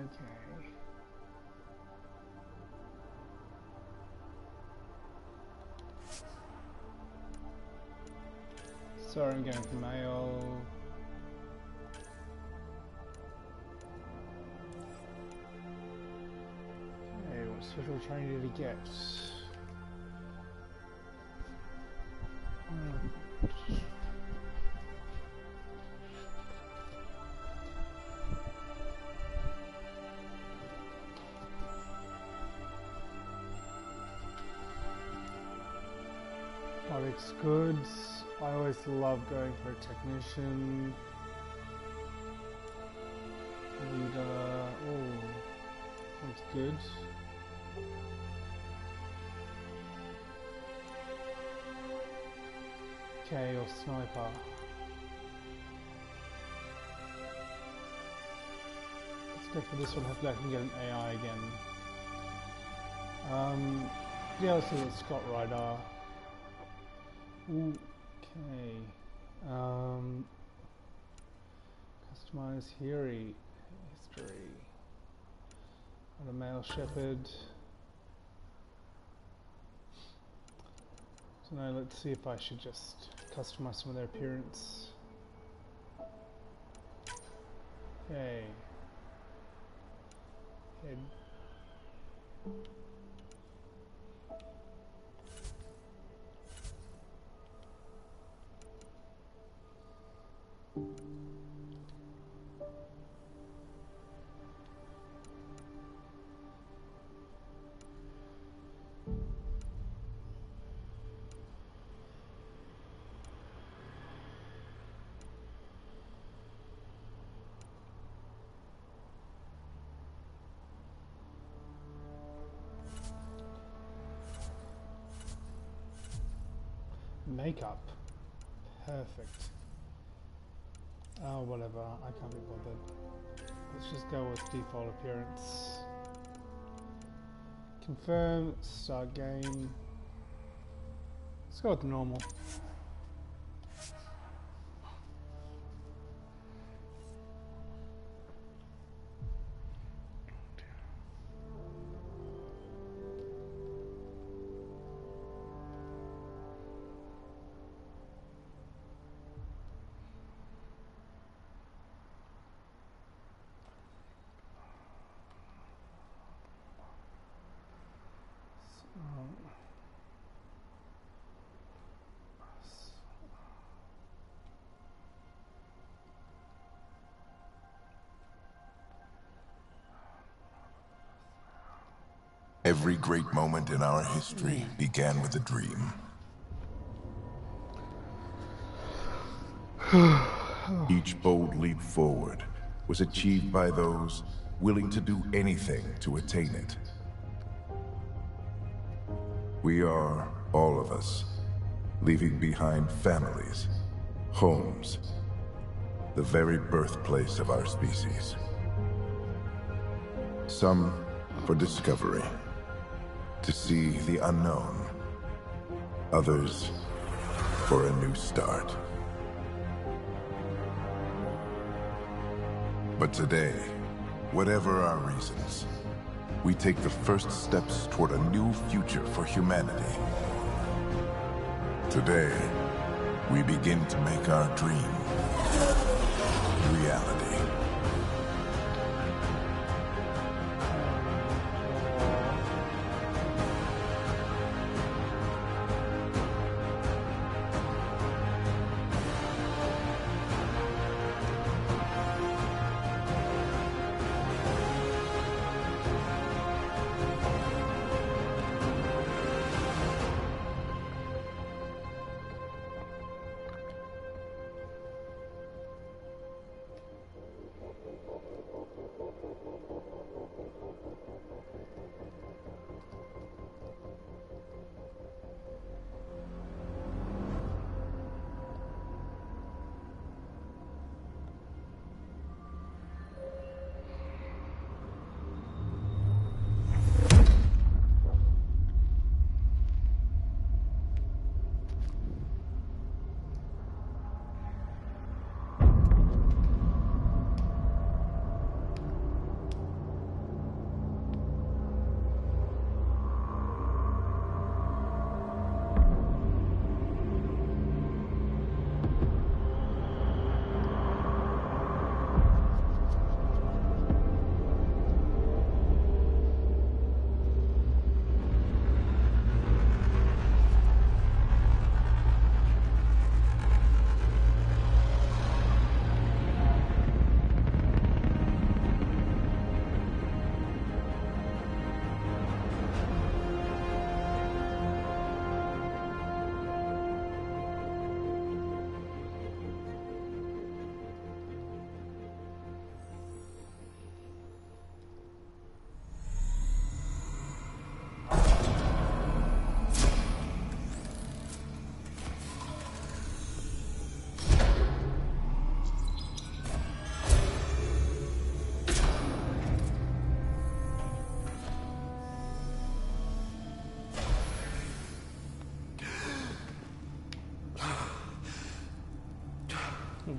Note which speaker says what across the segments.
Speaker 1: Okay. Sorry, I'm going for mail. Okay, what special training did he get? Products goods. I always love going for a technician. Leader. Oh, that's good. Okay, or sniper. Let's go for this one. Hopefully I can get an AI again. Yeah, let's see what Scott Ryder. Okay. Customize history. And a male shepherd. So now let's see if I should just customize some of their appearance. Okay. Head. Makeup. Perfect. Oh, whatever. I can't be bothered. Let's just go with default appearance. Confirm. Start game. Let's go with normal.
Speaker 2: Every great moment in our history began with a dream. Each bold leap forward was achieved by those willing to do anything to attain it. We are, all of us, leaving behind families, homes, the very birthplace of our species. Some for discovery, to see the unknown. Others for a new start. But today, whatever our reasons, we take the first steps toward a new future for humanity. Today, we begin to make our dream reality.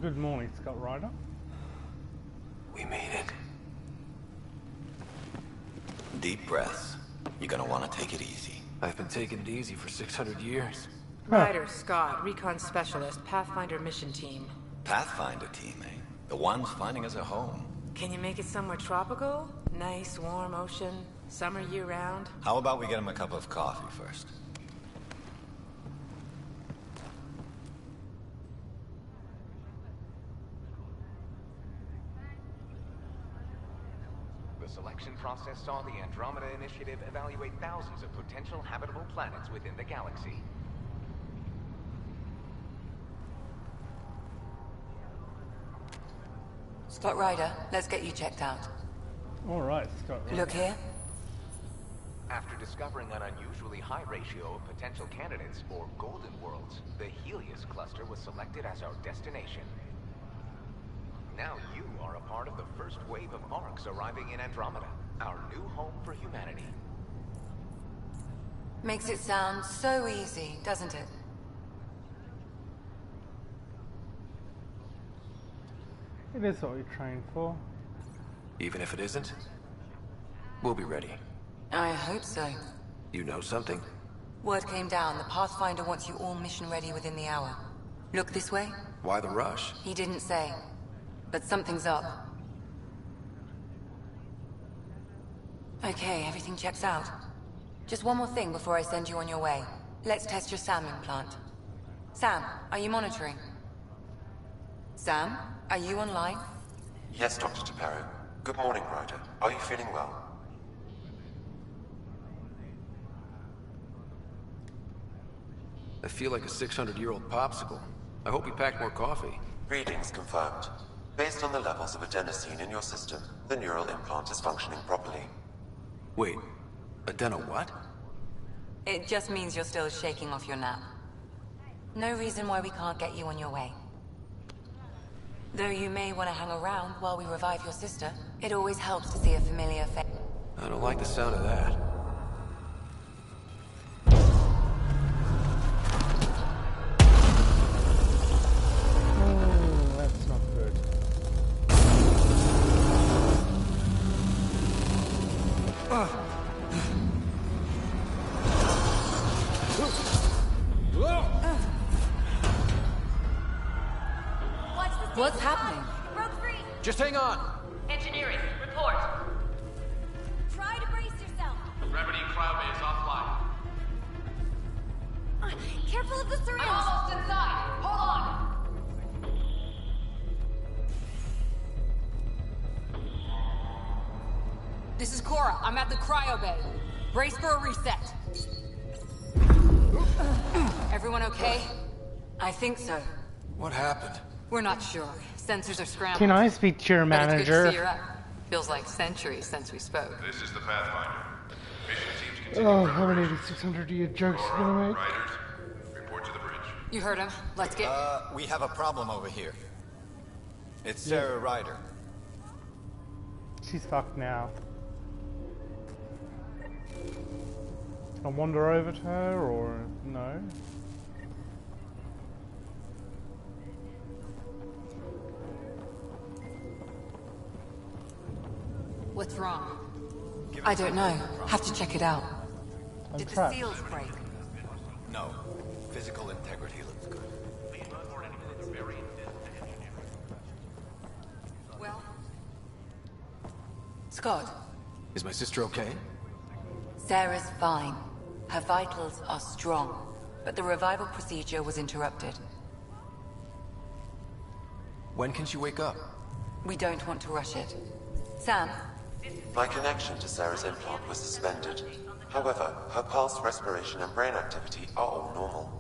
Speaker 1: good morning, Scott Ryder.
Speaker 3: We made it. Deep breaths. You're gonna want to take it easy.
Speaker 4: I've been taking it easy for 600 years.
Speaker 5: Ryder Scott, Recon Specialist, Pathfinder Mission Team.
Speaker 3: Pathfinder team, eh? The ones finding us a home.
Speaker 5: Can you make it somewhere tropical? Nice, warm ocean, summer year-round?
Speaker 3: How about we get him a cup of coffee first?
Speaker 6: The selection process saw the Andromeda Initiative evaluate thousands of potential habitable planets within the galaxy.
Speaker 7: Scott Ryder, let's get you checked out.
Speaker 1: Alright, Scott Ryder.
Speaker 7: Look here.
Speaker 6: After discovering an unusually high ratio of potential candidates, or golden worlds, the Helios cluster was selected as our destination. Now you are a part of the first wave of ARCs arriving in Andromeda, our new home for humanity.
Speaker 7: Makes it sound so easy, doesn't it?
Speaker 1: It is what we trained for.
Speaker 4: Even if it isn't, we'll be ready.
Speaker 7: I hope so.
Speaker 4: You know something?
Speaker 7: Word came down. The Pathfinder wants you all mission ready within the hour. Look this way?
Speaker 4: Why the rush?
Speaker 7: He didn't say. But something's up. Okay, everything checks out. Just one more thing before I send you on your way. Let's test your SAM implant. Sam, are you monitoring? Sam, are you online?
Speaker 8: Yes, Dr. Taparo. Good morning, Ryder. Are you feeling well?
Speaker 4: I feel like a 600-year-old popsicle. I hope you packed more coffee.
Speaker 8: Readings confirmed. Based on the levels of adenosine in your system, the neural implant is functioning properly.
Speaker 4: Wait, adeno what?
Speaker 7: It just means you're still shaking off your nap. No reason why we can't get you on your way. Though you may want to hang around while we revive your sister, it always helps to see a familiar face.
Speaker 4: I don't like the sound of that.
Speaker 1: Oh, that's not good.
Speaker 7: What's happening?
Speaker 9: Broke free!
Speaker 4: Just hang on!
Speaker 9: Engineering, report! Try to brace yourself!
Speaker 10: Gravity cryo is offline.
Speaker 9: Careful of the syringe!
Speaker 10: I'm almost inside! Hold on!
Speaker 5: This is Cora. I'm at the cryo bay. Brace for a reset. Everyone okay?
Speaker 7: I think so.
Speaker 4: What happened?
Speaker 5: We're not sure. Sensors are scrambled.
Speaker 1: Can I speak to your
Speaker 5: But it's good to
Speaker 1: manager?
Speaker 5: see you're up. Feels like centuries since we spoke.
Speaker 10: This is the Pathfinder. Mission teams continue.
Speaker 1: Oh, how many 600-year jokes are gonna make?
Speaker 10: Riders, report to the bridge.
Speaker 5: You heard him. Let's get...
Speaker 3: We have a problem over here. It's Sarah Ryder.
Speaker 1: She's fucked now. Can I wander over to her, or no?
Speaker 5: What's wrong?
Speaker 7: I don't know. Have to check it out.
Speaker 1: I'm
Speaker 7: Did the
Speaker 1: trapped.
Speaker 7: seals break?
Speaker 3: No. Physical integrity looks good.
Speaker 7: Well... Scott,
Speaker 4: Is my sister okay?
Speaker 7: Sarah's fine. Her vitals are strong, but the revival procedure was interrupted.
Speaker 4: When can she wake up?
Speaker 7: We don't want to rush it. Sam,
Speaker 8: My connection to Sarah's implant was suspended. However, her pulse, respiration, and brain activity are all normal.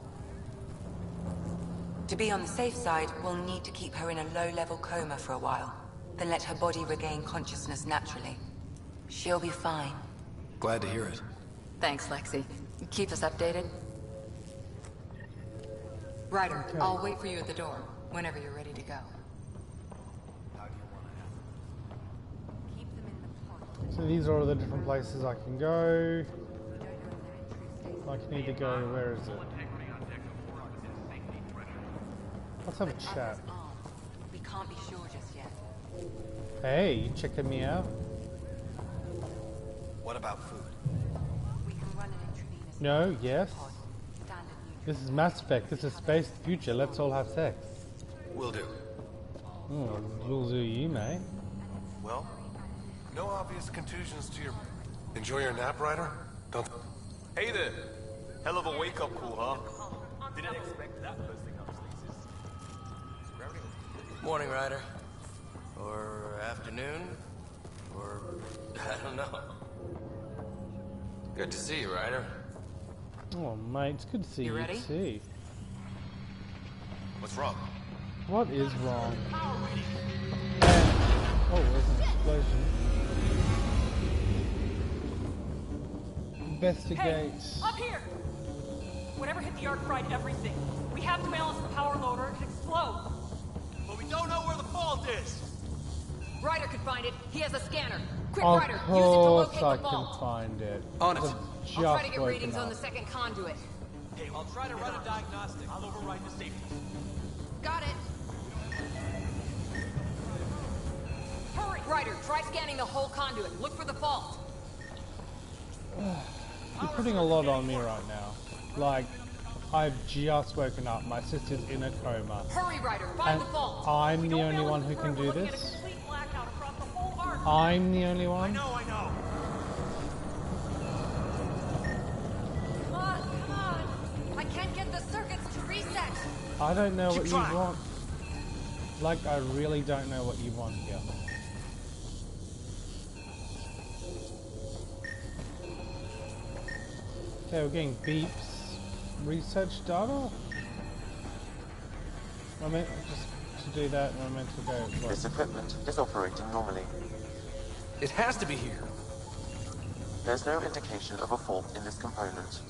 Speaker 7: to be on the safe side, we'll need to keep her in a low-level coma for a while, then let her body regain consciousness naturally. She'll be fine.
Speaker 4: Glad to hear it.
Speaker 5: Thanks, Lexi. Keep us updated. Ryder,
Speaker 1: Okay.
Speaker 5: I'll wait for you at the door, whenever you're ready to go.
Speaker 1: So these are all the different places I can go. I need to go, where is it? Let's have a chat.
Speaker 7: Can't be sure just yet.
Speaker 1: Hey, you checking me out?
Speaker 3: What about food?
Speaker 7: We can run an intravenous
Speaker 1: No, yes.
Speaker 7: pod. Standard nutrition.
Speaker 1: This is Mass Effect. This is space future. Let's all have sex.
Speaker 3: Will do.
Speaker 1: Oh, you'll do you, mate.
Speaker 10: Well, no obvious contusions to your... Enjoy your nap, Ryder? Don't...
Speaker 11: Hey there. Hell of a wake-up call, huh? Didn't expect that bursting up sleases.
Speaker 4: Morning, Ryder. Or afternoon. Or... I don't know. Good to see you, Ryder.
Speaker 1: Oh, mate, it's good to see
Speaker 7: You
Speaker 1: you
Speaker 7: ready?
Speaker 1: too.
Speaker 10: What's wrong?
Speaker 1: What is wrong? Oh, there's an explosion. Investigate.
Speaker 12: Hey, up here! Whatever hit the arc fried everything. We have to balance the power loader and explode.
Speaker 11: But we don't know where the fault is.
Speaker 9: Ryder could find it. He has a scanner. Quick,
Speaker 1: Of
Speaker 9: Ryder, use it to
Speaker 1: course
Speaker 9: locate
Speaker 1: I
Speaker 9: the
Speaker 1: can
Speaker 9: vault.
Speaker 1: find it.
Speaker 4: On it.
Speaker 1: I've
Speaker 9: I'll try to
Speaker 1: just
Speaker 9: get
Speaker 1: woken
Speaker 9: readings on the
Speaker 1: up.
Speaker 9: second conduit.
Speaker 11: Hey, I'll try to run a diagnostic. I'll override the safety.
Speaker 9: Got it. Hurry! Ryder, try scanning the whole conduit. Look for the fault.
Speaker 1: You're putting a lot on me right now. Like, I've just woken up. My sister's in a coma.
Speaker 9: Hurry, Ryder, find
Speaker 1: And
Speaker 9: the vault.
Speaker 1: I'm the only one who can do
Speaker 12: Looking at a
Speaker 1: this.
Speaker 12: complete blackout across the whole arc.
Speaker 1: I'm the only
Speaker 11: I
Speaker 1: one.
Speaker 11: know.
Speaker 9: Come on. I can't get the circuits to reset.
Speaker 1: I don't know
Speaker 11: Keep
Speaker 1: what
Speaker 11: trying.
Speaker 1: you want. Like, I really don't know what you want here. Okay, we're getting beeps. Research data? I meant just to do that, we're meant to go. What?
Speaker 8: This equipment is operating normally.
Speaker 4: It has to be here.
Speaker 8: There's no indication of a fault in this component.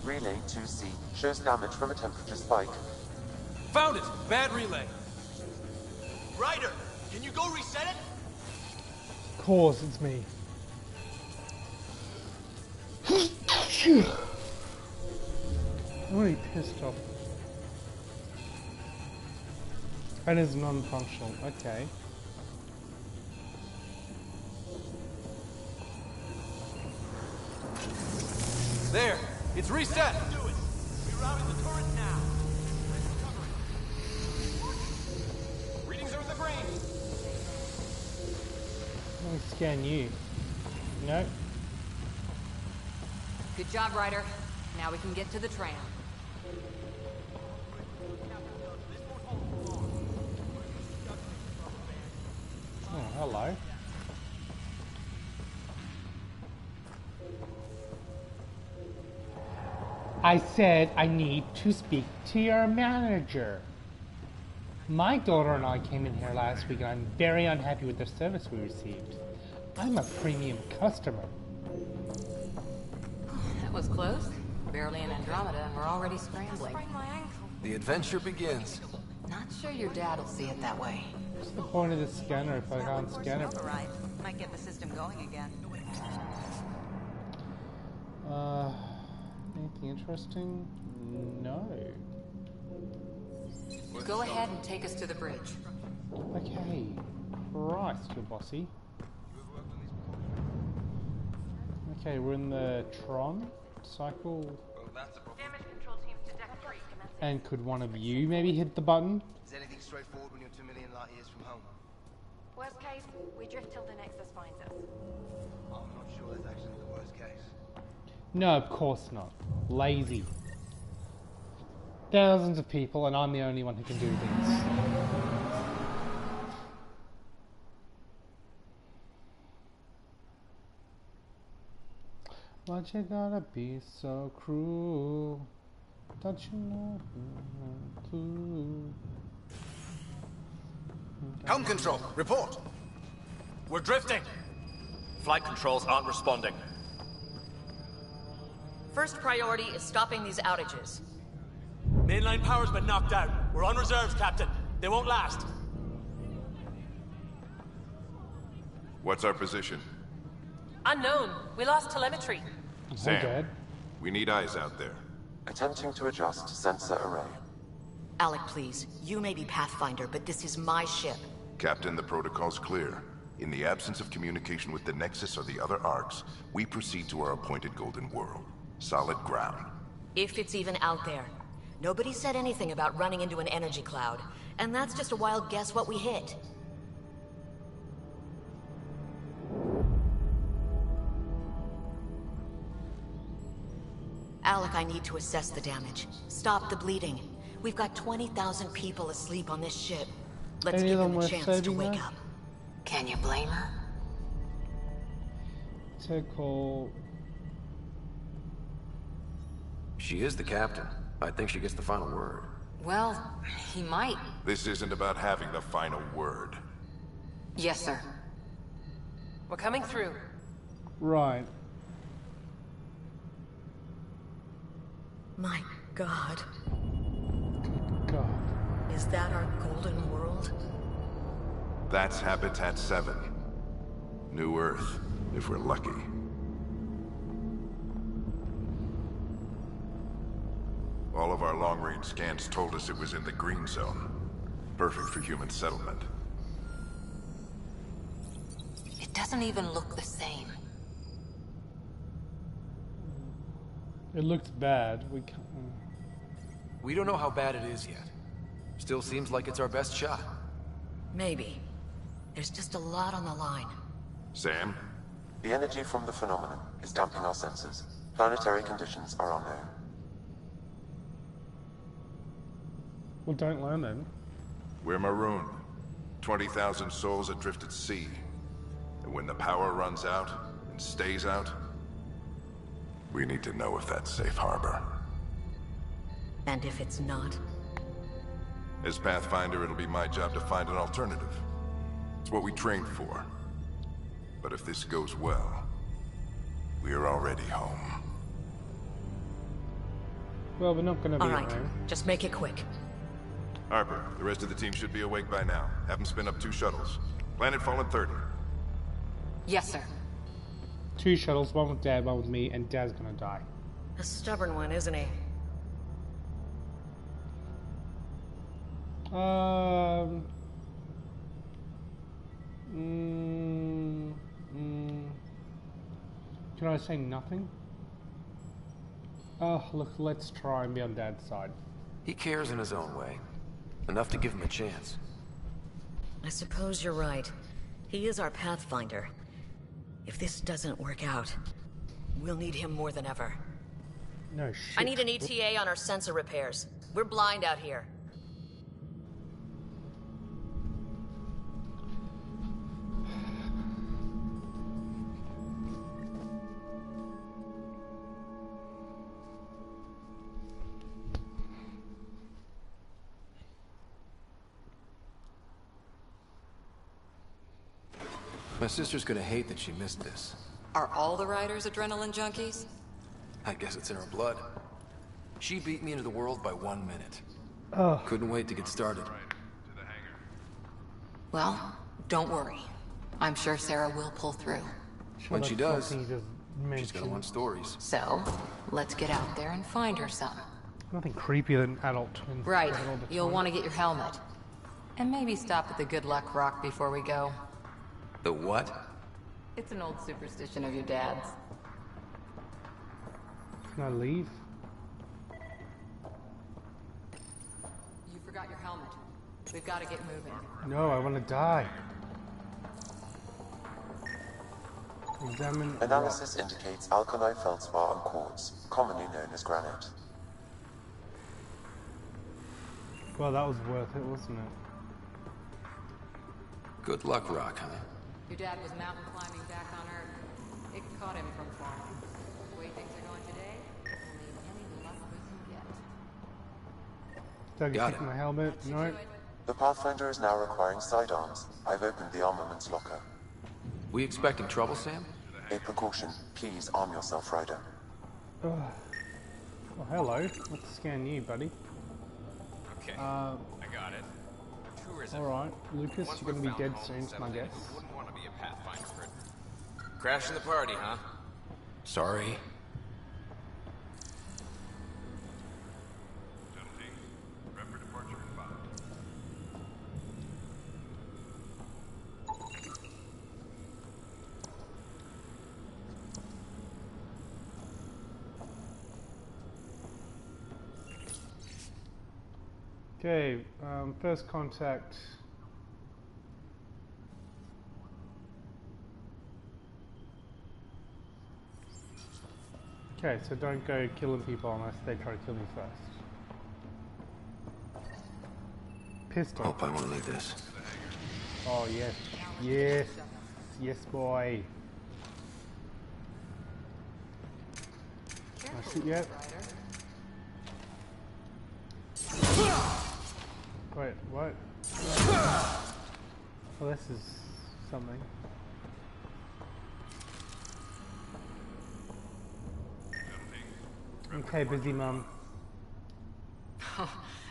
Speaker 8: Relay 2C shows damage from a temperature spike.
Speaker 11: Found it. Bad relay. Ryder, can you go reset it?
Speaker 1: Of course, it's me. I'm really pissed off. And it's non-functional. Okay.
Speaker 11: There. It's reset. Do it. Rerouting the turret now. Readings are in the green.
Speaker 1: Let me scan you. No.
Speaker 9: Good job, Ryder. Now we can get to the tram.
Speaker 1: Oh, hello. I said I need to speak to your manager. My daughter and I came in here last week and I'm very unhappy with the service we received. I'm a premium customer.
Speaker 7: That was close. Barely in Andromeda and we're already scrambling.
Speaker 4: The adventure begins.
Speaker 7: Not sure your dad will see it that way.
Speaker 1: What's the point of the scanner if I can't scan it?
Speaker 13: Might get the system going again.
Speaker 1: Anything interesting? No.
Speaker 7: Go ahead and take us to the bridge.
Speaker 1: Okay. Christ, you're bossy. Okay, we're in the Tron cycle.
Speaker 12: Damage control teams to deck 3.
Speaker 1: And could one of you maybe hit the button?
Speaker 14: Is anything straightforward when you're 2 million light years from home?
Speaker 9: Worst case, we drift till the Nexus finds us.
Speaker 14: I'm not sure that's actually the worst case.
Speaker 1: No, of course not. Lazy. Thousands of people, and I'm the only one who can do this. Why'd you gotta be so cruel? Don't you know? Clue.
Speaker 3: Helm control, report.
Speaker 11: We're drifting. Flight controls aren't responding.
Speaker 13: First priority is stopping these outages.
Speaker 11: Mainline power's been knocked out. We're on reserves, Captain. They won't last.
Speaker 10: What's our position?
Speaker 12: Unknown. We lost telemetry.
Speaker 10: Sam, we need eyes out there.
Speaker 8: Attempting to adjust sensor array.
Speaker 15: Alec, please. You may be Pathfinder, but this is my ship.
Speaker 2: Captain, the protocol's clear. In the absence of communication with the Nexus or the other Arks, we proceed to our appointed Golden World. Solid ground.
Speaker 15: If it's even out there. Nobody said anything about running into an energy cloud, and that's just a wild guess what we hit. Alec, I need to assess the damage. Stop the bleeding. We've got 20,000 people asleep on this ship. Let's give them a chance to wake up.
Speaker 7: Can you blame her?
Speaker 1: Tickle.
Speaker 4: She is the captain. I think she gets the final word.
Speaker 7: Well, he might.
Speaker 2: This isn't about having the final word.
Speaker 7: Yes, sir.
Speaker 5: We're coming through.
Speaker 1: Right.
Speaker 15: My God.
Speaker 1: God.
Speaker 15: Is that our Golden World?
Speaker 2: That's Habitat 7. New Earth, if we're lucky. All of our long-range scans told us it was in the green zone. Perfect for human settlement.
Speaker 7: It doesn't even look the same.
Speaker 1: It looks bad.
Speaker 4: We don't know how bad it is yet. Still seems like it's our best shot.
Speaker 15: Maybe. There's just a lot on the line.
Speaker 2: Sam?
Speaker 8: The energy from the phenomenon is damping our senses. Planetary conditions are unknown.
Speaker 1: Well, don't learn them.
Speaker 2: We're marooned. 20,000 souls adrift at sea. And when the power runs out, and stays out, we need to know if that's safe harbor.
Speaker 15: And if it's not?
Speaker 2: As Pathfinder, it'll be my job to find an alternative. It's what we trained for. But if this goes well, we are already home.
Speaker 1: Well, we're not gonna be
Speaker 15: all right.
Speaker 1: home.
Speaker 15: Just make it quick.
Speaker 2: Harper, the rest of the team should be awake by now. Have them spin up 2 shuttles. Planet Fallen 30.
Speaker 7: Yes, sir.
Speaker 1: 2 shuttles, one with Dad, one with me, and Dad's gonna die.
Speaker 15: A stubborn one, isn't he?
Speaker 1: Can I say nothing? Oh, look, let's try and be on Dad's side.
Speaker 4: He cares in his own way. Enough to give him a chance.
Speaker 15: I suppose you're right. He is our Pathfinder. If this doesn't work out, we'll need him more than ever.
Speaker 1: No shit.
Speaker 15: I need an ETA on our sensor repairs. We're blind out here.
Speaker 4: My sister's gonna hate that she missed this.
Speaker 7: Are all the riders adrenaline junkies?
Speaker 4: I guess it's in her blood. She beat me into the world by 1 minute.
Speaker 1: Oh.
Speaker 4: Couldn't wait to get started.
Speaker 7: Well, don't worry. I'm sure Sarah will pull through.
Speaker 4: When she does, she's gonna want stories.
Speaker 7: So, let's get out there and find her some.
Speaker 1: Nothing creepier than adult twins.
Speaker 7: Right. You'll want to get your helmet. And maybe stop at the Good Luck Rock before we go.
Speaker 4: The what?
Speaker 7: It's an old superstition of your dad's.
Speaker 1: Can I leave?
Speaker 7: You forgot your helmet. We've got to get moving.
Speaker 1: No, I want to die. Examine
Speaker 8: Analysis indicates alkali feldspar and quartz, commonly known as granite.
Speaker 1: Well, that was worth it, wasn't it?
Speaker 4: Good luck, Rock, huh?
Speaker 7: Your dad was mountain climbing back on Earth. It caught him from falling. The way things are going today, we'll need any luck we can get.
Speaker 1: Did I get my helmet? No.
Speaker 8: The Pathfinder is now requiring sidearms. I've opened the armaments locker.
Speaker 4: We expecting trouble, Sam?
Speaker 8: A precaution. Please arm yourself, Ryder.
Speaker 1: Oh, hello. Let's scan you, buddy.
Speaker 11: Okay, I got it. Tourism.
Speaker 1: Alright, Lucas, you're gonna be dead soon, is my guess.
Speaker 11: Wouldn't want to be a Pathfinder for crashing the party, huh?
Speaker 4: Sorry.
Speaker 1: Okay, first contact. Okay, so don't go killing people unless they try to kill me first. Pistol.
Speaker 4: Hope I won't need this.
Speaker 1: Oh yes, yes, yes, boy. Can I shoot yet? Wait, what? Well, this is something. Okay, busy mum.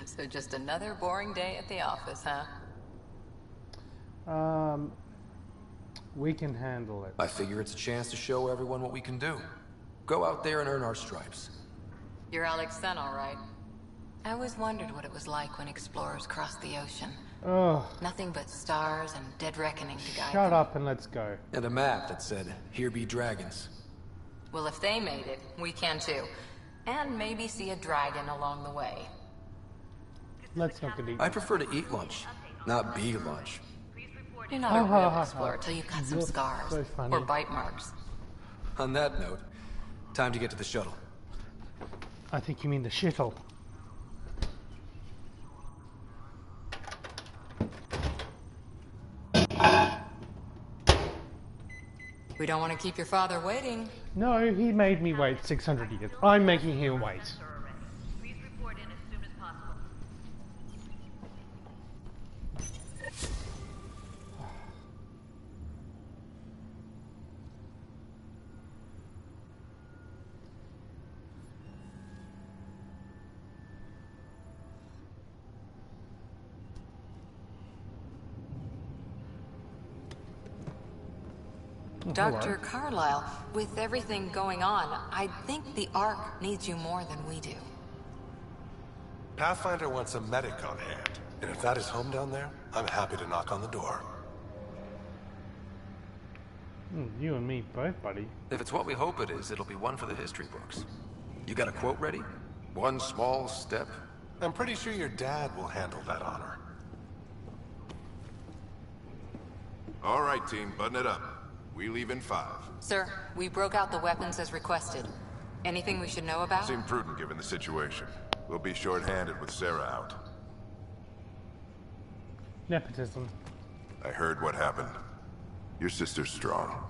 Speaker 7: So just another boring day at the office, huh?
Speaker 1: We can handle it.
Speaker 4: I figure it's a chance to show everyone what we can do. Go out there and earn our stripes.
Speaker 7: You're Alec's son, all right. I always wondered what it was like when explorers crossed the ocean.
Speaker 1: Ugh.
Speaker 7: Nothing but stars and dead reckoning to guide
Speaker 1: Shut
Speaker 7: them.
Speaker 1: up and let's go.
Speaker 4: And a map that said, "Here be dragons."
Speaker 7: Well, if they made it, we can too. And maybe see a dragon along the way.
Speaker 1: Let's not get eaten.
Speaker 4: I prefer to eat lunch, not be lunch.
Speaker 7: You're not a real explorer till you cut some scars.
Speaker 1: So funny.
Speaker 7: Or bite marks.
Speaker 4: On that note, time to get to the shuttle.
Speaker 1: I think you mean the shittle.
Speaker 7: We don't want to keep your father waiting.
Speaker 1: No, he made me wait 600 years. I'm making him wait.
Speaker 7: Dr. Carlyle, with everything going on, I think the Ark needs you more than we do.
Speaker 10: Pathfinder wants a medic on hand, and if that is home down there, I'm happy to knock on the door.
Speaker 1: You and me both, buddy.
Speaker 4: If it's what we hope it is, it'll be one for the history books. You got a quote ready? One small step?
Speaker 10: I'm pretty sure your dad will handle that honor.
Speaker 2: All right, team, button it up. We leave in 5.
Speaker 7: Sir, we broke out the weapons as requested. Anything we should know about?
Speaker 2: Seemed prudent given the situation. We'll be short-handed with Sarah out.
Speaker 1: Nepotism.
Speaker 2: I heard what happened. Your sister's strong.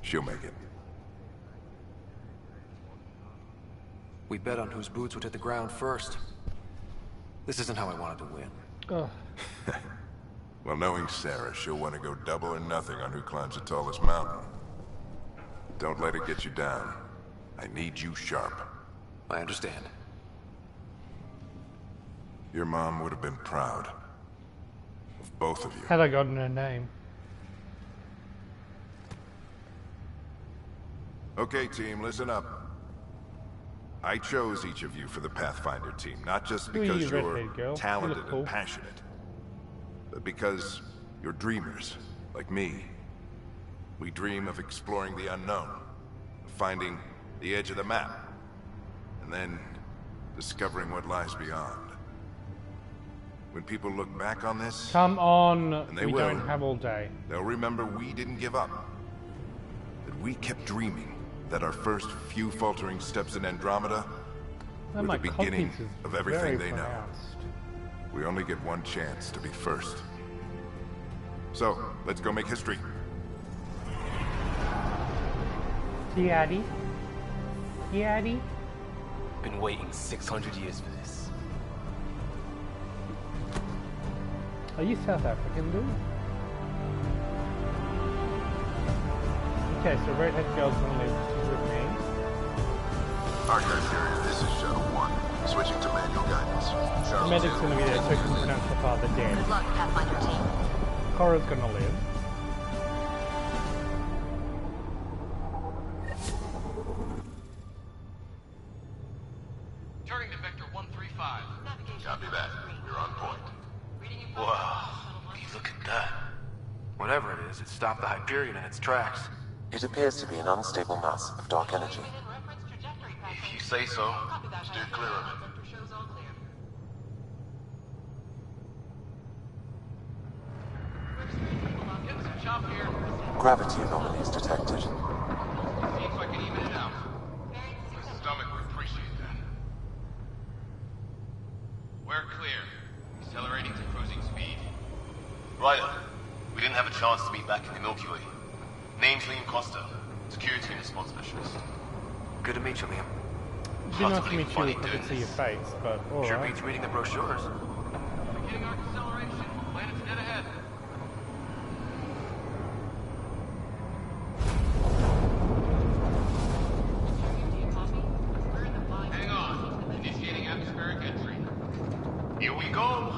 Speaker 2: She'll make it.
Speaker 4: We bet on whose boots would hit the ground first. This isn't how I wanted to win.
Speaker 1: Ugh.
Speaker 2: Well, knowing Sarah, she'll want to go double or nothing on who climbs the tallest mountain. Don't let it get you down. I need you sharp.
Speaker 4: I understand.
Speaker 2: Your mom would have been proud of both of you.
Speaker 1: Had I gotten her name.
Speaker 2: Okay, team, listen up. I chose each of you for the Pathfinder team, not just because you're talented and passionate, but because you're dreamers, like me. We dream of exploring the unknown, of finding the edge of the map, and then discovering what lies beyond. When people look back on this...
Speaker 1: Come on,
Speaker 2: and they
Speaker 1: we
Speaker 2: will,
Speaker 1: don't have all day.
Speaker 2: They'll remember we didn't give up. That we kept dreaming. That our first few faltering steps in Andromeda were the beginning of everything they know. We only get one chance to be first. So, let's go make history.
Speaker 1: Daddy? Daddy?
Speaker 11: Been waiting 600 years for this.
Speaker 1: Are you South African, dude? Okay, so redhead girl's gonna live. She's with me.
Speaker 2: Archive carrier, this is Shuttle 1. Switching to manual guidance.
Speaker 1: The medic's gonna be there so she can pronounce her father dead.
Speaker 15: Good luck, Pathfinder team.
Speaker 1: Cora's gonna live.
Speaker 16: Turning to Vector 135.
Speaker 2: Copy that. You're on point.
Speaker 11: Wow, what are you looking at?
Speaker 4: Whatever it is, it stopped the Hyperion in its tracks.
Speaker 8: It appears to be an unstable mass of dark energy.
Speaker 11: If you say so.
Speaker 2: Steer clear of it.
Speaker 8: Gravity anomalies detected.
Speaker 16: See if I can even it out. The stomach would appreciate that. We're clear. Accelerating to cruising speed.
Speaker 11: Ryder, we didn't have a chance to meet back in the Milky Way. Name's Liam Costa, security and response specialist.
Speaker 4: Good to meet you, Liam.
Speaker 1: It'd be nice to meet you if I could see your face, but alright.
Speaker 4: Sure beats reading the brochures.
Speaker 16: Beginning our acceleration. Planet's dead ahead. Hang on. Initiating atmospheric entry. Here we go.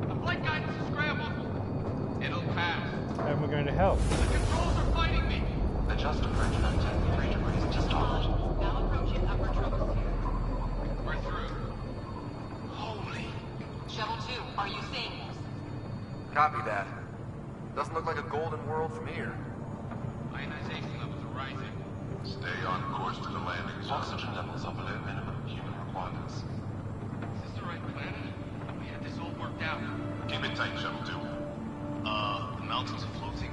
Speaker 16: The flight guidance is scrambled. It'll pass.
Speaker 1: And we're going to hell.
Speaker 16: The controls are fighting me.
Speaker 8: Adjust approach vector 3 degrees to starboard.
Speaker 9: Now approaching upper troposphere.
Speaker 16: We're through. Holy.
Speaker 9: Shuttle 2, are you seeing this?
Speaker 4: Copy that. Doesn't look like a golden world from here.
Speaker 16: Ionization levels are rising.
Speaker 2: Stay on course to the landing zone.
Speaker 8: Oxygen levels are below minimum human requirements.
Speaker 16: Is this the right planet? We had this all worked out.
Speaker 2: Keep it tight, Shuttle 2.
Speaker 11: The mountains are floating.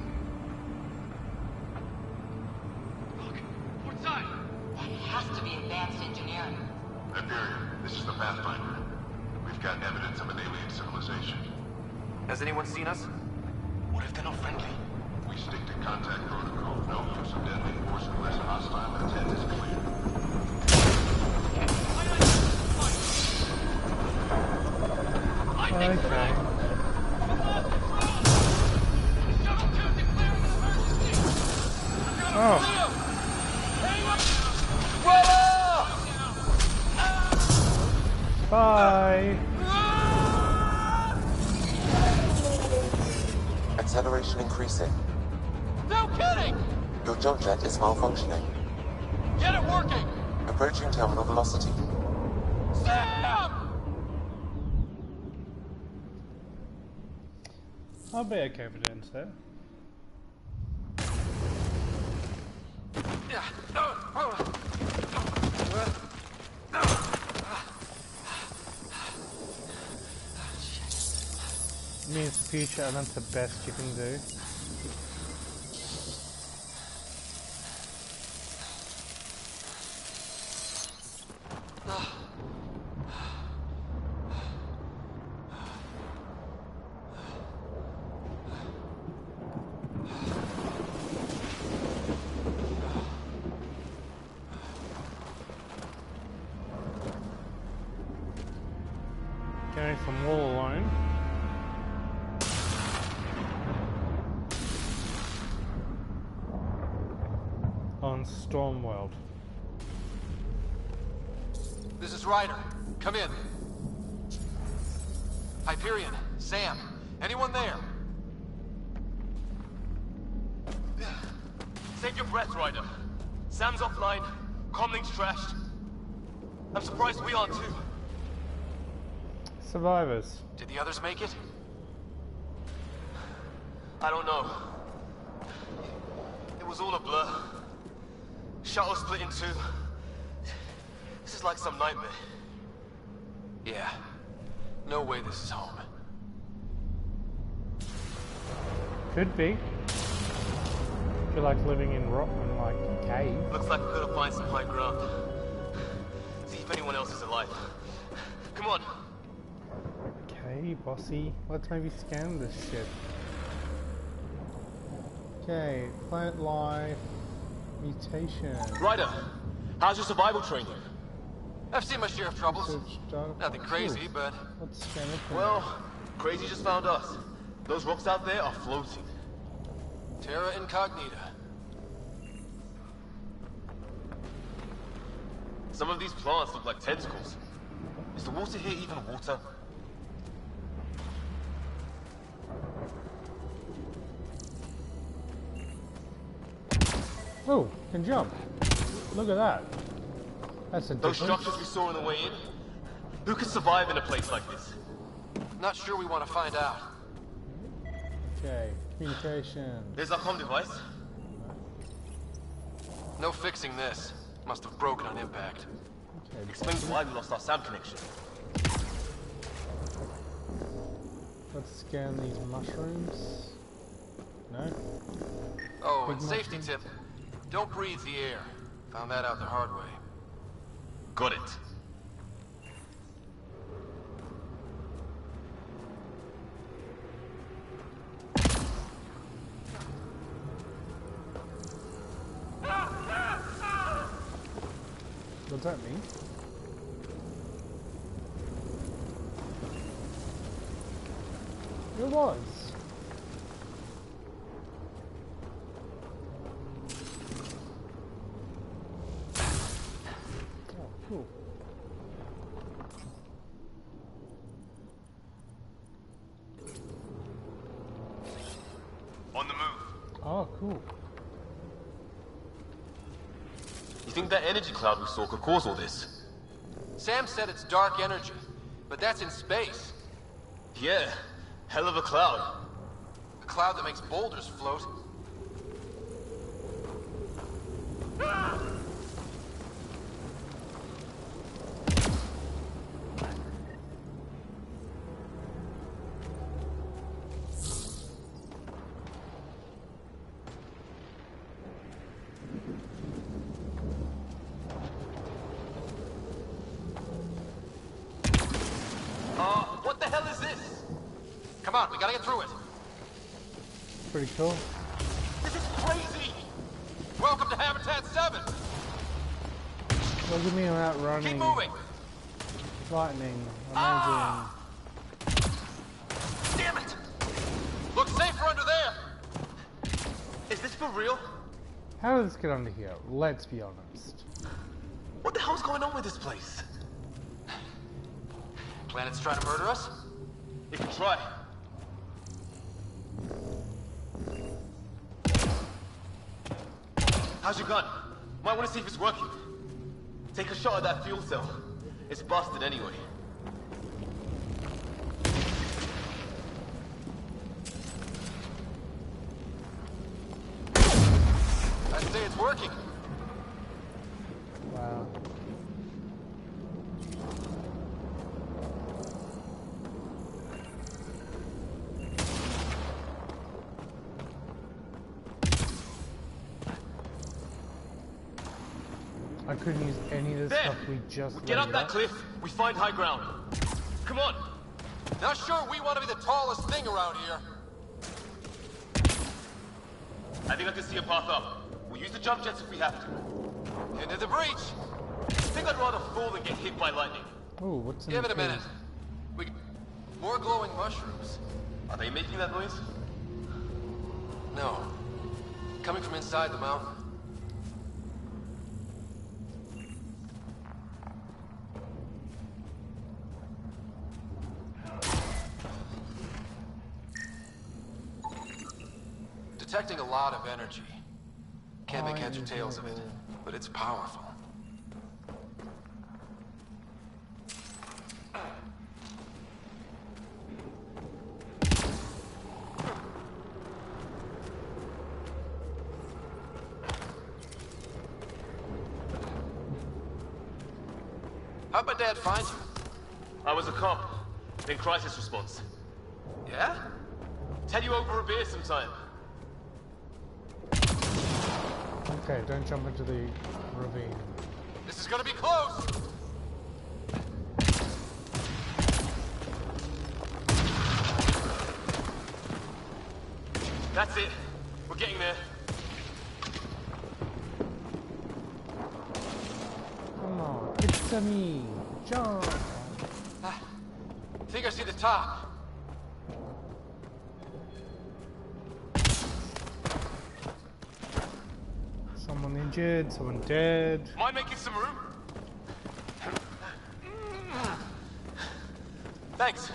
Speaker 16: Look, port side.
Speaker 7: That has to be advanced engineering.
Speaker 2: Hyperion, this is the Pathfinder. We've got evidence of an alien civilization.
Speaker 4: Has anyone seen us?
Speaker 11: What if they're not friendly?
Speaker 2: We stick to contact protocol. No use of deadly force unless hostile intent is clear.
Speaker 1: Okay. Oh. Bye.
Speaker 8: Acceleration increasing.
Speaker 16: No kidding!
Speaker 8: Your jump jet is malfunctioning.
Speaker 16: Get it working!
Speaker 8: Approaching terminal velocity.
Speaker 16: Sam!
Speaker 1: I'll be okay with it instead. Means the future, and that's the best you can do. Going from wall alone. On Stormworld.
Speaker 10: This is Ryder. Come in. Hyperion, Sam, anyone there?
Speaker 11: Save your breath, Ryder. Sam's offline. Comlink's trashed. I'm surprised we aren't too.
Speaker 1: Survivors.
Speaker 10: Did the others make it?
Speaker 11: I don't know. It was all a blur. Shuttle split in two. This is like some nightmare.
Speaker 10: Yeah. No way this is home.
Speaker 1: Could be. Feel like living in rock and like a cave.
Speaker 11: Looks like we're gonna find some high ground. See if anyone else is alive. Come on.
Speaker 1: Okay, bossy. Let's maybe scan this shit. Okay, plant life, mutation.
Speaker 11: Ryder, how's your survival training?
Speaker 10: I've seen my share of troubles. Nothing crazy, but...
Speaker 1: Let's scan it.
Speaker 11: Well, crazy just found us. Those rocks out there are floating.
Speaker 10: Terra Incognita.
Speaker 11: Some of these plants look like tentacles. Is the water here even water?
Speaker 1: Oh, can jump. Look at that. That's a difference.
Speaker 11: Those structures we saw on the way in? Who could survive in a place like this?
Speaker 10: Not sure we want to find out.
Speaker 1: Okay, communication.
Speaker 11: There's our comm device.
Speaker 10: No fixing this. Must have broken on impact.
Speaker 1: Okay,
Speaker 11: explains why we lost our SAM connection.
Speaker 1: Let's scan these mushrooms. No?
Speaker 4: Oh, and safety tip. Don't breathe the air. Found that out the hard way.
Speaker 11: Got it.
Speaker 1: What's that mean? It was. Oh, cool.
Speaker 11: On the move.
Speaker 1: Oh, cool.
Speaker 11: You think that energy cloud we saw could cause all this?
Speaker 4: Sam said it's dark energy, but that's in space.
Speaker 11: Yeah, hell of a cloud.
Speaker 4: A cloud that makes boulders float. What the hell is this? Come on, we gotta get through it.
Speaker 1: Pretty cool.
Speaker 4: This is crazy! Welcome to Habitat 7!
Speaker 1: Look at me out running.
Speaker 4: Keep moving!
Speaker 1: Lightning. Amazing.
Speaker 4: Damn it! Look safer under there!
Speaker 11: Is this for real?
Speaker 1: How did this get under here? Let's be honest.
Speaker 11: What the hell's going on with this place?
Speaker 4: Planet's trying to murder us?
Speaker 11: If you try. How's your gun? Might want to see if it's working. Take a shot at that fuel cell. It's busted anyway.
Speaker 4: I say it's working.
Speaker 1: Wow. I couldn't use any of this stuff we just
Speaker 11: Get up that cliff, we find high ground. Come on!
Speaker 4: Not sure we want to be the tallest thing around here.
Speaker 11: I think I can see a path up. We'll use the jump jets if we have to.
Speaker 4: Into the breach!
Speaker 11: I think I'd rather fall than get hit by lightning.
Speaker 1: Oh, what's in
Speaker 4: Give
Speaker 1: the
Speaker 4: it a minute. More glowing mushrooms.
Speaker 11: Are they making that noise?
Speaker 4: No. Coming from inside the mountain. Detecting a lot of energy. Can't make heads or tails of it, but it's powerful. How'd my dad find you?
Speaker 11: I was a cop in crisis response.
Speaker 4: Yeah?
Speaker 11: Tell you over a beer sometime.
Speaker 1: Okay, don't jump into the ravine.
Speaker 4: This is gonna be close!
Speaker 11: That's it. We're getting there.
Speaker 1: Come on, it's me. Jump.
Speaker 4: I think I see the top.
Speaker 1: Someone injured, someone dead.
Speaker 11: Mind making some room?
Speaker 4: Thanks.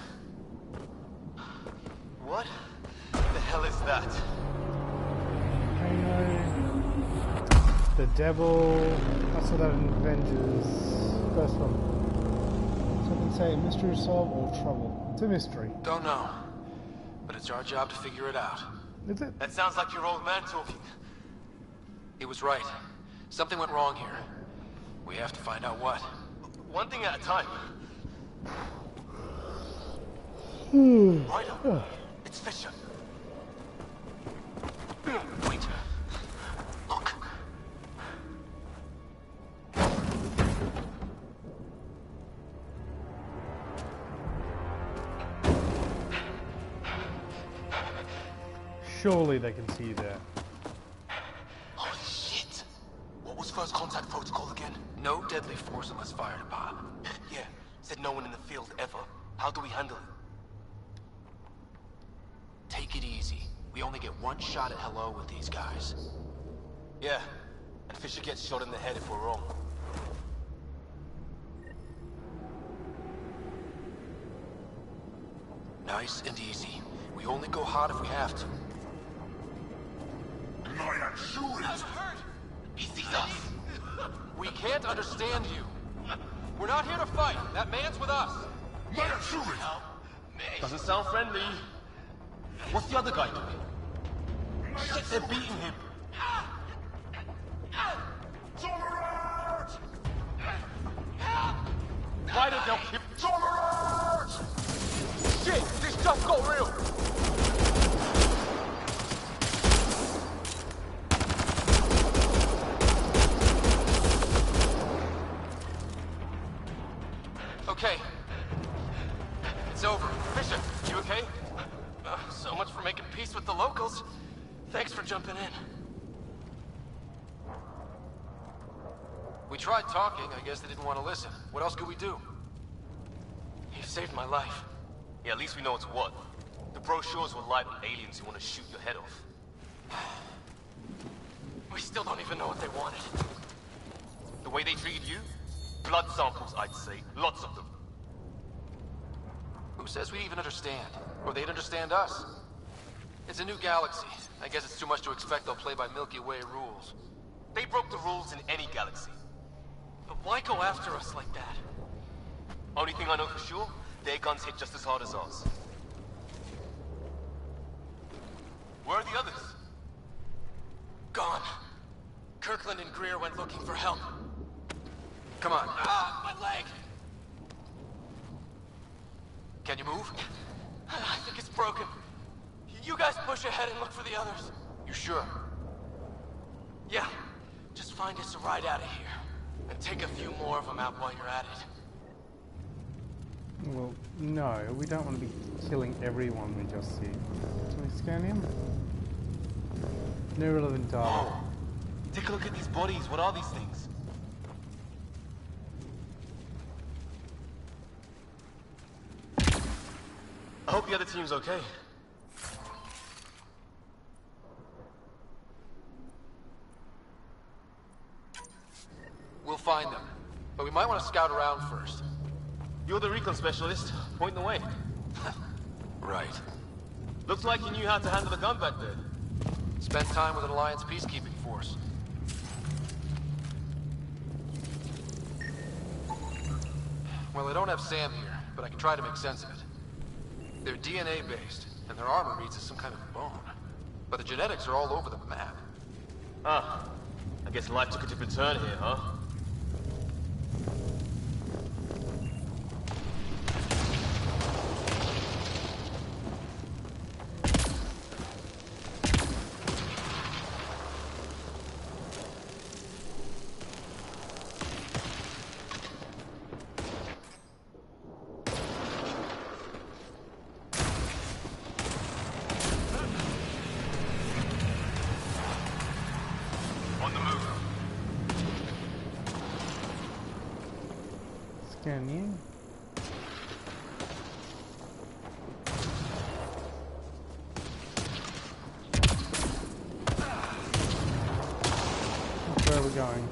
Speaker 11: What the hell is that?
Speaker 1: I know. The devil. I saw that in Avengers. First one. So I can say mystery solved or trouble. It's a mystery.
Speaker 4: Don't know. But it's our job to figure it out.
Speaker 1: Is it?
Speaker 11: That sounds like your old man talking.
Speaker 4: He was right. Something went wrong here. We have to find out what.
Speaker 11: One thing at a time. Ryder, it's Fisher. Wait. Look.
Speaker 1: Surely they can see that.
Speaker 11: Holy shit! What was first contact protocol again?
Speaker 4: No deadly force unless fired upon.
Speaker 11: Yeah, said no one in the field ever. How do we handle it?
Speaker 4: Take it easy. We only get one shot at hello with these guys.
Speaker 11: Yeah, and Fisher gets shot in the head if we're wrong.
Speaker 4: Nice and easy. We only go hard if we have to.
Speaker 11: I'm hurt! He sees us! We can't understand you. We're not here to fight. That man's with us. Doesn't sound friendly. What's the other guy doing? Shit, they're beating him. Why did they keep... Shit, this stuff got real. Okay. It's over. Fisher, you okay? So much for making peace with the locals. Thanks for jumping in.
Speaker 4: We tried talking. I guess they didn't want to listen. What else could we do?
Speaker 11: You saved my life.
Speaker 16: Yeah, at least we know it's what. The brochures were live on aliens who want to shoot your head off.
Speaker 11: We still don't even know what they wanted.
Speaker 16: The way they treated you? Blood samples, I'd say. Lots of them.
Speaker 4: Who says we even understand? Or they'd understand us? It's a new galaxy. I guess it's too much to expect they'll play by Milky Way rules.
Speaker 16: They broke the rules in any galaxy.
Speaker 11: But why go after us like that?
Speaker 16: Only thing I know for sure, their guns hit just as hard as ours. Where are the others?
Speaker 11: Gone. Kirkland and Greer went looking for help.
Speaker 4: Come on.
Speaker 11: Ah, my leg!
Speaker 4: Can you move?
Speaker 11: I think it's broken. You guys push ahead and look for the others.
Speaker 4: You sure?
Speaker 11: Yeah. Just find us a ride out of here. And take a few more of them out while you're at it.
Speaker 1: Well, no, we don't want to be killing everyone we just see. Can we scan him? No relevant data.
Speaker 11: Oh. Take a look at these bodies. What are these things? I hope the other team's okay.
Speaker 4: We'll find them. But we might want to scout around first.
Speaker 11: You're the recon specialist. Point the way.
Speaker 4: Right.
Speaker 11: Looks like you knew how to handle the gun back there.
Speaker 4: Spent time with an Alliance peacekeeping force. Well, I don't have Sam here, but I can try to make sense of it. They're DNA-based, and their armor reads as some kind of bone. But the genetics are all over the map.
Speaker 11: Ah, I guess life took a different turn here, huh?
Speaker 1: Scan you. Where are we going?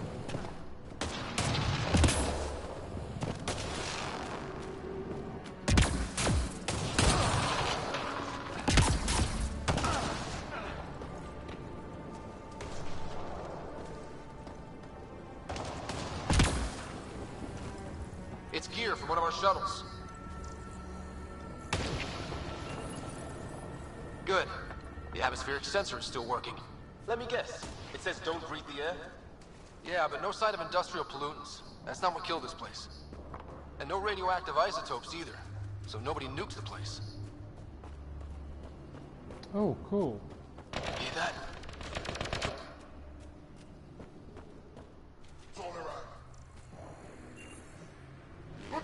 Speaker 4: It's gear from one of our shuttles. Good. The atmospheric sensor is still working.
Speaker 11: Let me guess. It says don't breathe the air?
Speaker 4: Yeah, but no sign of industrial pollutants. That's not what killed this place. And no radioactive isotopes either. So nobody nuked the place.
Speaker 1: Oh, cool.
Speaker 11: Hear that?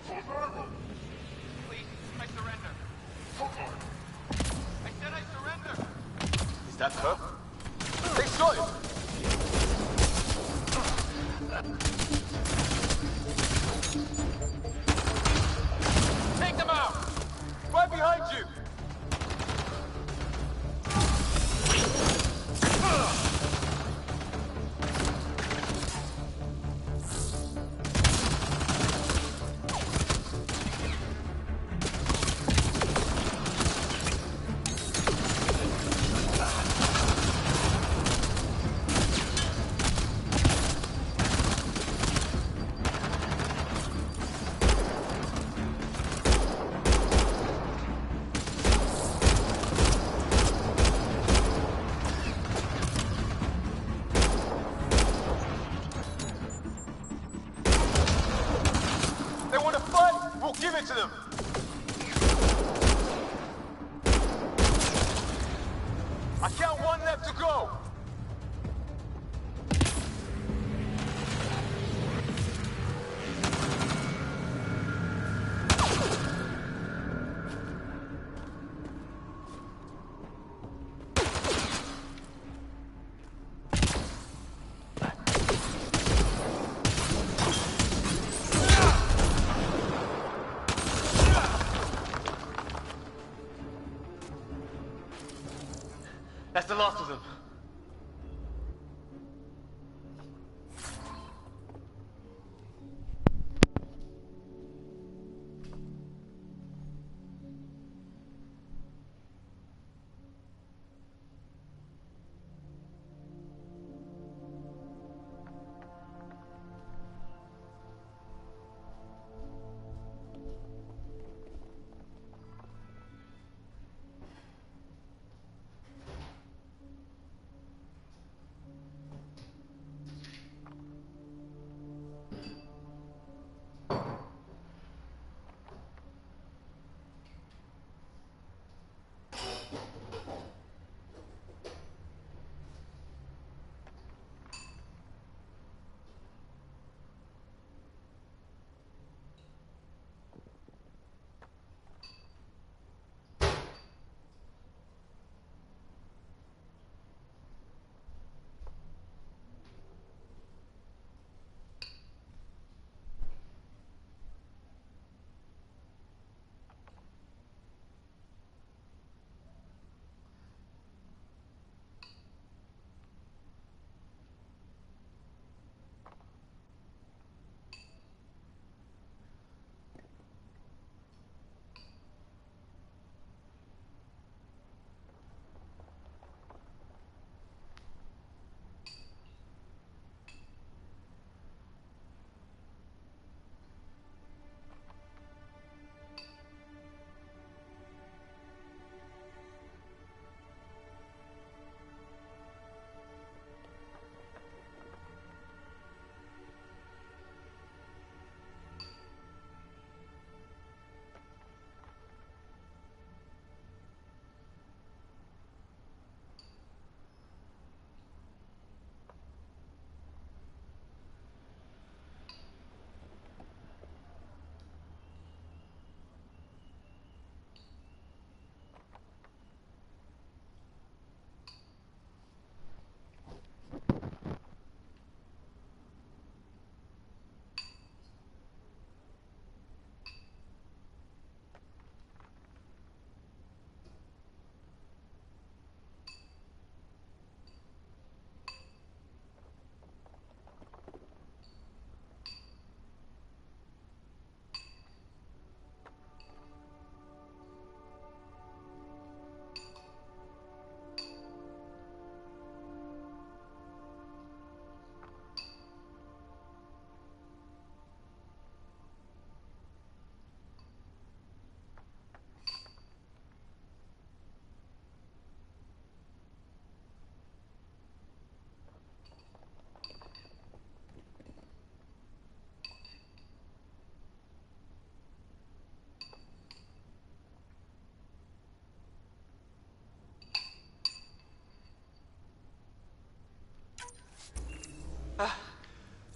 Speaker 16: Please, I surrender. I said I surrender.
Speaker 4: Is that her? They shot him! Take them out! Right behind you! Give it to them! I count one left to go!
Speaker 11: That's the last of them.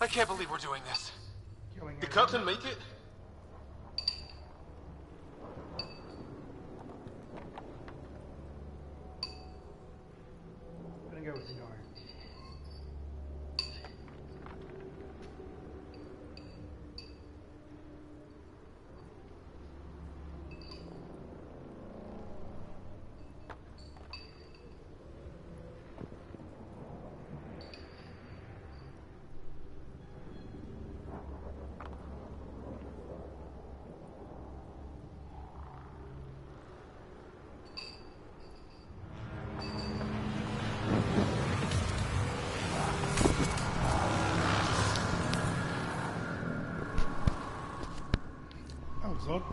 Speaker 4: I can't believe we're doing this. Did Kirkland make it?
Speaker 1: Let's look.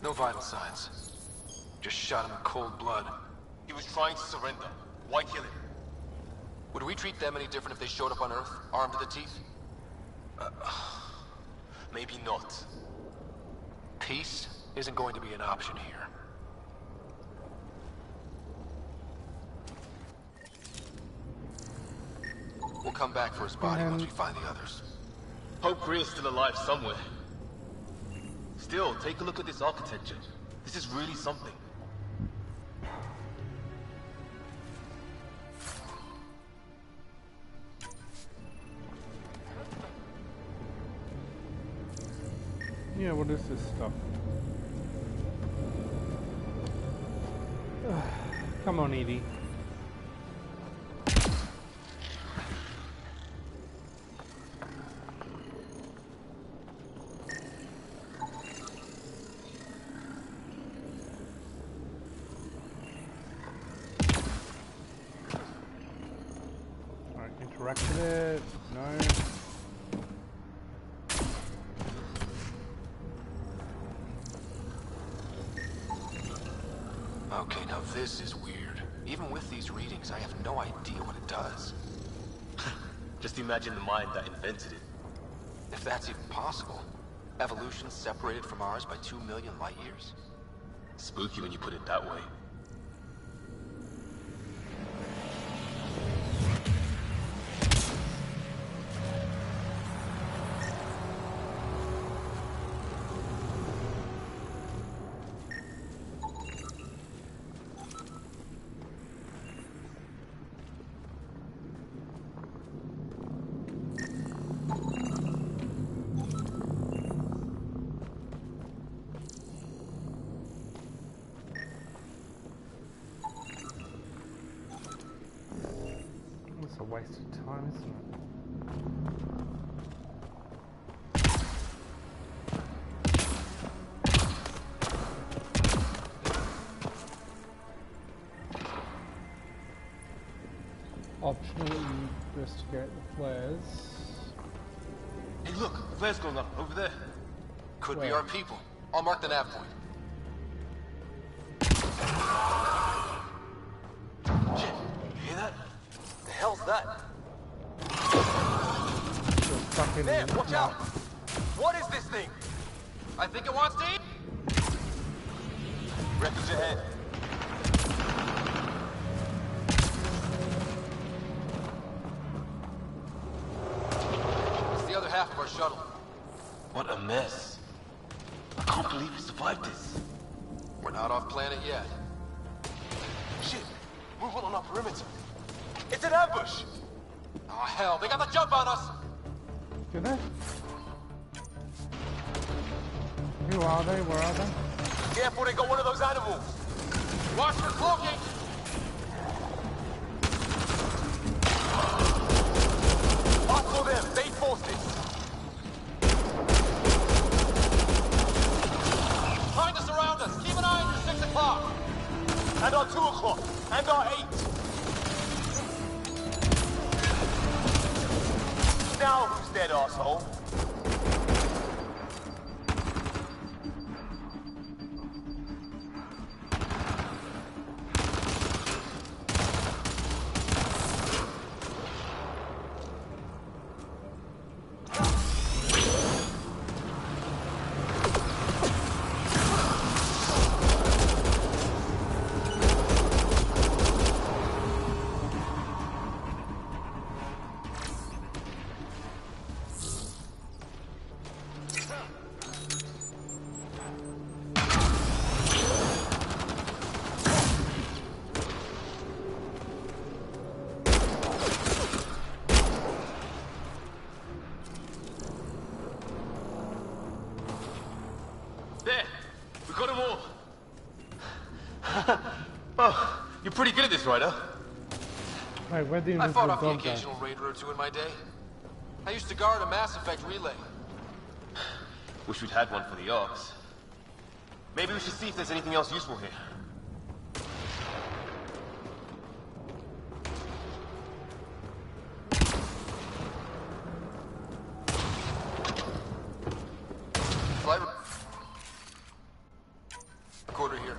Speaker 4: No vital signs. Just shot him in cold blood.
Speaker 11: He was trying to surrender. Why kill him?
Speaker 4: Would we treat them any different if they showed up on Earth, armed to the teeth?
Speaker 11: Maybe not.
Speaker 4: Peace isn't going to be an option here. We'll come back for his body once we find the others.
Speaker 11: Hope Greal's still alive somewhere. Still, take a look at this architecture. This is really something.
Speaker 1: Yeah, what is this stuff? Come on, Edie. Alright, interact with it. No.
Speaker 4: Okay, now this is weird. Even with these readings, I have no idea what it does.
Speaker 11: Just imagine the mind that invented it.
Speaker 4: If that's even possible. Evolution separated from ours by 2 million light years?
Speaker 11: Spooky when you put it that way.
Speaker 1: It's a waste of time, isn't it? Optionally investigate the flares.
Speaker 11: Hey look, flare's going up over there.
Speaker 4: Could be our people. I'll mark the nav point.
Speaker 11: Shit, you hear that? The hell's that?
Speaker 1: There,
Speaker 11: watch out! What is this thing?
Speaker 4: I think it wants to eat.
Speaker 11: Wreckage ahead.
Speaker 4: It's the other half of our shuttle.
Speaker 11: What a mess. I can't believe we survived this.
Speaker 4: We're not off planet yet.
Speaker 11: Shit, movement on our perimeter. It's an ambush!
Speaker 4: Oh hell, they got the jump on us!
Speaker 1: Do they? Who are they? Where are they?
Speaker 11: Careful, they got one of those animals!
Speaker 4: Watch for cloaking!
Speaker 11: Watch for them, bait forces!
Speaker 4: Trying to surround us! Keep an eye on your 6 o'clock!
Speaker 11: And our 2 o'clock! And our 8! Now who's dead, asshole? Oh, you're pretty good at this, Ryder.
Speaker 1: Right, where the
Speaker 4: I fought off the
Speaker 1: dog
Speaker 4: occasional raider or two in my day. I used to guard a Mass Effect relay.
Speaker 11: Wish we'd had one for the Arks. Maybe we should see if there's anything else useful here.
Speaker 4: Recorder here.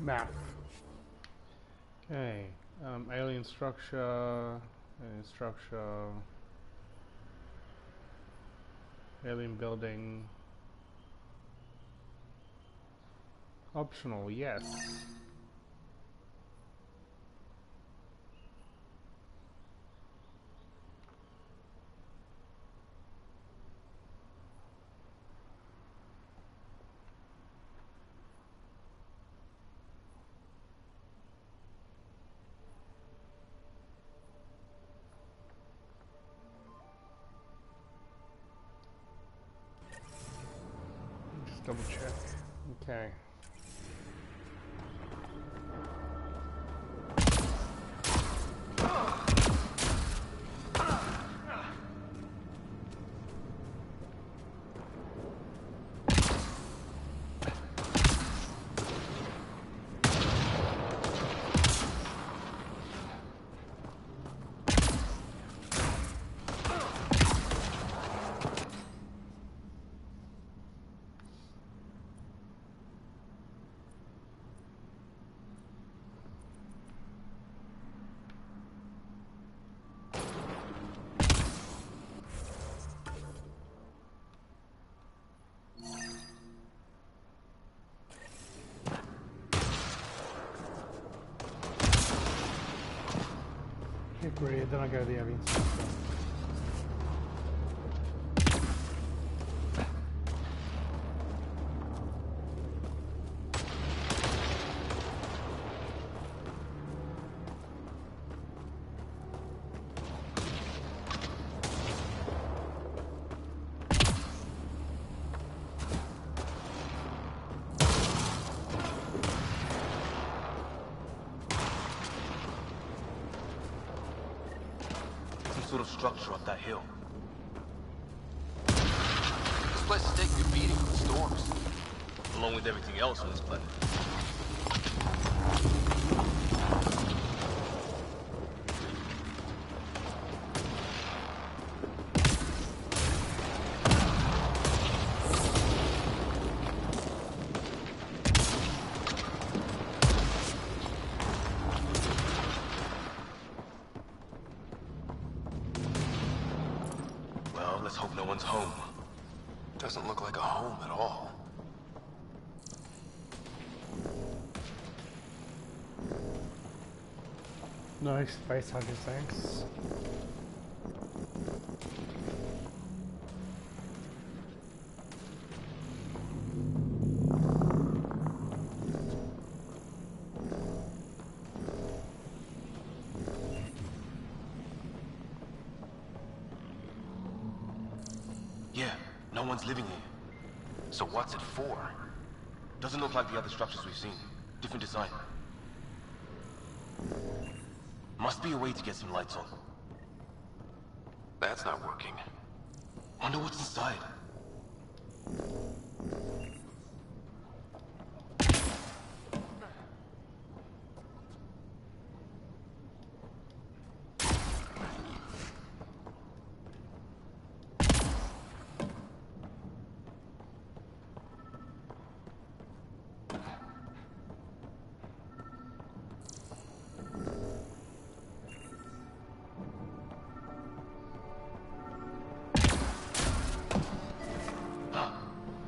Speaker 1: Map. Okay. Alien structure. Alien building. Optional, yes. Double check. Okay. Great, then I go to the alien structure.
Speaker 11: Sort of structure up that hill.
Speaker 4: This place is taking a beating from the storms.
Speaker 11: Along with everything else on this planet. Let's hope no one's home.
Speaker 4: Doesn't look like a home at all.
Speaker 1: Nice space hunting, thanks.
Speaker 17: one's living here.
Speaker 4: So what's it for?
Speaker 17: Doesn't look like the other structures we've seen. Different design. Must be a way to get some lights on.
Speaker 4: That's not working.
Speaker 17: Wonder what's inside.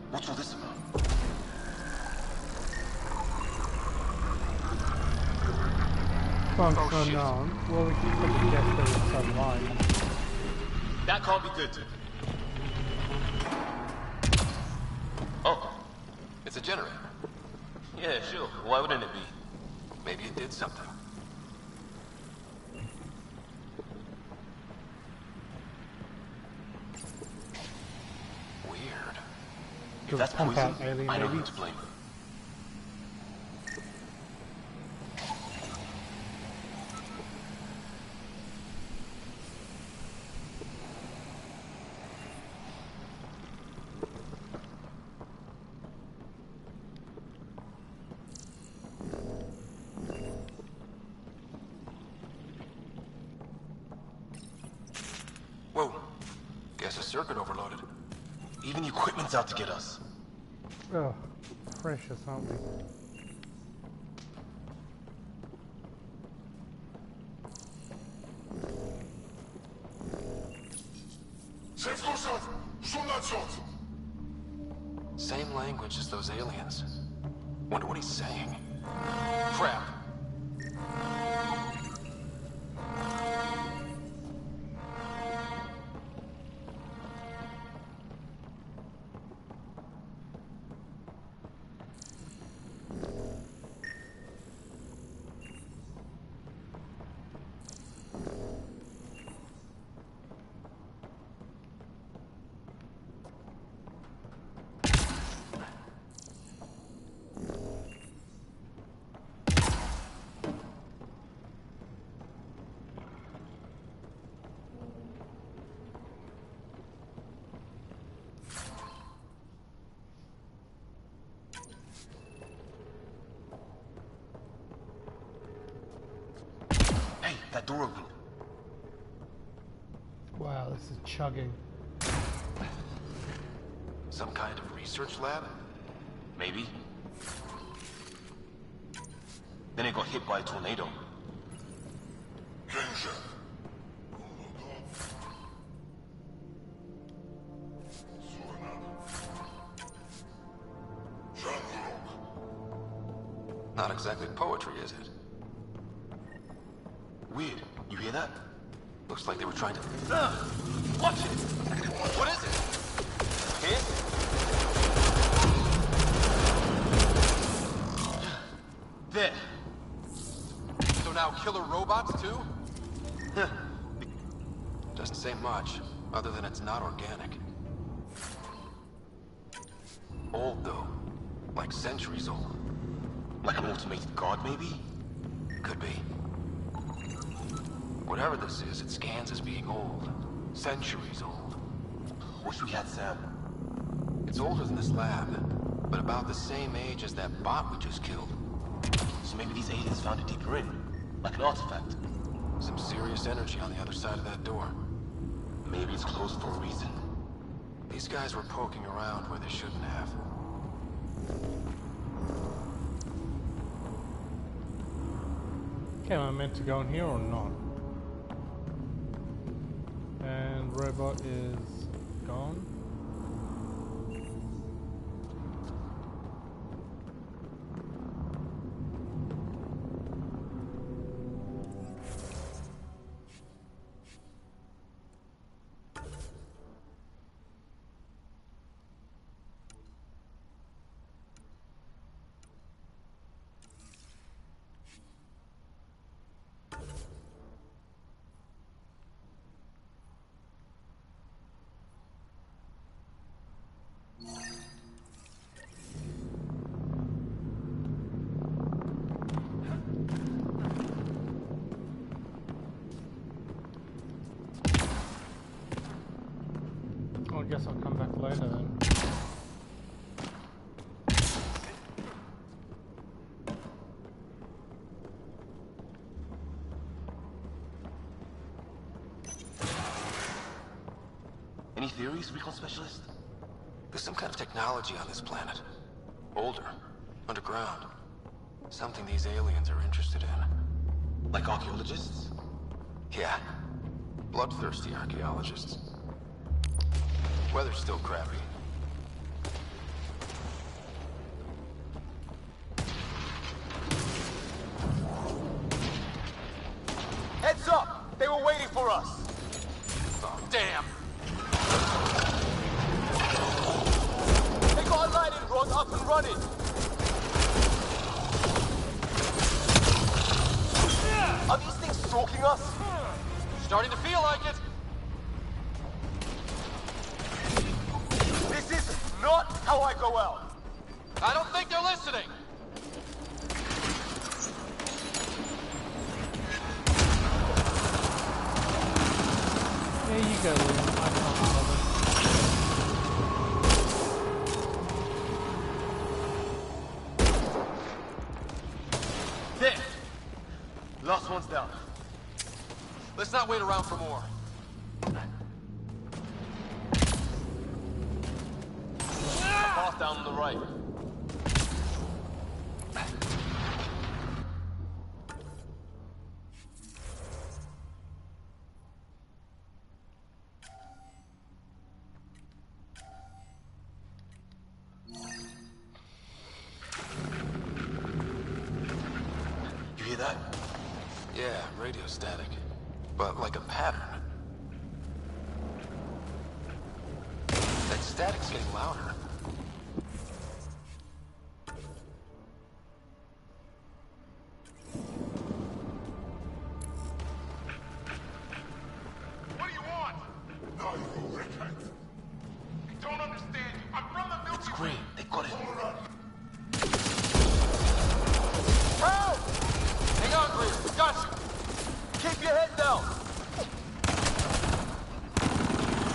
Speaker 17: What's all this about?
Speaker 1: Function on. Well, we can put the guess that it's online.
Speaker 17: That can't be good. Oh.
Speaker 4: It's a generator.
Speaker 17: Yeah, sure. Why wouldn't it be?
Speaker 4: Maybe it did something. Weird.
Speaker 17: If that's poison, I know who to blame.
Speaker 4: Whoa. Guess a circuit overloaded.
Speaker 17: Even the equipment's out to get us.
Speaker 1: Oh, precious, aren't we?
Speaker 4: Same language as those aliens. Wonder what he's saying. Crap.
Speaker 17: That door opened.
Speaker 1: Wow, this is chugging.
Speaker 4: Some kind of research lab?
Speaker 17: Maybe. Then it got hit by a tornado.
Speaker 4: Not exactly poetry, is it?
Speaker 17: Weird. You hear that?
Speaker 4: Looks like they were trying to...
Speaker 17: Watch it!
Speaker 4: What is it?
Speaker 17: Here? There.
Speaker 4: So now killer robots, too? Doesn't say much, other than it's not organic. Old, though. Like centuries old.
Speaker 17: Like an automated god, maybe?
Speaker 4: Could be. Whatever this is, it scans as being old. Centuries old.
Speaker 17: Wish we had Sam.
Speaker 4: It's older than this lab, but about the same age as that bot we just killed.
Speaker 17: So maybe these aliens found it deeper in, like an artifact.
Speaker 4: Some serious energy on the other side of that door.
Speaker 17: Maybe it's closed for a reason.
Speaker 4: These guys were poking around where they shouldn't have.
Speaker 1: Okay, am I meant to go in here or not? And robot is gone.
Speaker 17: mysterious recon specialist?
Speaker 4: There's some kind of technology on this planet. Older. Underground. Something these aliens are interested in.
Speaker 17: Like archaeologists?
Speaker 4: Yeah. Bloodthirsty archaeologists. Weather's still crappy.
Speaker 18: Heads up! They were waiting for us!
Speaker 4: Oh, damn!
Speaker 18: They got a lightning rod up and running! Are these things stalking us?
Speaker 4: Starting to feel like it!
Speaker 18: This is not how I go out!
Speaker 4: I don't think they're listening!
Speaker 1: There you go, William. I can't bother.
Speaker 18: There! Last one's down.
Speaker 4: Let's not wait around for more.
Speaker 18: Path down on the right.
Speaker 17: You hear that?
Speaker 4: Yeah, radio static. But like a pattern. That static's getting louder.
Speaker 16: What do you want? No, you reckon. I don't understand you. I'm from the Milky Way.
Speaker 17: It's green. They got it.
Speaker 18: Help!
Speaker 4: Hang on, Greer. Got you.
Speaker 18: Keep your head down!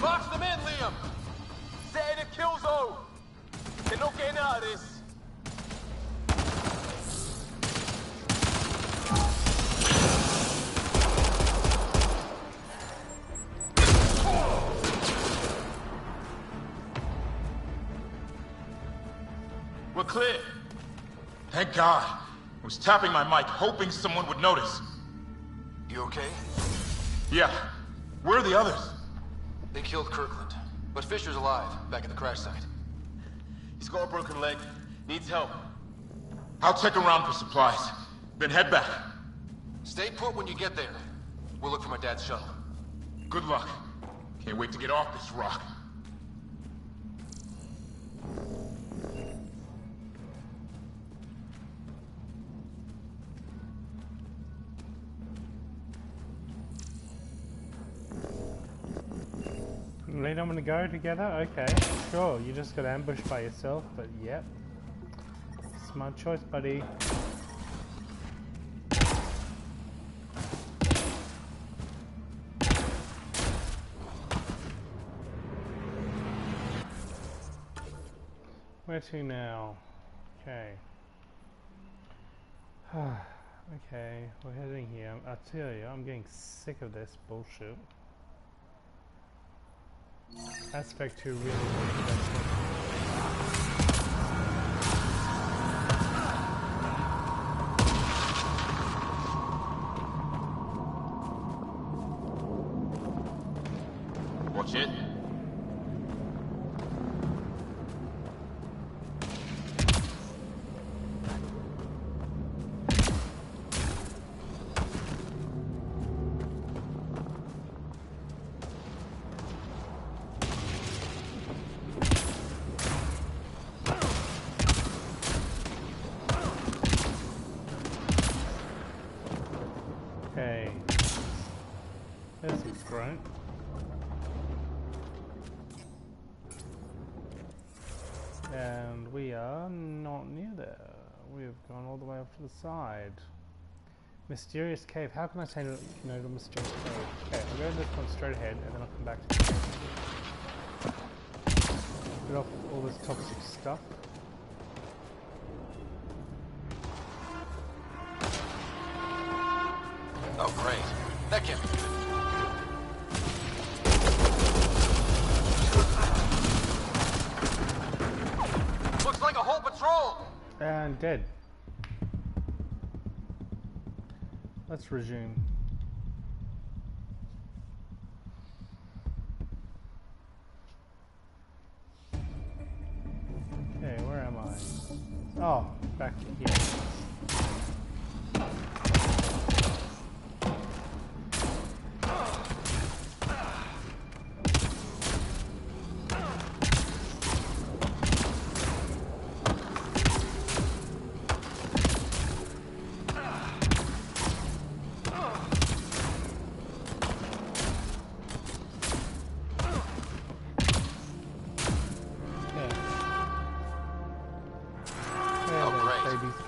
Speaker 4: Box them in, Liam!
Speaker 18: Set in a kill zone! They're not getting out of this!
Speaker 19: We're clear. Thank God. I was tapping my mic, hoping someone would notice.
Speaker 4: You okay?
Speaker 19: Yeah. Where are the others?
Speaker 4: They killed Kirkland. But Fisher's alive, back at the crash site.
Speaker 18: He's got a broken leg. Needs help.
Speaker 19: I'll check around for supplies. Then head back.
Speaker 4: Stay put when you get there. We'll look for my dad's shuttle.
Speaker 19: Good luck. Can't wait to get off this rock.
Speaker 1: They don't want to go together? Okay, sure. You just got ambushed by yourself, but yep. Smart choice, buddy. Where to now? Okay. Okay, we're heading here. I tell you, I'm getting sick of this bullshit. Aspect 2 really
Speaker 19: Watch it.
Speaker 1: And we are not near there. We've gone all the way off to the side. Mysterious cave. How can I say no to mysterious cave? Okay, I'll go to this one straight ahead and then I'll come back to the cave. Get off all this toxic stuff.
Speaker 4: Oh, great. That can't be good. patrol!
Speaker 1: And dead. Let's resume. Okay, where am I? Oh, back here.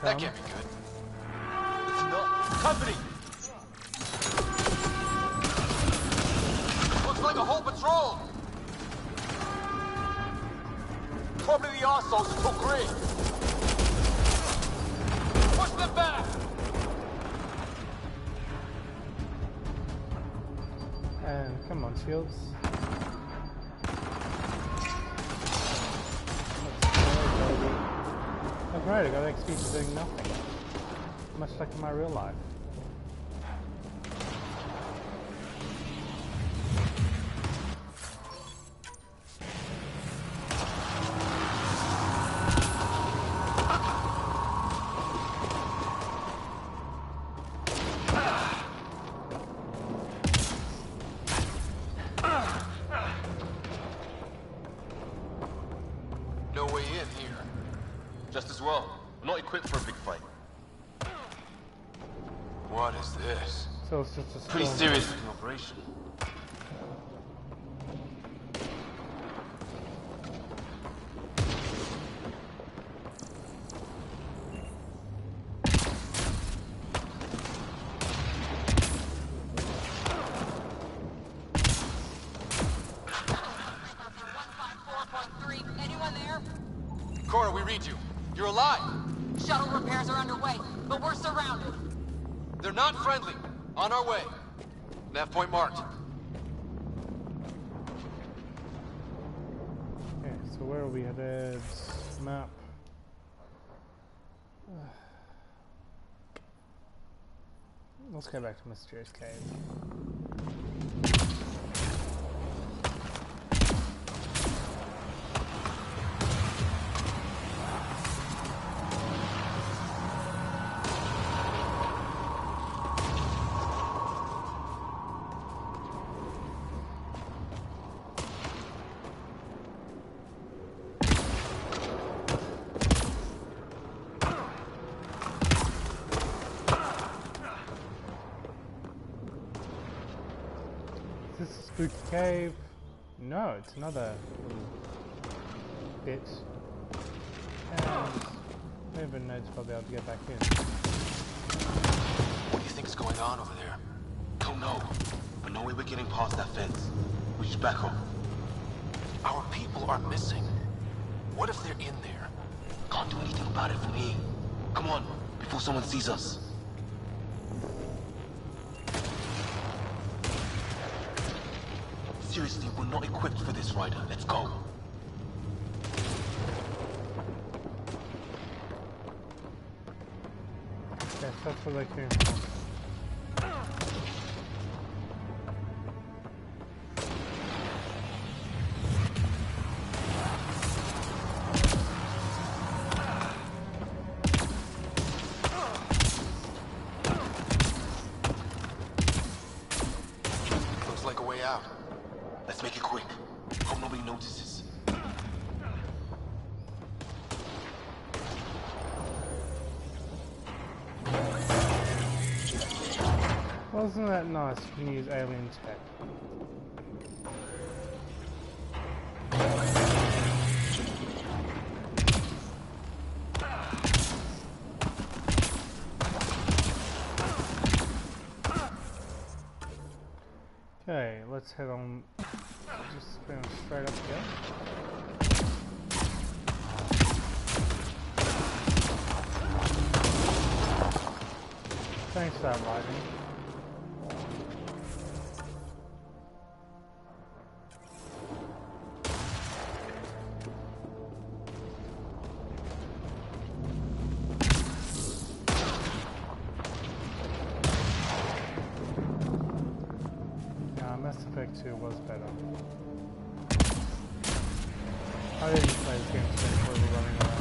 Speaker 4: That can't be good.
Speaker 18: It's not. Company!
Speaker 4: Looks like a whole patrol!
Speaker 18: Probably the arseholes took Green. Push them back!
Speaker 1: And come on, shields. Oh great, I got XP for doing nothing. Much like in my real life.
Speaker 4: No way in here.
Speaker 17: Just as well. We're not equipped for a big fight.
Speaker 4: What is this?
Speaker 1: So it's just a
Speaker 17: pretty serious looking operation.
Speaker 4: Cora, we read you. You're alive.
Speaker 9: Shuttle repairs are underway, but we're surrounded.
Speaker 4: They're not friendly. On our way. Nav point marked.
Speaker 1: Okay, so where are we headed? Map. Let's go back to Mysterious Cave. Is this a spooky cave? No, it's another little bit. And whoever knows if I'll be able to get back in.
Speaker 17: What do you think's going on over there? Don't know. But no way we're getting past that fence. We should back up.
Speaker 4: Our people are missing. What if they're in there?
Speaker 17: Can't do anything about it from here. Come on, before someone sees us. Seriously, we're not equipped for this, Ryder. Let's go.
Speaker 1: Yes, that's what I came from.
Speaker 4: Looks like a way out.
Speaker 17: Let's make it quick. Hope nobody notices.
Speaker 1: Wasn't that nice? You can use alien tech. Okay, let's head on. Just spin straight up here. Thanks for that, Lightning. 2 was better. I didn't play this game today before we were running around.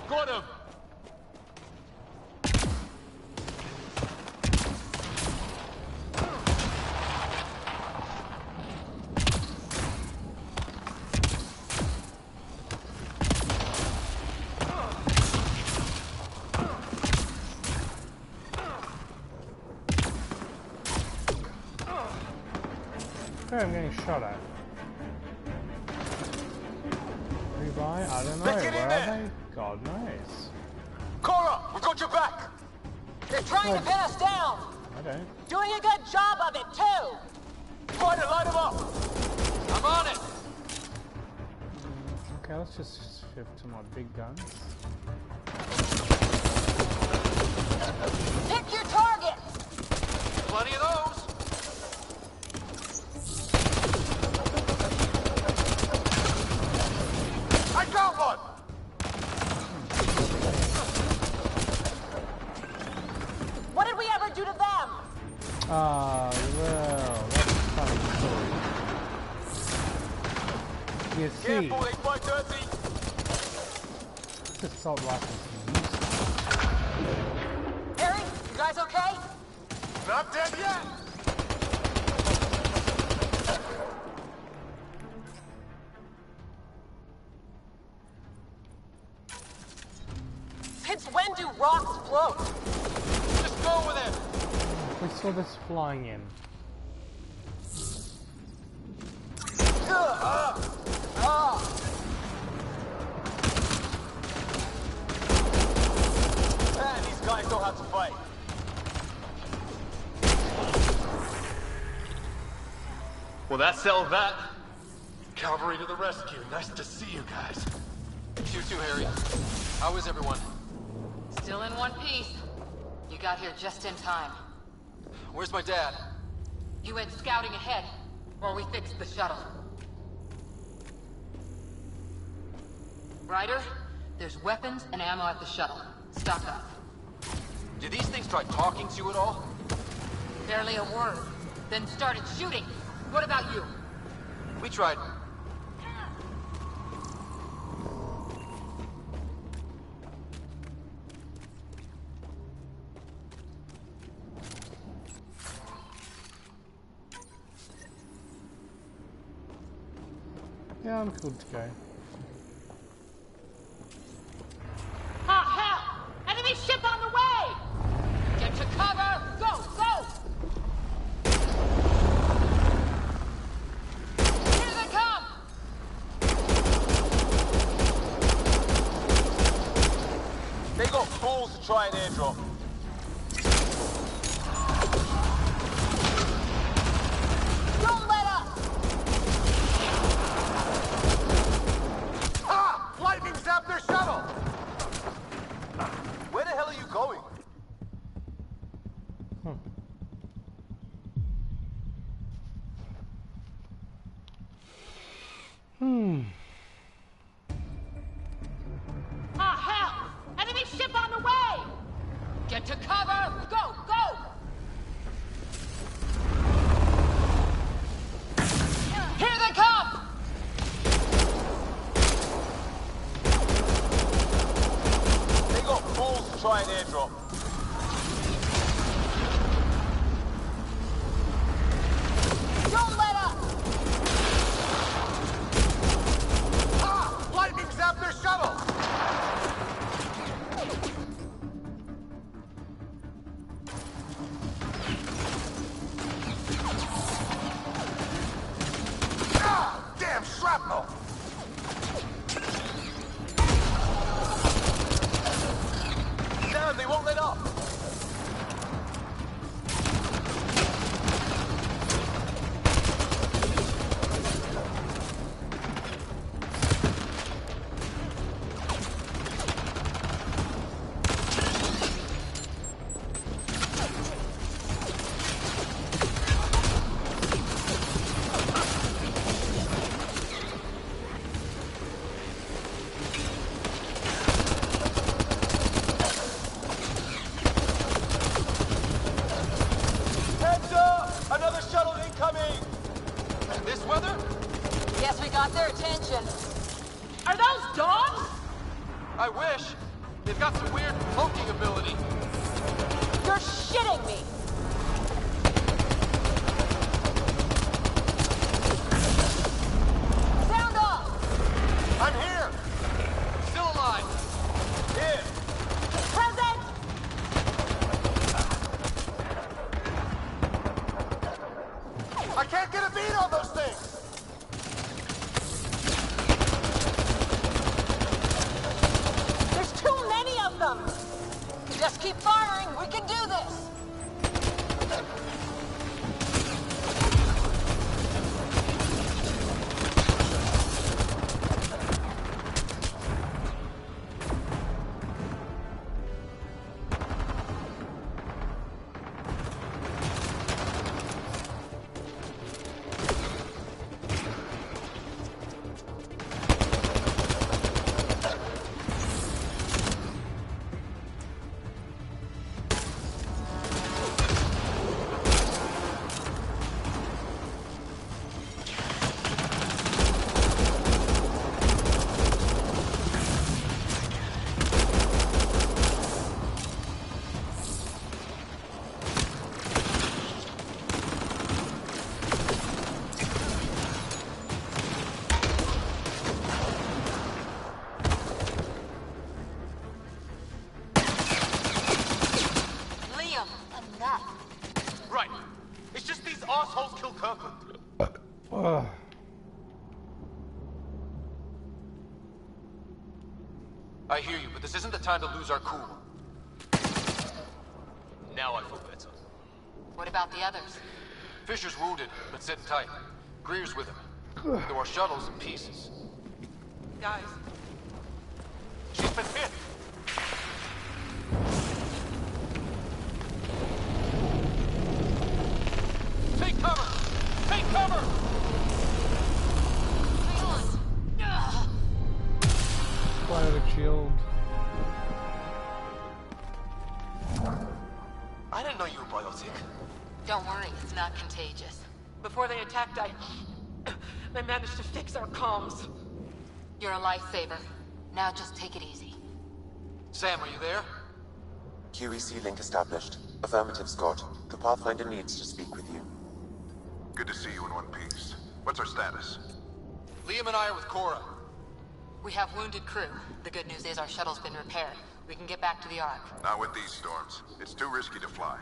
Speaker 18: Got him!
Speaker 1: I'm getting shot at. Rebuy? I don't know.
Speaker 18: Let's get in
Speaker 1: Where
Speaker 18: there.
Speaker 1: are they? God knows.
Speaker 18: Cora, we got your back!
Speaker 9: They're trying to pin us down!
Speaker 1: I don't.
Speaker 9: Doing a good job of it, too!
Speaker 18: Try to light them up!
Speaker 11: I'm on it!
Speaker 1: Okay, let's just shift to my big guns.
Speaker 9: Pick your target!
Speaker 11: Plenty of those!
Speaker 18: I got one!
Speaker 9: What did we ever do to them?
Speaker 1: Ah, well, that's kind of story. You see,
Speaker 18: Careful, they fight dirty!
Speaker 1: this assault rifle is
Speaker 9: Harry, you guys okay?
Speaker 18: Not dead yet!
Speaker 9: Since when do rocks float?
Speaker 11: Just go with it!
Speaker 1: we saw this flying in.
Speaker 18: Man, these guys know how to fight.
Speaker 11: Well, that settled that.
Speaker 10: Cavalry to the rescue. Nice to see you guys.
Speaker 4: You too, Harry. How is everyone?
Speaker 7: Still in one piece. You got here just in time.
Speaker 4: Where's my dad?
Speaker 7: You went scouting ahead while we fixed the shuttle. Ryder, there's weapons and ammo at the shuttle. Stock up.
Speaker 4: Did these things try talking to you at all?
Speaker 7: Barely a word. Then started shooting. What about you?
Speaker 4: We tried.
Speaker 1: Yeah, I'm good to go.
Speaker 9: Hot hell! Enemy ship on the way!
Speaker 7: Get to cover! Go! Go! Here they come!
Speaker 18: They got balls to try an airdrop.
Speaker 9: Don't let up!
Speaker 4: weather?
Speaker 9: Guess we got their attention.
Speaker 12: Are those dogs?
Speaker 4: I wish. They've got some weird cloaking ability.
Speaker 9: You're shitting me! Sound off!
Speaker 4: I'm here! Still alive! Here!
Speaker 9: Present!
Speaker 4: I can't get a beat on those things!
Speaker 9: There's too many of them! Just keep firing, we can do this!
Speaker 4: I hear you, but this isn't the time to lose our cool.
Speaker 18: Now I feel better.
Speaker 9: What about the others?
Speaker 4: Fisher's wounded, but sitting tight. Greer's with him. Though our shuttle's in pieces.
Speaker 12: Guys.
Speaker 4: She's been hit! Take cover! Take cover!
Speaker 1: Fire the shield.
Speaker 18: I didn't know you were biotic.
Speaker 9: Don't worry, it's not contagious.
Speaker 12: Before they attacked, I managed to fix our comms.
Speaker 9: You're a lifesaver. Now just take it easy.
Speaker 4: Sam, are you there?
Speaker 8: QEC link established. Affirmative, Scott. The Pathfinder needs to speak with you.
Speaker 2: Good to see you in one piece. What's our status?
Speaker 4: Liam and I are with Cora.
Speaker 9: We have wounded crew. The good news is our shuttle's been repaired. We can get back to the Ark.
Speaker 2: Not with these storms. It's too risky to fly.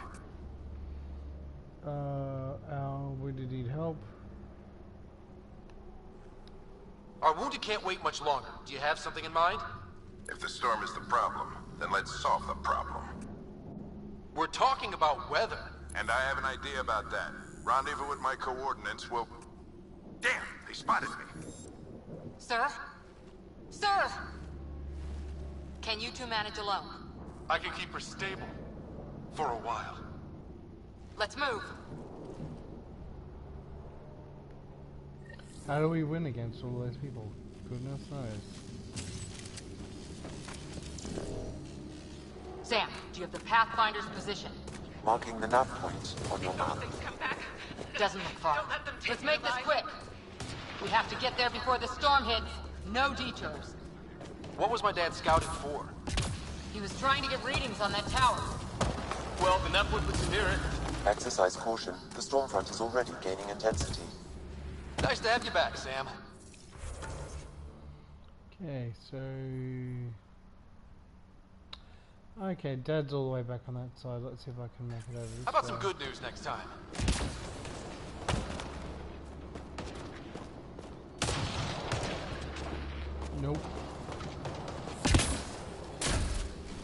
Speaker 1: Al, we did need help.
Speaker 4: Our wounded can't wait much longer. Do you have something in mind?
Speaker 2: If the storm is the problem, then let's solve the problem.
Speaker 4: We're talking about weather.
Speaker 2: And I have an idea about that. Rendezvous with my coordinates will... Damn! They spotted me!
Speaker 9: Sir? Sir! Can you two manage alone?
Speaker 4: I can keep her stable. For a while.
Speaker 9: Let's move.
Speaker 1: How do we win against all those people? Goodness knows.
Speaker 9: Sam, do you have the Pathfinder's position?
Speaker 8: Marking the nav point on your map.
Speaker 9: Doesn't look far. Let's make this quick. We have to get there before the storm hits. No detours.
Speaker 4: What was my dad scouting for?
Speaker 9: He was trying to get readings on that tower.
Speaker 18: Well, the nav point puts you near it.
Speaker 8: Exercise caution. The storm front is already gaining intensity.
Speaker 4: Nice to have you back, Sam.
Speaker 1: Okay, so... Okay, Dad's all the way back on that side. Let's see if I can make it over this
Speaker 4: How about
Speaker 1: way.
Speaker 4: some good news next time?
Speaker 1: Nope.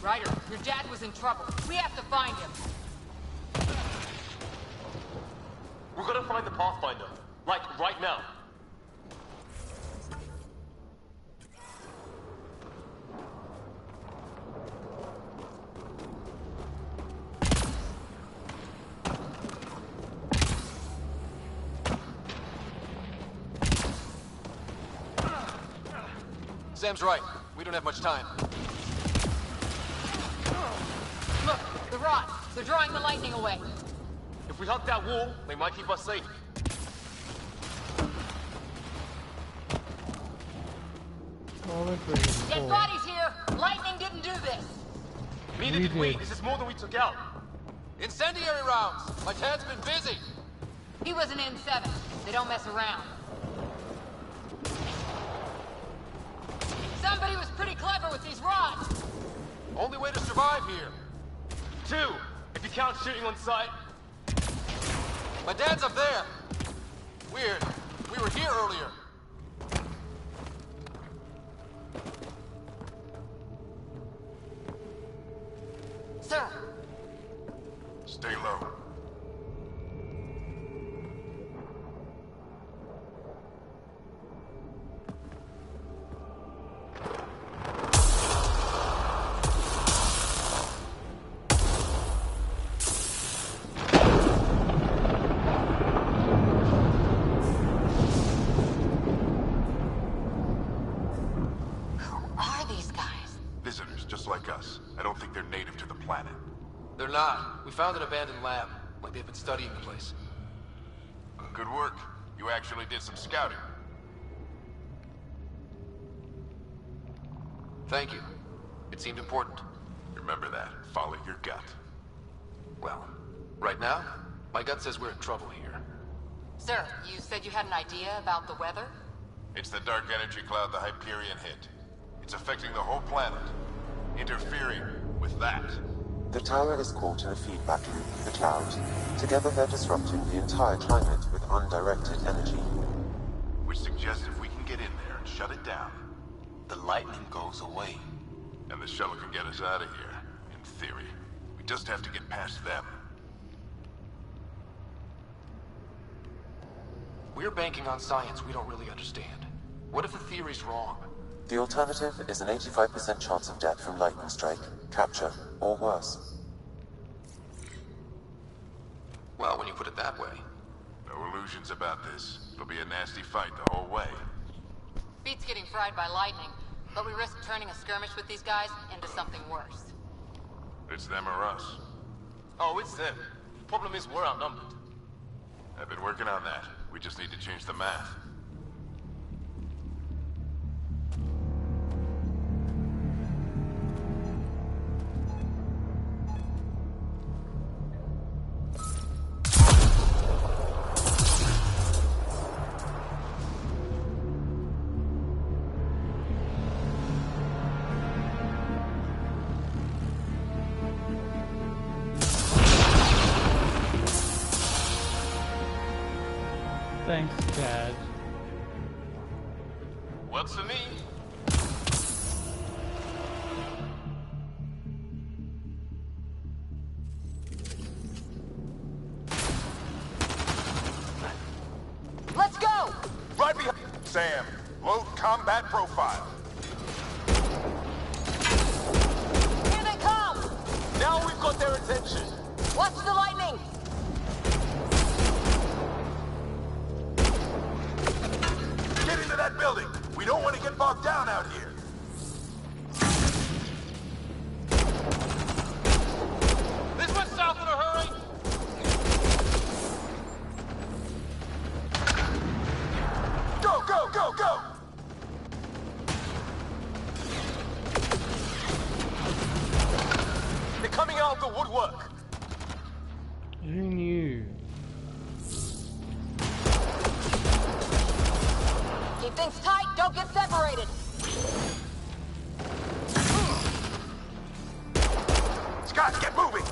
Speaker 9: Ryder, your dad was in trouble. We have to find him.
Speaker 18: We're gonna find the Pathfinder. Like, right now.
Speaker 4: Sam's right. We don't have much time.
Speaker 9: Look, the rods. They're drawing the lightning away.
Speaker 18: If we hug that wall, they might keep us safe.
Speaker 9: Dead bodies here! Lightning didn't do this!
Speaker 18: Neither did we. This is more than we took out.
Speaker 4: Incendiary rounds! My dad's been busy!
Speaker 9: He was an N7. They don't mess around. Somebody was pretty clever with these rods!
Speaker 4: Only way to survive here.
Speaker 18: 2, if you count shooting on sight.
Speaker 4: My dad's up there! Weird. We were here earlier.
Speaker 9: Sir!
Speaker 2: Stay low.
Speaker 4: They're not. We found an abandoned lab. Like they've been studying the place.
Speaker 2: Good work. You actually did some scouting.
Speaker 4: Thank you. It seemed important.
Speaker 2: Remember that. Follow your gut.
Speaker 4: Well, right now, my gut says we're in trouble here.
Speaker 9: Sir, you said you had an idea about the weather?
Speaker 2: It's the dark energy cloud the Hyperion hit. It's affecting the whole planet. Interfering with that.
Speaker 8: The tower is caught in a feedback loop with the cloud. Together they're disrupting the entire climate with undirected energy.
Speaker 2: Which suggests if we can get in there and shut it down,
Speaker 17: the lightning goes away.
Speaker 2: And the shuttle can get us out of here, in theory. We just have to get past them.
Speaker 4: We're banking on science we don't really understand. What if the theory's wrong?
Speaker 8: The alternative is an 85% chance of death from lightning strike, capture, or worse.
Speaker 4: Well, when you put it that way.
Speaker 2: No illusions about this. It'll be a nasty fight the whole way.
Speaker 9: Beats getting fried by lightning, but we risk turning a skirmish with these guys into something worse.
Speaker 2: It's them or us.
Speaker 18: Oh, it's them. Problem is, we're outnumbered.
Speaker 2: I've been working on that. We just need to change the math.
Speaker 1: Thanks, Dad.
Speaker 18: What's for me?
Speaker 9: Let's go!
Speaker 2: Right behind Sam. Load combat profile.
Speaker 9: Here they come!
Speaker 18: Now we've got their attention.
Speaker 9: Watch the lightning!
Speaker 2: Get into that building! We don't want to get bogged down out here!
Speaker 18: This went south in a hurry!
Speaker 2: Go, go, go, go!
Speaker 18: They're coming out of the woodwork!
Speaker 1: Who knew?
Speaker 9: Keep things tight, don't get separated!
Speaker 2: Scott, get moving!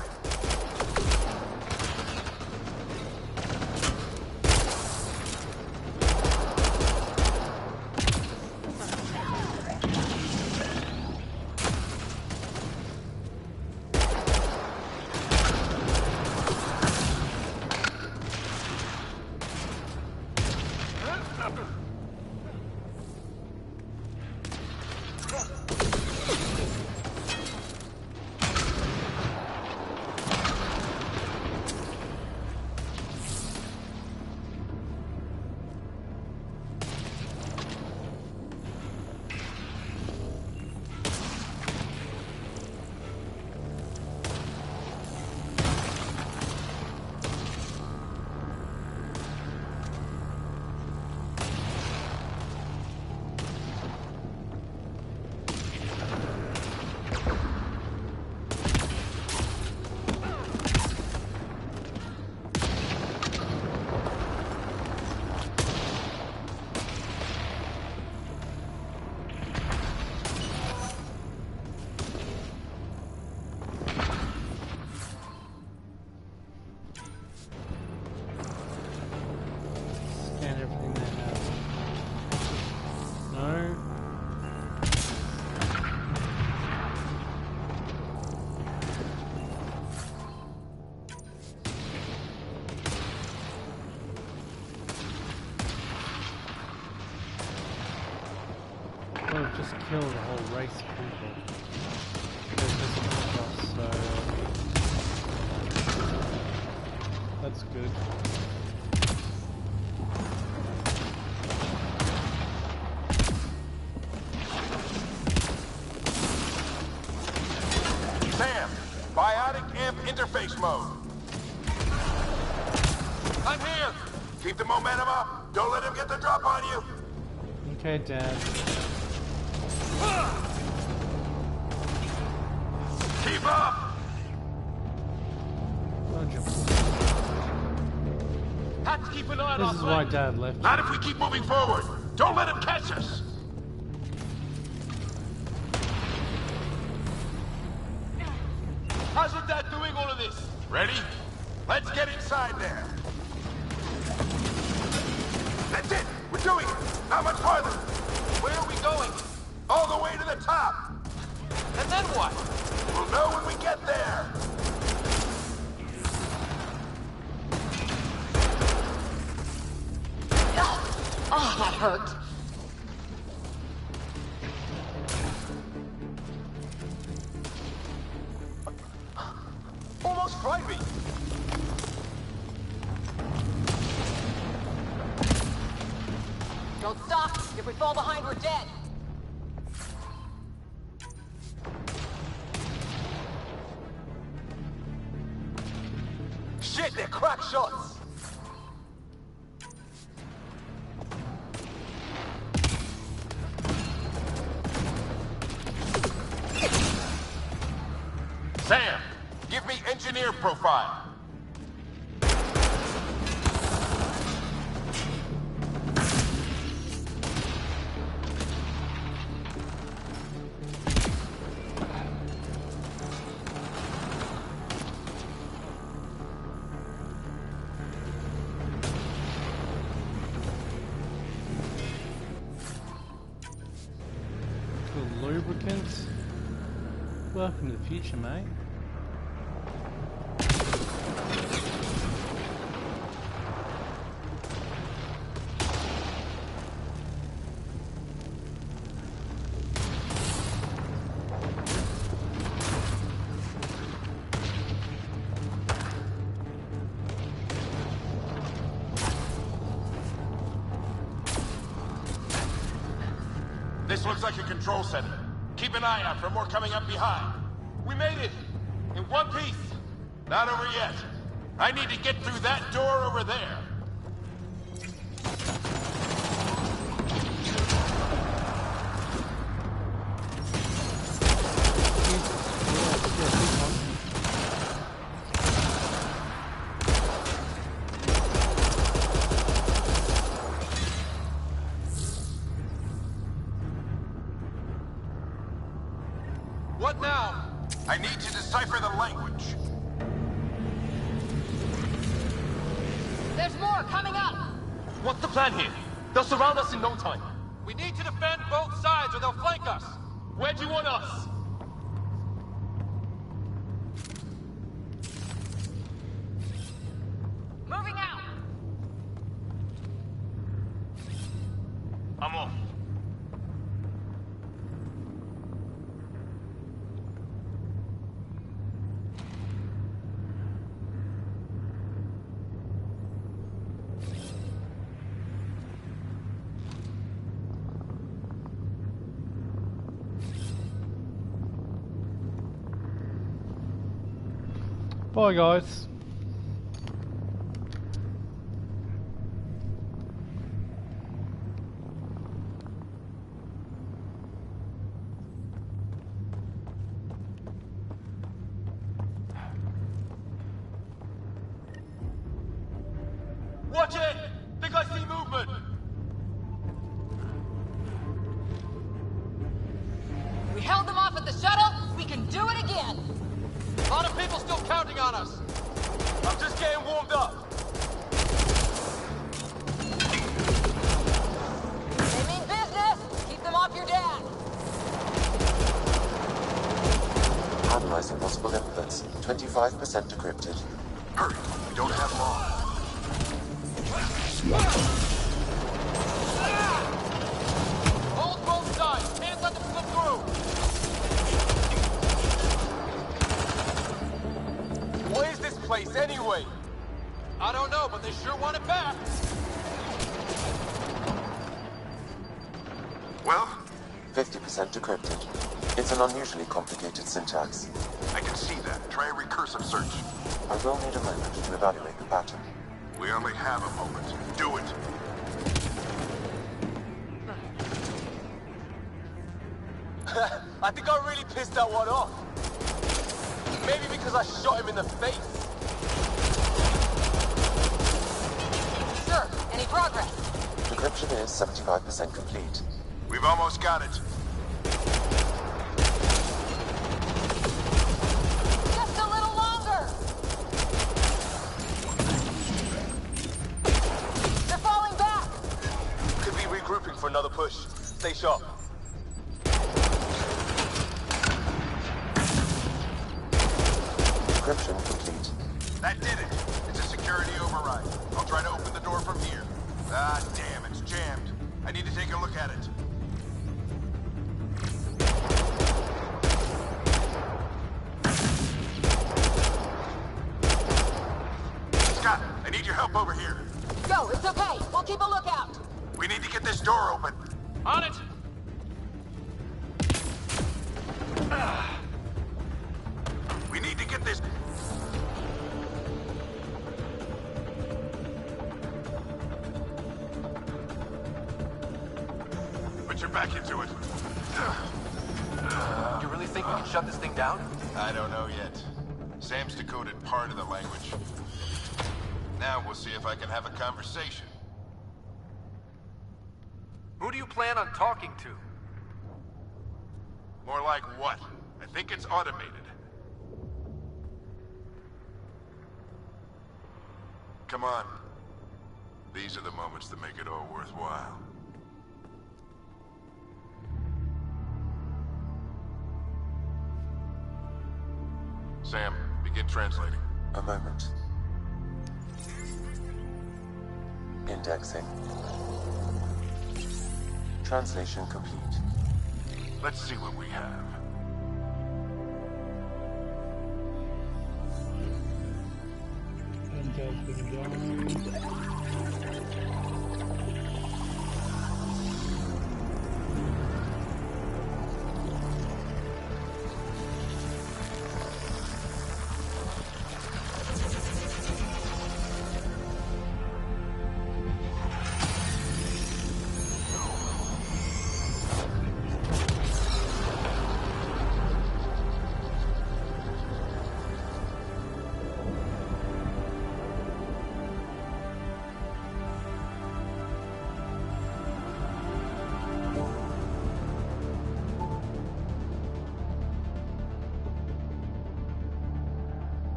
Speaker 1: just kill the whole race of people. There's just enough, so that's good.
Speaker 19: Sam, biotic amp interface mode. I'm here. Keep the momentum up. Don't let him get the drop on you.
Speaker 1: Okay, Dad.
Speaker 19: Keep up.
Speaker 16: Have to keep an eye on
Speaker 1: This is why Dad left.
Speaker 19: Not if we keep moving forward. Don't let him catch us.
Speaker 16: How's your dad doing all of this?
Speaker 19: Ready? Let's get inside there. That's it. We're doing it. Not much farther.
Speaker 4: Where are we going?
Speaker 19: All the way to the top.
Speaker 4: And then what?
Speaker 19: We'll know when we get there.
Speaker 9: Oh, that hurt.
Speaker 18: Almost fried me.
Speaker 9: Don't stop. If we fall behind, we're dead.
Speaker 18: Shit, they're crack shots.
Speaker 19: Sam, give me engineer profile.
Speaker 1: Lubricants. Welcome to the future, mate.
Speaker 19: This looks like a control center. Keep an eye out for more coming up behind.
Speaker 16: We made it! In one piece!
Speaker 19: Not over yet. I need to get through that door over there.
Speaker 4: What now?
Speaker 19: I need to decipher the language.
Speaker 9: There's more coming up!
Speaker 16: What's the plan here? They'll surround us in no time.
Speaker 4: We need to defend both sides or they'll flank us.
Speaker 16: Where do you want us?
Speaker 9: Moving out!
Speaker 16: I'm off.
Speaker 1: Bye, guys.
Speaker 16: Watch it! Think I see movement!
Speaker 9: We held them off at the shuttle. We can do it again.
Speaker 4: A lot of people still counting on us.
Speaker 18: I'm just getting warmed up.
Speaker 9: They mean business. Keep them off your dad.
Speaker 8: Analyzing possible inputs. 25% decrypted.
Speaker 19: Hurry, we don't have long.
Speaker 4: Hold both sides. Can't let I don't know, but they sure want it back.
Speaker 2: Well?
Speaker 8: 50% decrypted. It's an unusually complicated syntax.
Speaker 2: I can see that. Try a recursive search.
Speaker 8: I will need a moment to evaluate the pattern.
Speaker 2: We only have a moment. Do it.
Speaker 18: I think I really pissed that one off. Maybe because I shot him in the face.
Speaker 9: Sir, any progress?
Speaker 8: Decryption is 75% complete.
Speaker 2: We've almost got it.
Speaker 9: Just a little longer! They're falling back!
Speaker 18: Could be regrouping for another push. Stay sharp.
Speaker 8: Decryption complete.
Speaker 2: That did it. It's a security override. I'll try to open the door from here. Ah, damn, it's jammed. I need to take a look at it. Scott, I need your help over here.
Speaker 9: Go, it's okay. We'll keep a lookout.
Speaker 2: We need to get this door open.
Speaker 11: On it!
Speaker 2: We need to get this... Put your back into it.
Speaker 4: You really think we can shut this thing down?
Speaker 2: I don't know yet. Sam's decoded part of the language. Now we'll see if I can have a conversation.
Speaker 4: Who do you plan on talking to?
Speaker 2: More like what? I think it's automated. Come on. These are the moments that make it all worthwhile. Sam, begin translating.
Speaker 8: A moment. Indexing. Translation complete.
Speaker 2: Let's see what we have.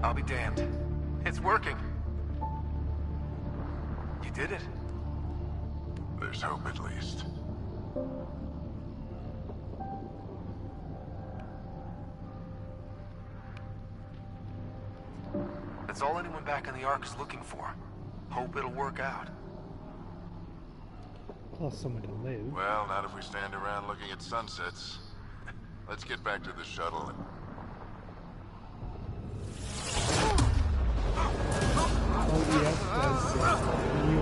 Speaker 4: I'll be damned. It's working. You did it.
Speaker 2: There's hope at least.
Speaker 4: That's all anyone back in the Ark is looking for. Hope it'll work out.
Speaker 1: Plus somewhere to live.
Speaker 2: Well, not if we stand around looking at sunsets. Let's get back to the shuttle and...
Speaker 1: Oh yes, that's you.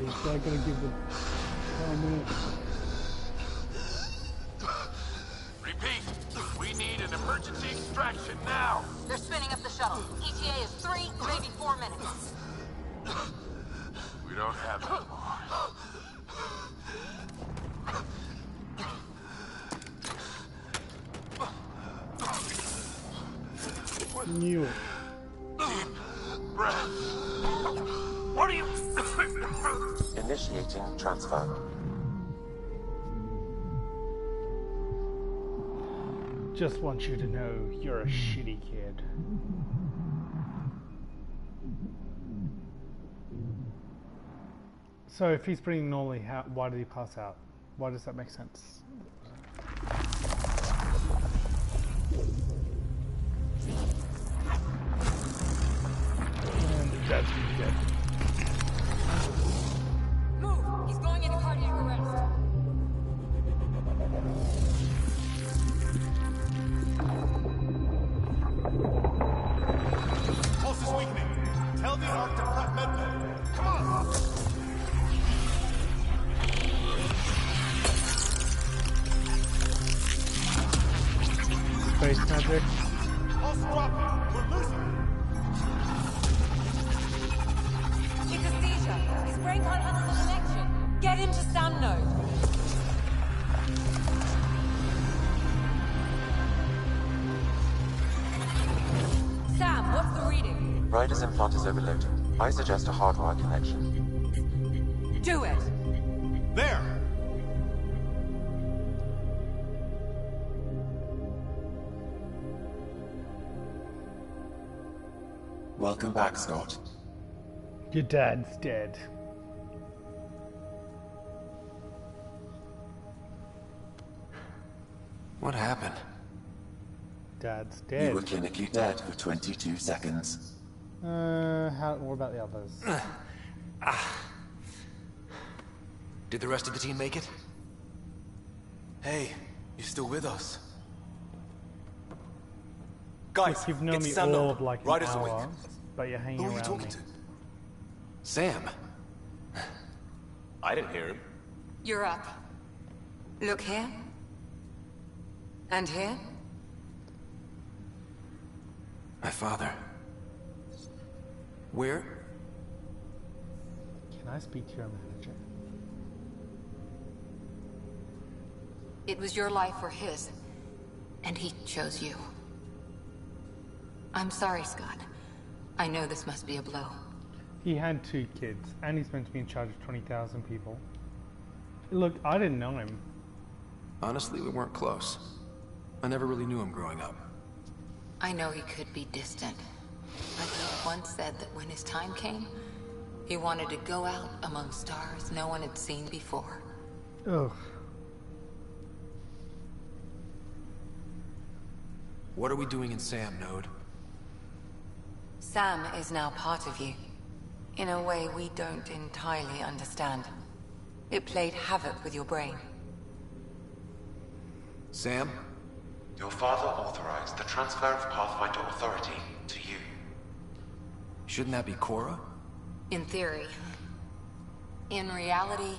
Speaker 1: He's not gonna give the comment.
Speaker 2: Repeat! We need an emergency extraction now!
Speaker 9: They're spinning up the shuttle. ETA is 3, maybe 4 minutes.
Speaker 2: We don't have it anymore.
Speaker 1: Knew it.
Speaker 2: Deep breath.
Speaker 4: What are you...
Speaker 8: Initiating transfer.
Speaker 1: Just want you to know you're a shitty kid. So if he's breathing normally, why did he pass out? Why does that make sense? And Dad's dead.
Speaker 5: Move! He's going into cardiac arrest.
Speaker 10: Pulse is weakening. Tell the ARC to prep medbay. Come on!
Speaker 1: Space magic.
Speaker 10: Pulse dropping. We're losing.
Speaker 5: It's a seizure. His brain can't handle the connection. Get him to Sam node. Sam, what's the reading?
Speaker 8: Ryder's implant is overloaded. I suggest a hardwire connection.
Speaker 5: Do it!
Speaker 10: There!
Speaker 8: Welcome back, Scott.
Speaker 1: Your dad's dead.
Speaker 4: What happened?
Speaker 1: Dad's dead.
Speaker 8: You were clinically dead for 22 seconds.
Speaker 1: What about the others?
Speaker 4: Did the rest of the team make it?
Speaker 18: Hey, you're still with us. Guys,
Speaker 1: Look, you've known
Speaker 18: it's
Speaker 1: me
Speaker 18: Sam
Speaker 1: all
Speaker 18: Node.
Speaker 1: of like an
Speaker 18: Ryder's
Speaker 1: hour,
Speaker 18: awake.
Speaker 1: but you're hanging
Speaker 18: Who are you
Speaker 1: around
Speaker 18: talking
Speaker 1: me.
Speaker 18: to?
Speaker 4: Sam.
Speaker 18: I didn't hear him.
Speaker 7: You're up. Look here. And here.
Speaker 4: My father. Where?
Speaker 1: Can I speak to your manager?
Speaker 7: It was your life or his, and he chose you. I'm sorry, Scott. I know this must be a blow.
Speaker 1: He had 2 kids, and he's meant to be in charge of 20,000 people. Look, I didn't know him.
Speaker 4: Honestly, we weren't close. I never really knew him growing up.
Speaker 7: I know he could be distant, but he once said that when his time came, he wanted to go out among stars no one had seen before.
Speaker 1: Ugh.
Speaker 4: What are we doing in Sam Node?
Speaker 7: Sam is now part of you, in a way we don't entirely understand. It played havoc with your brain.
Speaker 4: Sam?
Speaker 8: Your father authorized the transfer of Pathfinder authority to you.
Speaker 4: Shouldn't that be Cora?
Speaker 7: In theory. In reality,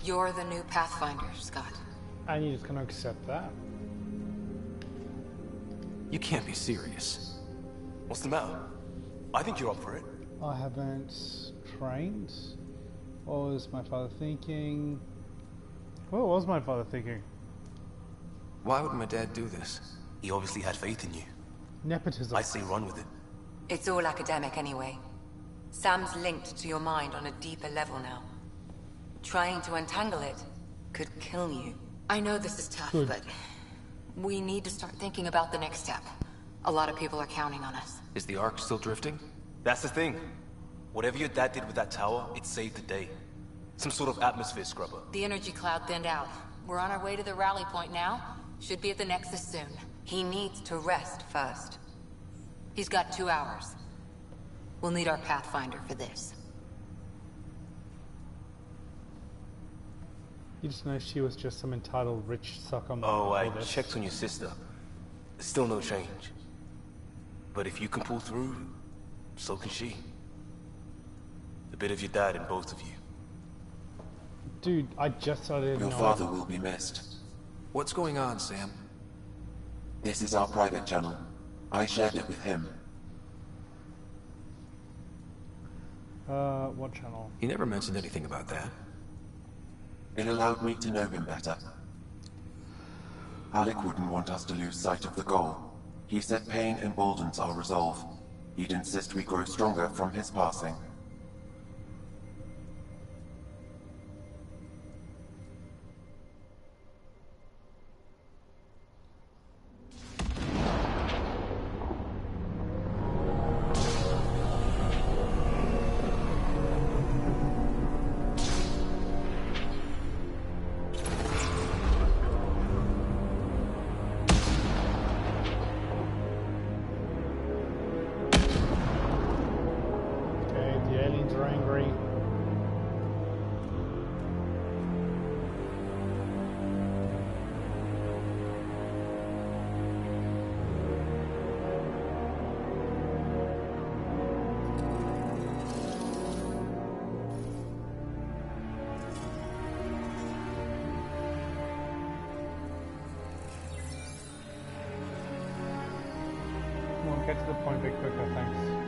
Speaker 7: you're the new Pathfinder, Scott.
Speaker 1: And you're just gonna accept that?
Speaker 4: You can't be serious.
Speaker 18: What's the matter? I think you're up for it.
Speaker 1: I haven't trained. What was my father thinking? What was my father thinking?
Speaker 4: Why would my dad do this?
Speaker 18: He obviously had faith in you.
Speaker 1: Nepotism.
Speaker 18: I say run with it.
Speaker 7: It's all academic anyway. Sam's linked to your mind on a deeper level now. Trying to untangle it could kill you. I know this is tough, but we need to start thinking about the next step. A lot of people are counting on us.
Speaker 4: Is the Ark still drifting?
Speaker 18: That's the thing. Whatever your dad did with that tower, it saved the day. Some sort of atmosphere scrubber.
Speaker 7: The energy cloud thinned out. We're on our way to the rally point now. Should be at the Nexus soon. He needs to rest first. He's got 2 hours. We'll need our Pathfinder for this.
Speaker 1: You just know she was just some entitled rich sucker.
Speaker 18: Oh, I checked on your sister. Still no change. But if you can pull through, so can she. A bit of your dad in both of you.
Speaker 1: Dude, I just started.
Speaker 8: Your father will be missed.
Speaker 4: What's going on, Sam?
Speaker 8: This is our private channel. I shared it with him.
Speaker 1: What channel?
Speaker 4: He never mentioned anything about that.
Speaker 8: It allowed me to know him better. Alec wouldn't want us to lose sight of the goal. He said pain emboldens our resolve. He'd insist we grow stronger from his passing.
Speaker 1: point a bit quicker, thanks.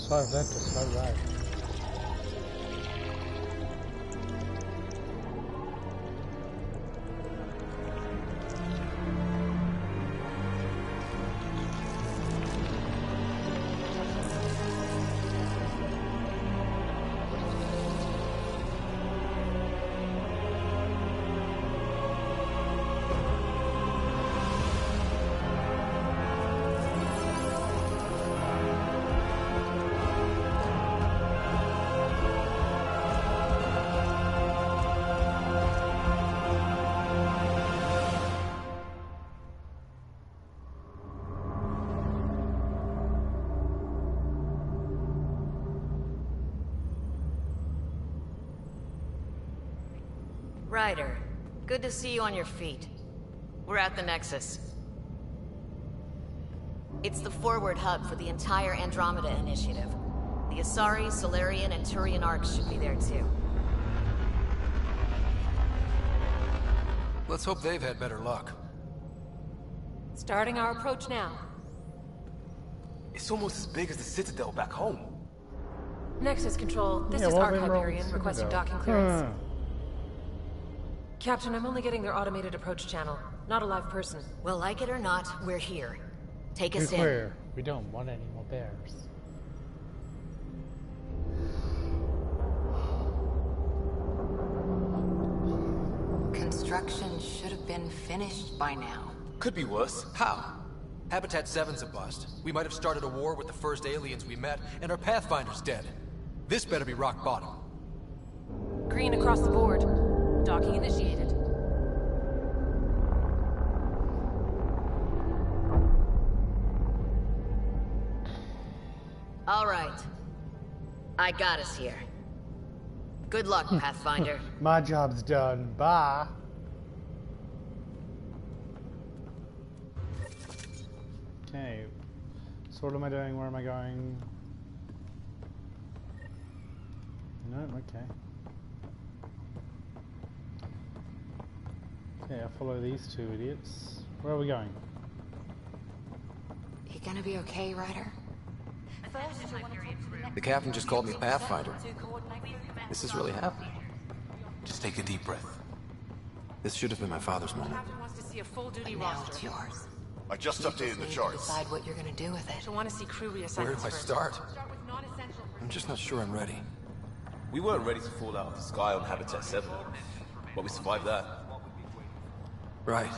Speaker 1: So that is so right.
Speaker 15: Ryder, good to see you on your feet. We're at the Nexus. It's the forward hub for the entire Andromeda Initiative. The Asari, Salarian, and Turian arcs should be there too.
Speaker 4: Let's hope they've had better luck.
Speaker 5: Starting our approach now.
Speaker 18: It's almost as big as the Citadel back home.
Speaker 12: Nexus Control, this is Arc Hyperion requesting docking clearance. Captain, I'm only getting their automated approach channel, not a live person.
Speaker 15: Well, like it or not, we're here. Take us in.
Speaker 1: Be clear, we don't want any more bears.
Speaker 7: Construction should have been finished by now.
Speaker 18: Could be worse. How?
Speaker 4: Habitat 7's a bust. We might have started a war with the first aliens we met, and our Pathfinder's dead. This better be rock bottom.
Speaker 12: Green across the board. Docking initiated.
Speaker 15: All right. I got us here. Good luck, Pathfinder.
Speaker 1: My job's done. Bye. Okay. So what am I doing? Where am I going? No, okay. Okay, I'll follow these two idiots. Where are we going?
Speaker 7: You gonna be okay, Ryder?
Speaker 3: The captain just called me Pathfinder. This is really happening.
Speaker 18: Just take a deep breath.
Speaker 3: This should have been my father's moment.
Speaker 12: Captain wants to see a full-duty
Speaker 7: But now
Speaker 12: roster.
Speaker 7: it's yours.
Speaker 2: I just updated the charts.
Speaker 7: Decide what you're gonna do with it.
Speaker 12: She'll want to see crew reassignments
Speaker 3: Where do I
Speaker 12: first.
Speaker 3: start?
Speaker 12: Start with non-essential.
Speaker 3: I'm just not sure I'm ready.
Speaker 17: We weren't ready to fall out of the sky on Habitat 7, but we survived that.
Speaker 3: Right.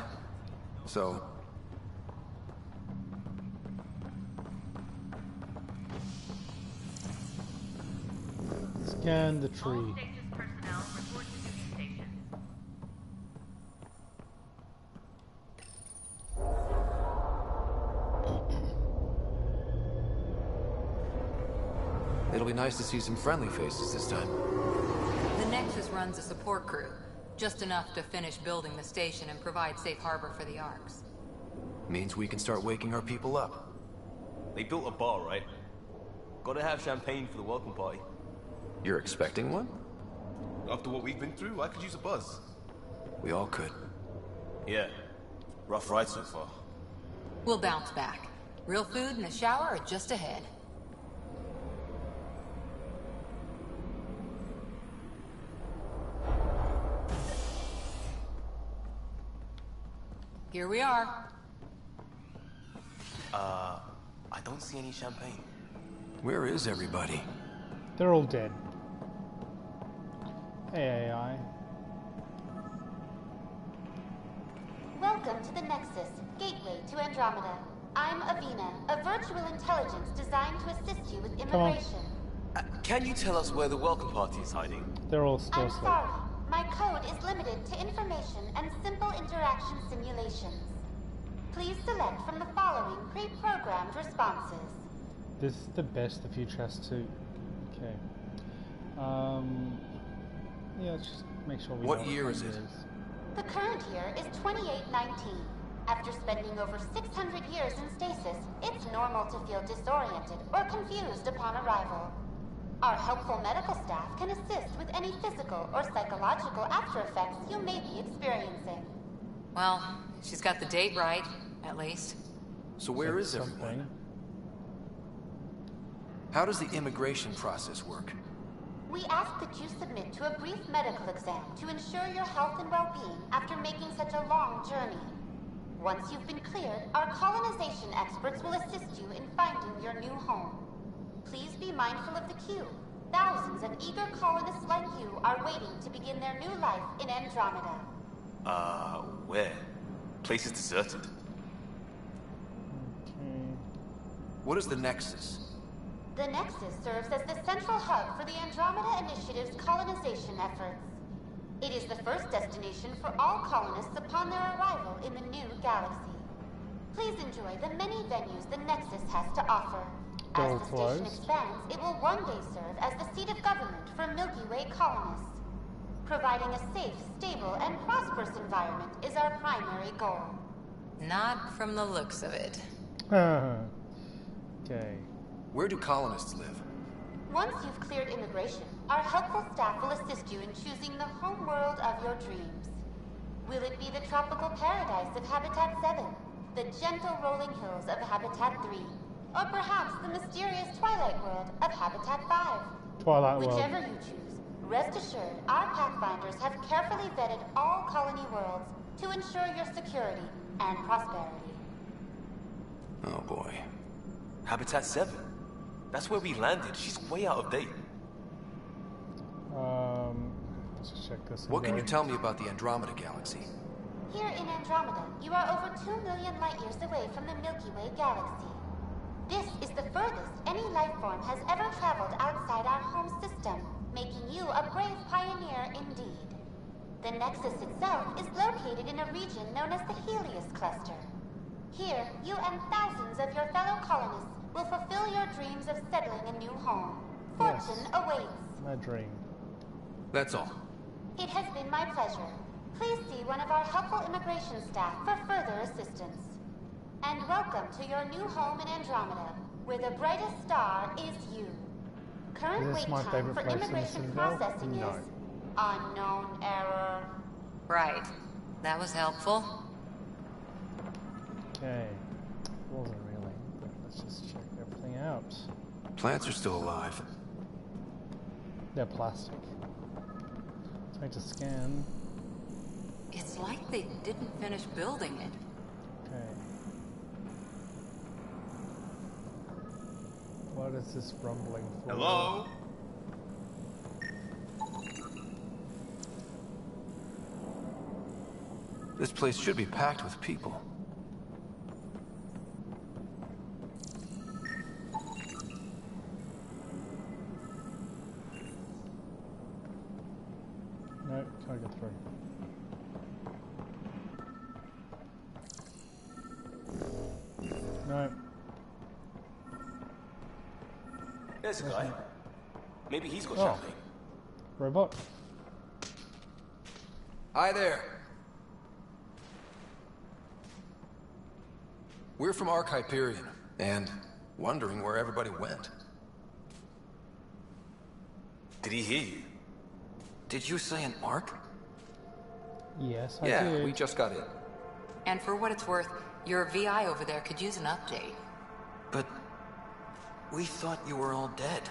Speaker 3: So...
Speaker 1: Scan the tree.
Speaker 3: It'll be nice to see some friendly faces this time.
Speaker 7: The Nexus runs a support crew. Just enough to finish building the station and provide safe harbor for the Arks.
Speaker 3: Means we can start waking our people up.
Speaker 17: They built a bar, right? Gotta have champagne for the welcome party.
Speaker 3: You're expecting one?
Speaker 17: After what we've been through, I could use a buzz.
Speaker 3: We all could.
Speaker 17: Yeah. Rough ride so far.
Speaker 7: We'll bounce back. Real food and a shower are just ahead. Here we are.
Speaker 17: I don't see any champagne.
Speaker 3: Where is everybody?
Speaker 1: They're all dead. Hey, AI.
Speaker 20: Welcome to the Nexus, gateway to Andromeda. I'm Avina, a virtual intelligence designed to assist you with immigration.
Speaker 17: Can you tell us where the welcome party is hiding?
Speaker 1: They're all still
Speaker 20: I'm
Speaker 1: asleep.
Speaker 20: sorry. my code is limited to information and simple interaction simulations. Please select from the following pre-programmed responses.
Speaker 1: This is the best the future has to... Okay. Yeah, let's just make sure we know
Speaker 4: what year is it?
Speaker 20: The current year is 2819. After spending over 600 years in stasis, it's normal to feel disoriented or confused upon arrival. Our helpful medical staff can assist with any physical or psychological after effects you may be experiencing.
Speaker 7: Well, she's got the date right, at least.
Speaker 4: So where is everyone? How does the immigration process work?
Speaker 20: We ask that you submit to a brief medical exam to ensure your health and well-being after making such a long journey. Once you've been cleared, our colonization experts will assist you in finding your new home. Please be mindful of the queue. Thousands of eager colonists like you are waiting to begin their new life in Andromeda.
Speaker 18: Where? Place is deserted.
Speaker 4: What is the Nexus?
Speaker 20: The Nexus serves as the central hub for the Andromeda Initiative's colonization efforts. It is the first destination for all colonists upon their arrival in the new galaxy. Please enjoy the many venues the Nexus has to offer. As the station expands, it will one day serve as the seat of government for Milky Way colonists. Providing a safe, stable, and prosperous environment is our primary goal.
Speaker 7: Not from the looks of it.
Speaker 1: Okay.
Speaker 4: Where do colonists live?
Speaker 20: Once you've cleared immigration, our helpful staff will assist you in choosing the home world of your dreams. Will it be the tropical paradise of Habitat 7, the gentle rolling hills of Habitat 3, or perhaps the mysterious Twilight world of Habitat 5? Whichever you choose, rest assured our Pathfinders have carefully vetted all colony worlds to ensure your security and prosperity.
Speaker 18: Oh boy. Habitat 7? That's where we landed. She's way out of date.
Speaker 1: Let's check this.
Speaker 4: What can you tell me about the Andromeda Galaxy?
Speaker 20: Here in Andromeda, you are over 2 million light-years away from the Milky Way galaxy. This is the furthest any life form has ever traveled outside our home system, making you a brave pioneer indeed. The Nexus itself is located in a region known as the Helios Cluster. Here, you and thousands of your fellow colonists will fulfill your dreams of settling a new home. Fortune awaits.
Speaker 1: My dream.
Speaker 4: That's all.
Speaker 20: It has been my pleasure. Please see one of our helpful immigration staff for further assistance. And welcome to your new home in Andromeda, where the brightest star is you. Current wait time for immigration processing is unknown error.
Speaker 7: Right. That was helpful.
Speaker 1: Okay. Wasn't really, but let's just check everything out.
Speaker 4: Plants are still alive.
Speaker 1: They're plastic. Let's make a scan.
Speaker 7: It's like they didn't finish building it.
Speaker 1: Okay. What is this rumbling for?
Speaker 16: Hello?
Speaker 4: This place should be packed with people.
Speaker 1: No, can't get through. No.
Speaker 18: There's a guy. Maybe he's got champagne.
Speaker 1: Robot.
Speaker 4: Hi there. We're from Ark Hyperion, and wondering where everybody went.
Speaker 18: Did he hear you?
Speaker 4: Did you say an Ark?
Speaker 1: Yes, I
Speaker 4: did.
Speaker 1: did.
Speaker 4: We just got in.
Speaker 7: And for what it's worth, your VI over there could use an update.
Speaker 4: But we thought you were all dead.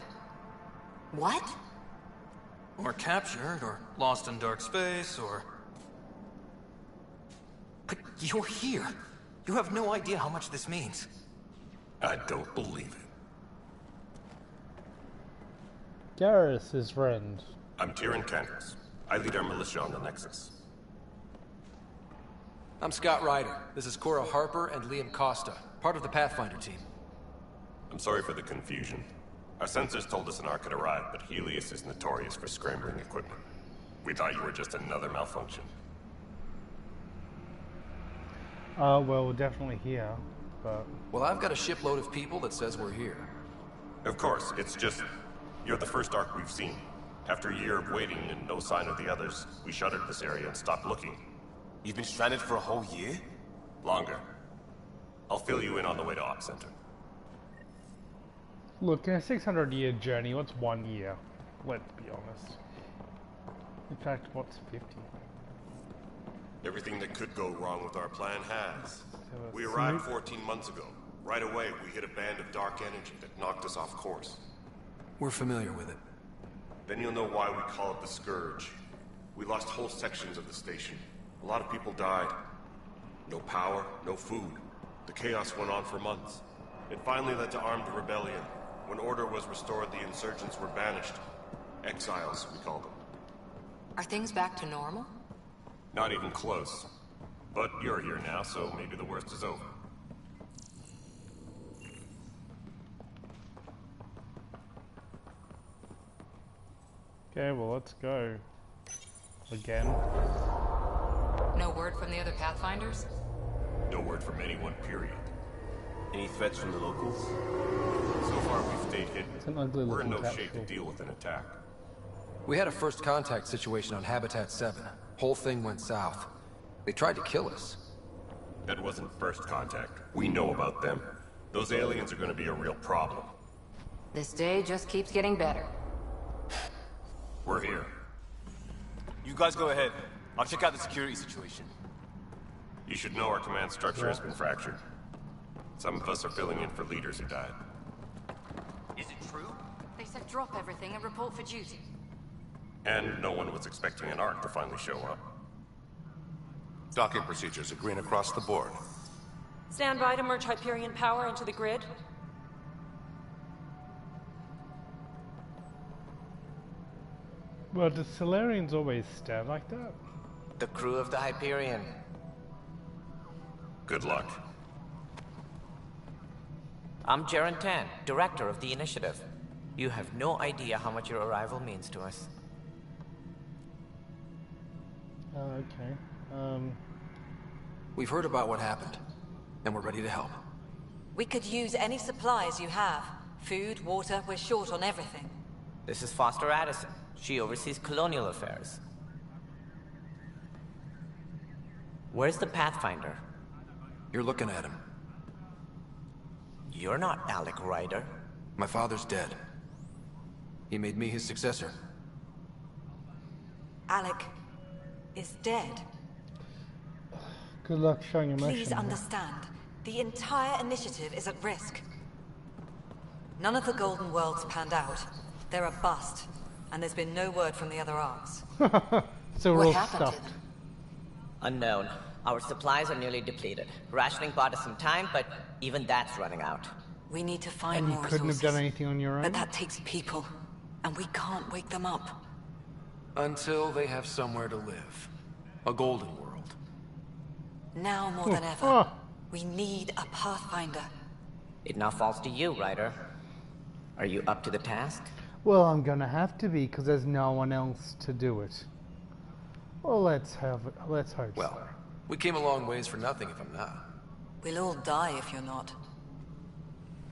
Speaker 7: What?
Speaker 4: Or captured, or lost in dark space, or... But you're here. You have no idea how much this means.
Speaker 19: I don't believe it.
Speaker 1: Garrus, his friend.
Speaker 19: I'm Tyrion Candace. I lead our militia on the Nexus.
Speaker 4: I'm Scott Ryder. This is Cora Harper and Liam Costa, part of the Pathfinder team.
Speaker 19: I'm sorry for the confusion. Our sensors told us an Ark had arrived, but Helios is notorious for scrambling equipment.
Speaker 21: We thought you were just another malfunction.
Speaker 1: Well, we're definitely here, but...
Speaker 4: Well, I've got a shipload of people that says we're here.
Speaker 21: Of course, it's just... You're the first Ark we've seen. After a year of waiting and no sign of the others, we shuttered this area and stopped looking.
Speaker 18: You've been stranded for a whole year?
Speaker 21: Longer. I'll fill you in on the way to Op Center.
Speaker 1: Look, in a 600-year journey, what's 1 year? Let's be honest. In fact, what's 50?
Speaker 21: Everything that could go wrong with our plan has. We arrived 14 months ago. Right away, we hit a band of dark energy that knocked us off course.
Speaker 4: We're familiar with it.
Speaker 21: Then you'll know why we call it the Scourge. We lost whole sections of the station. A lot of people died. No power, no food. The chaos went on for months. It finally led to armed rebellion. When order was restored, the insurgents were banished. Exiles, we call them.
Speaker 7: Are things back to normal?
Speaker 21: Not even close. But you're here now, so maybe the worst is over.
Speaker 1: Okay, well, let's go. Again.
Speaker 7: No word from the other Pathfinders?
Speaker 21: No word from anyone, period.
Speaker 18: Any threats from the locals?
Speaker 21: So far, we've stayed hidden.
Speaker 1: It's an ugly
Speaker 21: We're in no
Speaker 1: looking
Speaker 21: shape to deal with an attack.
Speaker 4: We had a first contact situation on Habitat 7. Whole thing went south. They tried to kill us.
Speaker 21: That wasn't first contact. We know about them. Those aliens are going to be a real problem.
Speaker 7: This day just keeps getting better.
Speaker 21: We're here.
Speaker 18: You guys go ahead. I'll check out the security situation.
Speaker 21: You should know our command structure has been fractured. Some of us are filling in for leaders who died.
Speaker 13: Is it true? They said drop everything and report for duty.
Speaker 21: And no one was expecting an Ark to finally show up.
Speaker 10: Docking procedures are green across the board.
Speaker 12: Stand by to merge Hyperion power into the grid.
Speaker 1: Well, do Salarians always stand like that?
Speaker 6: The crew of the Hyperion.
Speaker 21: Good luck.
Speaker 6: I'm Jaren Tan, director of the initiative. You have no idea how much your arrival means to us.
Speaker 1: Okay.
Speaker 4: We've heard about what happened, and we're ready to help.
Speaker 7: We could use any supplies you have. Food, water, we're short on everything.
Speaker 6: This is Foster Addison. She oversees colonial affairs. Where's the Pathfinder?
Speaker 4: You're looking at him.
Speaker 6: You're not Alec Ryder.
Speaker 4: My father's dead. He made me his successor.
Speaker 7: Alec is dead.
Speaker 1: Good luck showing emotion.
Speaker 7: Please understand, the entire initiative is at risk. None of the Golden Worlds panned out. They're a bust, and there's been no word from the other arcs.
Speaker 1: So we're all
Speaker 7: what happened
Speaker 1: stuck.
Speaker 7: to them?
Speaker 6: Unknown. Our supplies are nearly depleted. Rationing bought us some time, but even that's running out.
Speaker 7: We need to find
Speaker 1: And you
Speaker 7: more
Speaker 1: couldn't
Speaker 7: resources.
Speaker 1: have done anything on your own?
Speaker 7: But that takes people, and we can't wake them up.
Speaker 4: Until they have somewhere to live. A golden world.
Speaker 7: Now more than ever, we need a Pathfinder.
Speaker 6: It now falls to you, Ryder. Are you up to the task?
Speaker 1: Well, I'm gonna have to be, because there's no one else to do it. Well, let's hope
Speaker 4: Well,
Speaker 1: so.
Speaker 4: we came a long ways for nothing if I'm not.
Speaker 7: We'll all die if you're not.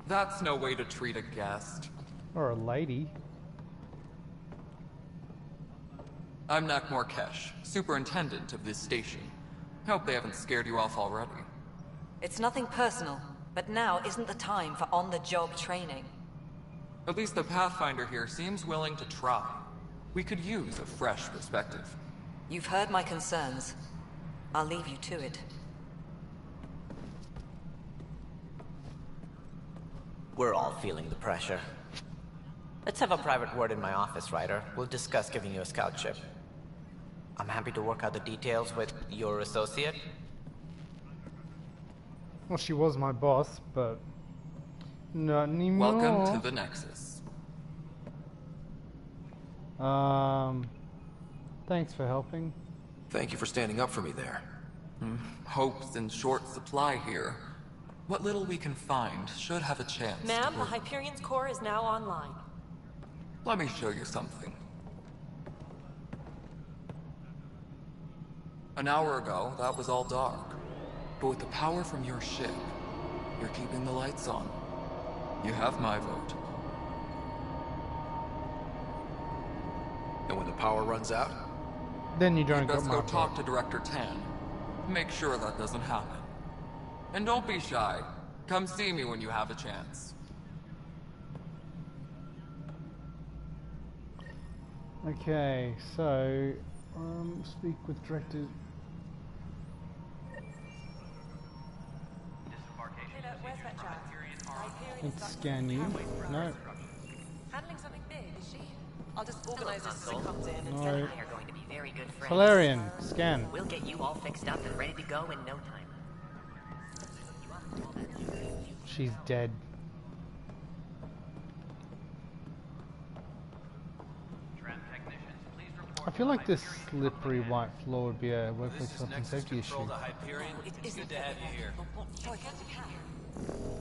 Speaker 22: That's no way to treat a guest.
Speaker 1: Or a lady.
Speaker 22: I'm Nak Morkesh, superintendent of this station. Hope they haven't scared you off already.
Speaker 7: It's nothing personal, but now isn't the time for on-the-job training.
Speaker 22: At least the Pathfinder here seems willing to try. We could use a fresh perspective.
Speaker 7: You've heard my concerns. I'll leave you to it.
Speaker 6: We're all feeling the pressure. Let's have a private word in my office, Ryder. We'll discuss giving you a scout ship. I'm happy to work out the details with your associate.
Speaker 1: Well, she was my boss, but not anymore.
Speaker 22: Welcome to the Nexus.
Speaker 1: Thanks for helping.
Speaker 4: Thank you for standing up for me there.
Speaker 22: Hope's in short supply here. What little we can find should have a chance.
Speaker 12: Ma'am, the Hyperion's core is now online.
Speaker 22: Let me show you something. An hour ago, that was all dark. But with the power from your ship, you're keeping the lights on. You have my vote.
Speaker 4: And when the power runs out?
Speaker 1: Then you don't
Speaker 22: Let's go talk to Director Tan. Make sure that doesn't happen. And don't be shy. Come see me when you have a chance.
Speaker 1: Okay, so speak with Director. Let's scan you. No.
Speaker 5: Handling something big, is she? I'll just organize this as it comes in.
Speaker 1: No.
Speaker 11: Jen and I are going to be very good friends.
Speaker 1: Solarian, scan.
Speaker 11: We'll get you all fixed up and ready to go in no time.
Speaker 1: She's dead. I feel like this slippery white floor would be a workplace health and safety issue.
Speaker 11: It's good to have you here.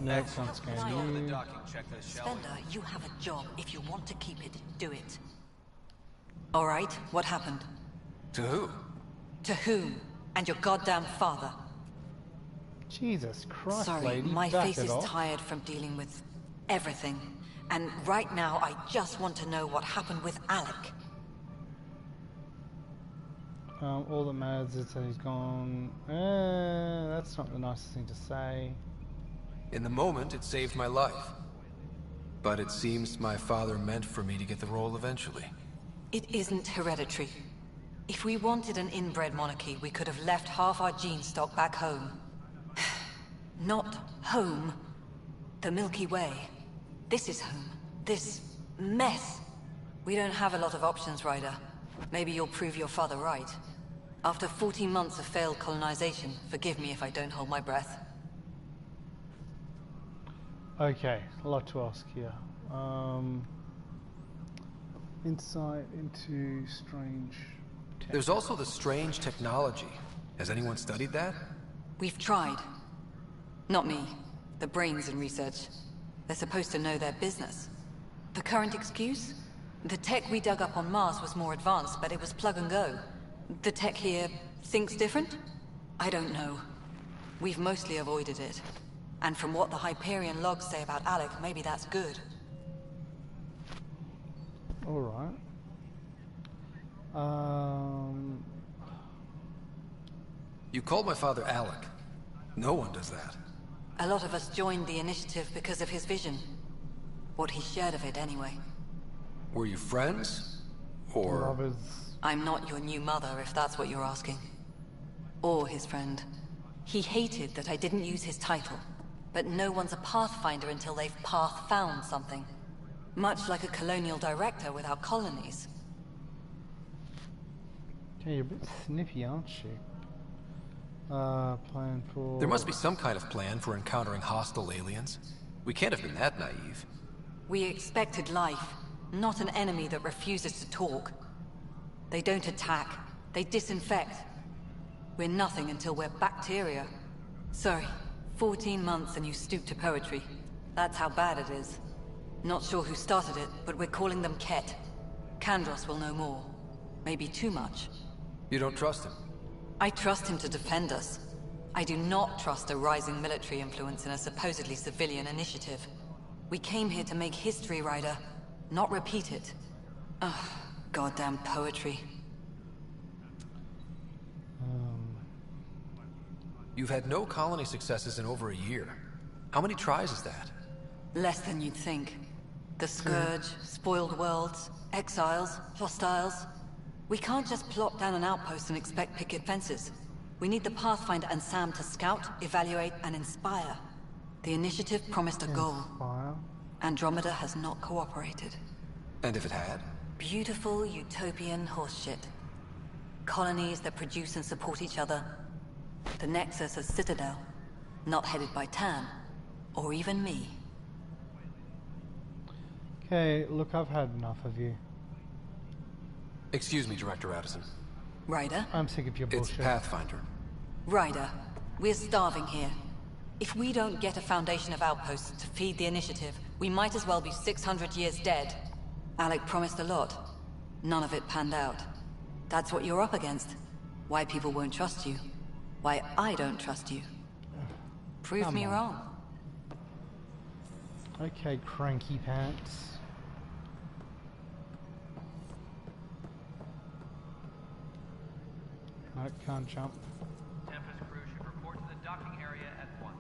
Speaker 1: Next, on scan you.
Speaker 15: Spender, you have a job. If you want to keep it, do it. All right, what happened?
Speaker 4: To who?
Speaker 15: To whom? And your goddamn father.
Speaker 1: Jesus Christ,
Speaker 15: Sorry,
Speaker 1: lady,
Speaker 15: my
Speaker 1: back
Speaker 15: face
Speaker 1: it
Speaker 15: is
Speaker 1: off.
Speaker 15: tired from dealing with everything. And right now, I just want to know what happened with Alec.
Speaker 1: All that matters is that he's gone. That's not the nicest thing to say.
Speaker 4: In the moment, it saved my life. But it seems my father meant for me to get the role eventually.
Speaker 15: It isn't hereditary. If we wanted an inbred monarchy, we could have left half our gene stock back home. Not home. The Milky Way. This is home. This mess. We don't have a lot of options, Ryder. Maybe you'll prove your father right. After 14 months of failed colonization, forgive me if I don't hold my breath.
Speaker 1: Okay, a lot to ask here. Insight into strange tech.
Speaker 4: There's also the strange technology. Has anyone studied that?
Speaker 15: We've tried. Not me. The brains in research. They're supposed to know their business. The current excuse? The tech we dug up on Mars was more advanced, but it was plug and go. The tech here thinks different? I don't know. We've mostly avoided it. And from what the Hyperion logs say about Alec, maybe that's good.
Speaker 1: Alright.
Speaker 4: You called my father Alec. No one does that.
Speaker 15: A lot of us joined the initiative because of his vision. What he shared of it, anyway.
Speaker 4: Were you friends? Or...
Speaker 1: Lovers.
Speaker 15: I'm not your new mother, if that's what you're asking. Or his friend. He hated that I didn't use his title. But no one's a Pathfinder until they've path-found something. Much like a colonial director without colonies.
Speaker 1: Okay, you're a bit snippy, aren't you? Plan for...
Speaker 4: There must be some kind of plan for encountering hostile aliens. We can't have been that naive.
Speaker 15: We expected life, not an enemy that refuses to talk. They don't attack, they disinfect. We're nothing until we're bacteria. Sorry, 14 months and you stoop to poetry. That's how bad it is. Not sure who started it, but we're calling them Ket. Kandros will know more. Maybe too much.
Speaker 4: You don't trust him?
Speaker 15: I trust him to defend us. I do not trust a rising military influence in a supposedly civilian initiative. We came here to make history, Ryder, not repeat it. Ugh, goddamn poetry.
Speaker 4: You've had no colony successes in over a year. How many tries is that?
Speaker 15: Less than you'd think. The Scourge, spoiled worlds, exiles, hostiles. We can't just plop down an outpost and expect picket fences. We need the Pathfinder and Sam to scout, evaluate, and inspire. The initiative promised a goal. Andromeda has not cooperated.
Speaker 4: And if it had?
Speaker 15: Beautiful utopian horseshit. Colonies that produce and support each other. The Nexus as Citadel, not headed by Tan, or even me.
Speaker 1: Okay, look, I've had enough of you.
Speaker 4: Excuse me, Director Addison.
Speaker 15: Ryder?
Speaker 1: I'm sick of your bullshit.
Speaker 4: It's Pathfinder.
Speaker 15: Ryder, we're starving here. If we don't get a foundation of outposts to feed the initiative, we might as well be 600 years dead. Alec promised a lot. None of it panned out. That's what you're up against. Why people won't trust you. Why I don't trust you. Prove me wrong.
Speaker 1: Okay, cranky pants. I can't jump.
Speaker 9: Tempest crew should report to the docking area at once.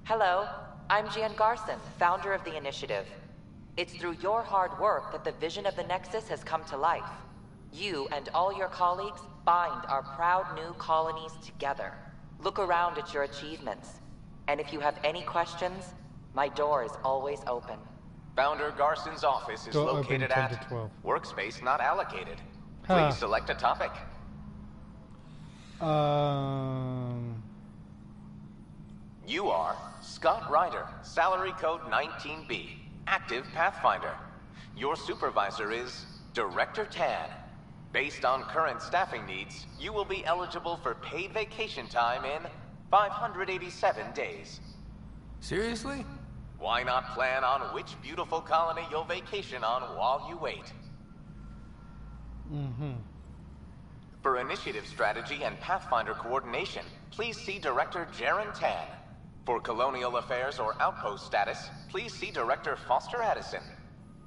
Speaker 14: Hello, I'm Jan Garson, founder of the Initiative. It's through your hard work that the vision of the Nexus has come to life. You and all your colleagues bind our proud new colonies together. Look around at your achievements. And if you have any questions, my door is always open.
Speaker 6: Founder Garson's office is located at workspace not allocated. Please select a topic. You are Scott Ryder, salary code 19B, active Pathfinder. Your supervisor is Director Tan. Based on current staffing needs, you will be eligible for paid vacation time in 587 days.
Speaker 3: Seriously?
Speaker 6: Why not plan on which beautiful colony you'll vacation on while you wait? For initiative strategy and Pathfinder coordination, please see Director Jaren Tan. For colonial affairs or outpost status, please see Director Foster Addison.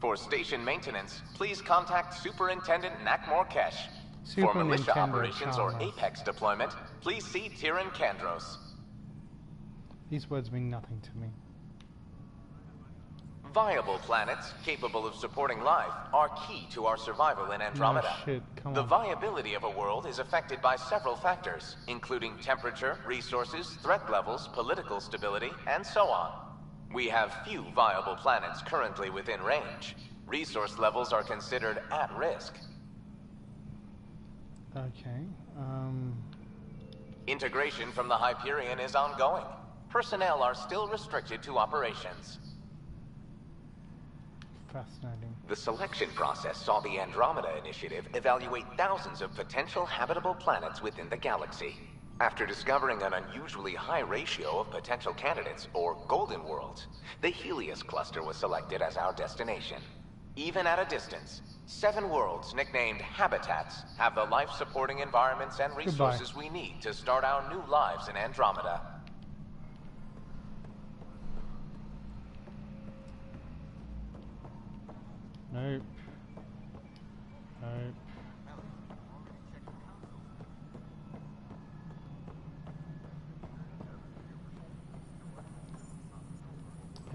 Speaker 6: For station maintenance, please contact Superintendent Nakmor Kesh. For militia operations or Apex deployment, please see Tyrion Kandros.
Speaker 1: These words mean nothing to me.
Speaker 6: Viable planets capable of supporting life are key to our survival in Andromeda. The viability of a world is affected by several factors, including temperature, resources, threat levels, political stability, and so on. We have few viable planets currently within range. Resource levels are considered at risk.
Speaker 1: Okay,
Speaker 6: Integration from the Hyperion is ongoing. Personnel are still restricted to operations.
Speaker 1: Fascinating.
Speaker 6: The selection process saw the Andromeda Initiative evaluate thousands of potential habitable planets within the galaxy. After discovering an unusually high ratio of potential candidates, or Golden Worlds, the Helios Cluster was selected as our destination. Even at a distance, 7 worlds nicknamed Habitats have the life-supporting environments and resources we need to start our new lives in Andromeda.
Speaker 1: Nope. Nope.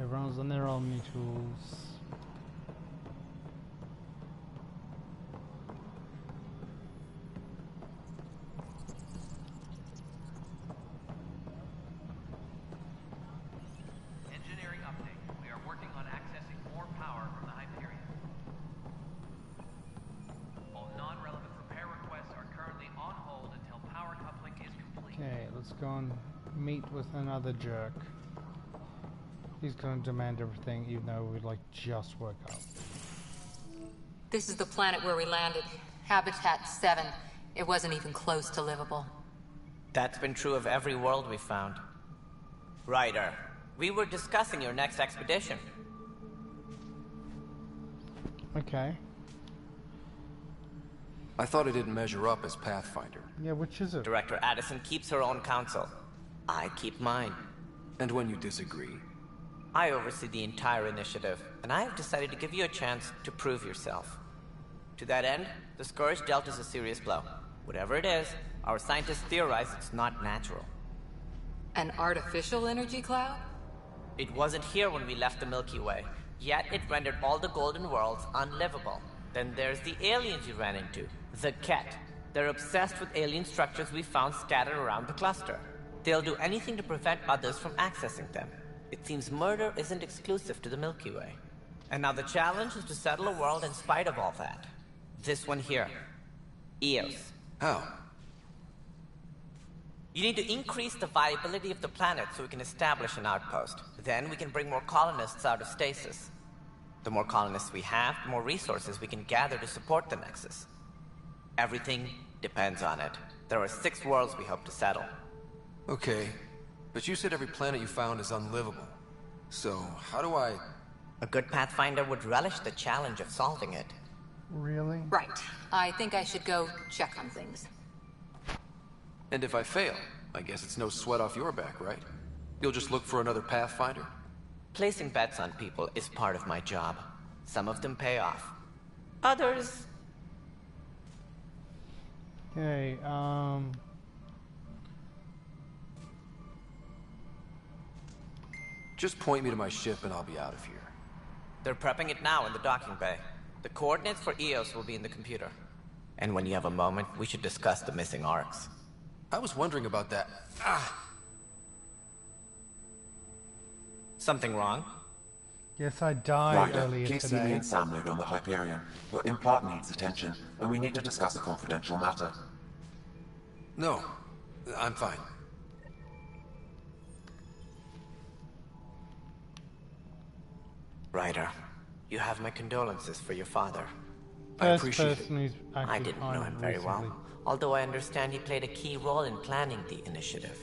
Speaker 1: Everyone's on their Omni tools.
Speaker 9: Engineering update. We are working on accessing more power from the Hyperion. All non-relevant repair requests are currently on hold until power coupling is complete.
Speaker 1: Okay, let's go and meet with another jerk. He's going to demand everything, even though we'd like just woke up.
Speaker 7: This is the planet where we landed. Habitat 7. It wasn't even close to livable.
Speaker 23: That's been true of every world we found. Ryder, we were discussing your next expedition.
Speaker 1: Okay.
Speaker 3: I thought it didn't measure up as Pathfinder.
Speaker 1: Yeah, which is it?
Speaker 23: Director Addison keeps her own counsel. I keep mine.
Speaker 3: And when you disagree?
Speaker 23: I oversee the entire initiative, and I have decided to give you a chance to prove yourself. To that end, the Scourge dealt us a serious blow. Whatever it is, our scientists theorize it's not natural.
Speaker 7: An artificial energy cloud?
Speaker 23: It wasn't here when we left the Milky Way, yet it rendered all the Golden Worlds unlivable. Then there's the aliens you ran into, the Ket. They're obsessed with alien structures we found scattered around the cluster. They'll do anything to prevent others from accessing them. It seems murder isn't exclusive to the Milky Way. And now the challenge is to settle a world in spite of all that. This one here. Eos.
Speaker 3: How?
Speaker 23: You need to increase the viability of the planet so we can establish an outpost. Then we can bring more colonists out of stasis. The more colonists we have, the more resources we can gather to support the Nexus. Everything depends on it. There are 6 worlds we hope to settle.
Speaker 3: Okay,
Speaker 2: But you said every planet you found is unlivable. So, how do I...
Speaker 23: A good Pathfinder would relish the challenge of solving it.
Speaker 1: Really?
Speaker 13: Right. I think I should go check on things.
Speaker 2: And if I fail, I guess it's no sweat off your back, right? You'll just look for another Pathfinder?
Speaker 23: Placing bets on people is part of my job. Some of them pay off. Others...
Speaker 1: Okay,
Speaker 2: Just point me to my ship and I'll be out of here.
Speaker 23: They're prepping it now in the docking bay. The coordinates for EOS will be in the computer. And when you have a moment, we should discuss the missing arcs.
Speaker 2: I was wondering about that.
Speaker 23: Something wrong?
Speaker 1: yes, I died
Speaker 8: Ryder,
Speaker 1: earlier
Speaker 8: please see
Speaker 1: today.
Speaker 8: me and Sam Node on the Hyperion. Your implant needs attention, and we need to discuss a confidential matter.
Speaker 2: No, I'm fine.
Speaker 23: Ryder, you have my condolences for your father.
Speaker 1: First person who's
Speaker 23: I
Speaker 1: actually
Speaker 23: didn't know
Speaker 1: died
Speaker 23: him very
Speaker 1: recently.
Speaker 23: well, although I understand he played a key role in planning the initiative.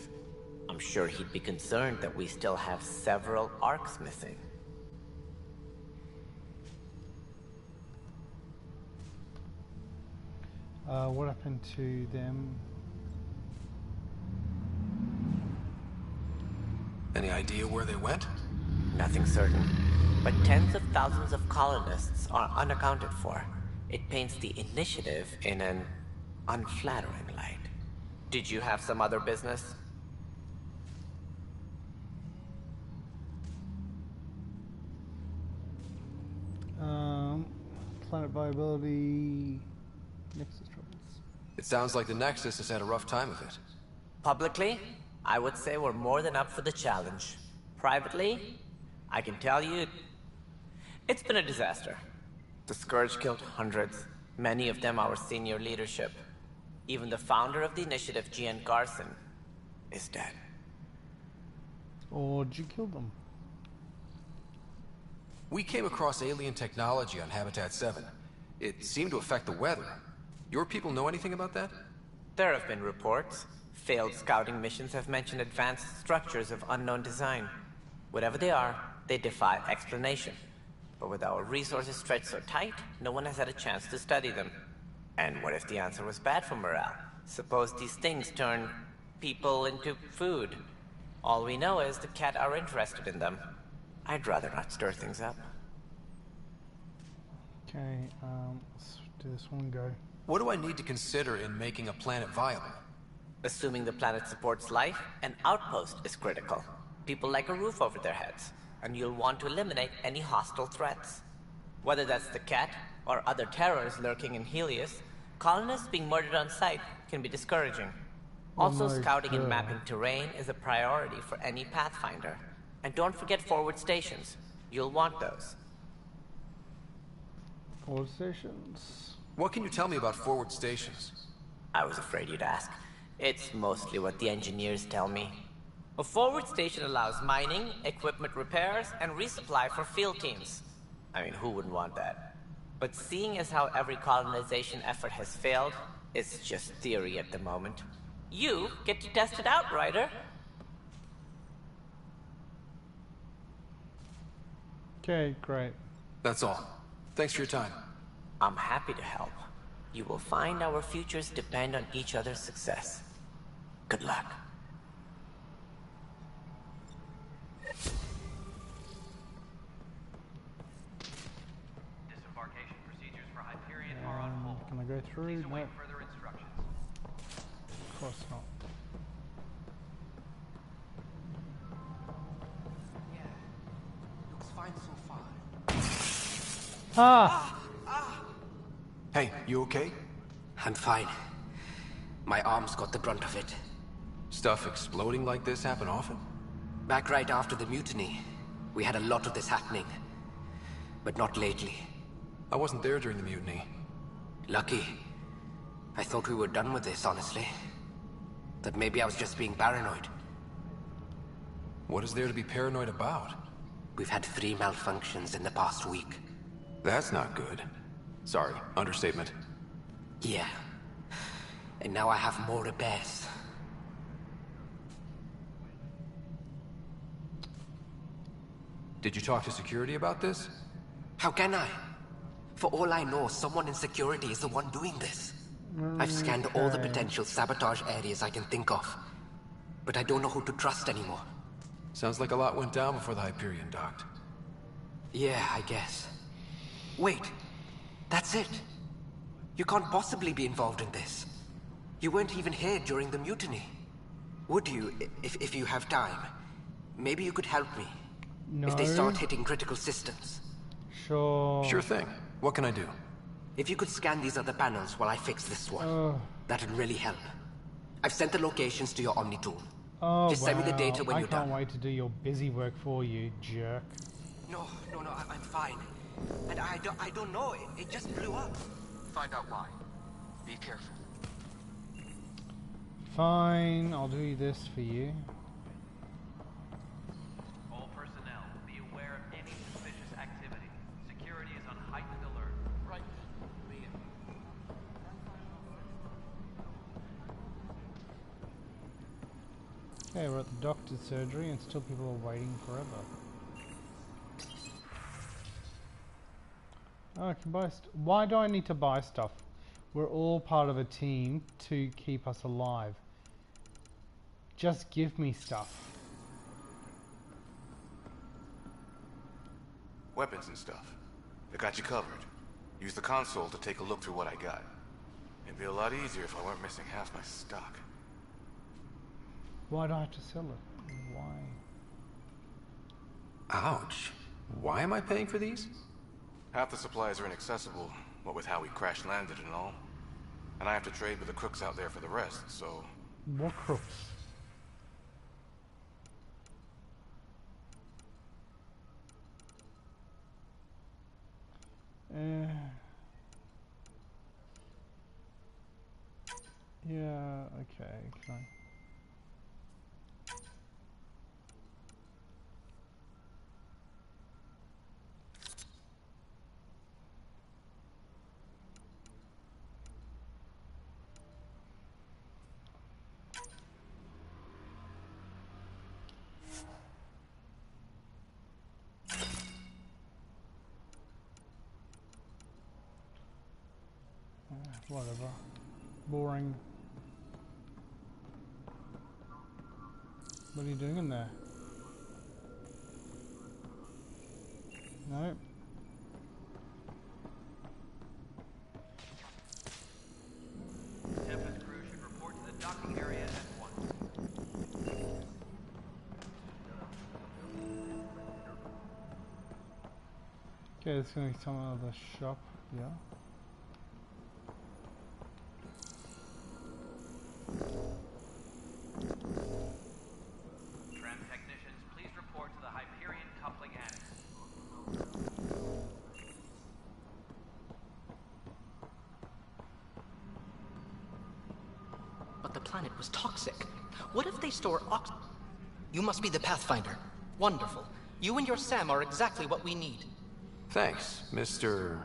Speaker 23: I'm sure he'd be concerned that we still have several arcs missing.
Speaker 1: What happened to them?
Speaker 2: Any idea where they went?
Speaker 23: Nothing certain, but tens of thousands of colonists are unaccounted for. It paints the initiative in an unflattering light. Did you have some other business?
Speaker 1: Planet viability, Nexus troubles.
Speaker 2: It sounds like the Nexus has had a rough time of it.
Speaker 23: Publicly, I would say we're more than up for the challenge. Privately, I can tell you, it's been a disaster. The Scourge killed hundreds, many of them our senior leadership. Even the founder of the initiative, Gian Garson, is dead.
Speaker 1: Or did you kill them?
Speaker 2: We came across alien technology on Habitat 7. It seemed to affect the weather. Your people know anything about that?
Speaker 23: There have been reports. Failed scouting missions have mentioned advanced structures of unknown design. Whatever they are, they defy explanation. But with our resources stretched so tight, no one has had a chance to study them. And what if the answer was bad for morale? Suppose these things turn people into food. All we know is the Cat are interested in them. I'd rather not stir things up.
Speaker 1: Okay, let's do this one go.
Speaker 2: What do I need to consider in making a planet viable?
Speaker 23: Assuming the planet supports life, an outpost is critical. People like a roof over their heads, and you'll want to eliminate any hostile threats. Whether that's the Cat or other terrors lurking in Helios, colonists being murdered on sight can be discouraging. Also, scouting and mapping terrain is a priority for any Pathfinder. And don't forget forward stations. You'll want those.
Speaker 1: Forward stations.
Speaker 2: What can you tell me about forward stations?
Speaker 23: I was afraid you'd ask. It's mostly what the engineers tell me. A forward station allows mining, equipment repairs, and resupply for field teams. I mean, who wouldn't want that? But seeing as how every colonization effort has failed, it's just theory at the moment. You get to test it out, Ryder.
Speaker 1: Okay, great.
Speaker 2: That's all. Thanks for your time.
Speaker 23: I'm happy to help. You will find our futures depend on each other's success. Good luck.
Speaker 9: Disembarkation procedures for Hyperion are on hold.
Speaker 1: Can I go through?
Speaker 9: Please await
Speaker 1: No.
Speaker 9: further instructions.
Speaker 1: Of course not.
Speaker 18: Looks fine so far.
Speaker 1: Ah!
Speaker 18: Hey, you okay? I'm fine. My arms got the brunt of it.
Speaker 2: Stuff exploding like this happen often?
Speaker 18: Back right after the mutiny, we had a lot of this happening. But not lately.
Speaker 2: I wasn't there during the mutiny.
Speaker 18: Lucky. I thought we were done with this, honestly. That maybe I was just being paranoid.
Speaker 2: What is there to be paranoid about?
Speaker 18: We've had 3 malfunctions in the past week.
Speaker 2: That's not good. Sorry, understatement.
Speaker 18: Yeah. And now I have more repairs.
Speaker 2: Did you talk to security about this?
Speaker 16: How can I? For all I know, someone in security is the one doing this. I've scanned all the potential sabotage areas I can think of. But I don't know who to trust anymore.
Speaker 2: Sounds like a lot went down before the Hyperion docked.
Speaker 16: Yeah, I guess. Wait. That's it. You can't possibly be involved in this. You weren't even here during the mutiny. Would you, if you have time? Maybe you could help me.
Speaker 1: No.
Speaker 16: If they start hitting critical systems.
Speaker 1: Sure.
Speaker 2: Sure thing. What can I do?
Speaker 16: If you could scan these other panels while I fix this one, that'd really help. I've sent the locations to your Omni tool.
Speaker 1: Oh,
Speaker 16: just send me the data when you're done.
Speaker 1: I can't wait to do your busy work for you, jerk.
Speaker 16: No, I'm fine. And I don't know, it just blew up.
Speaker 6: Find out why. Be careful.
Speaker 1: Fine, I'll do this for you.
Speaker 9: All personnel, be aware of any suspicious activity. Security is on heightened alert.
Speaker 6: Right.
Speaker 1: Okay, we're at the doctor's surgery and still people are waiting forever. Oh, I can buy why do I need to buy stuff? We're all part of a team to keep us alive. Just give me stuff.
Speaker 18: Weapons and stuff. I got you covered. Use the console to take a look through what I got. It'd be a lot easier if I weren't missing half my stock.
Speaker 1: Why do I have to sell it? Why?
Speaker 2: Ouch. Why am I paying for these?
Speaker 18: Half the supplies are inaccessible, what with how we crash-landed and all. And I have to trade with the crooks out there for the rest, so...
Speaker 1: What crooks? Yeah, okay, can I... Whatever. Boring. What are you doing in there? No.
Speaker 9: Tempest crew should report to the docking area at once.
Speaker 1: Okay, it's going to be some other shop, yeah.
Speaker 9: Tram technicians, please report to the Hyperion coupling annex.
Speaker 17: But the planet was toxic. What if they store You must be the Pathfinder. Wonderful. You and your Sam are exactly what we need.
Speaker 2: Thanks, Mr...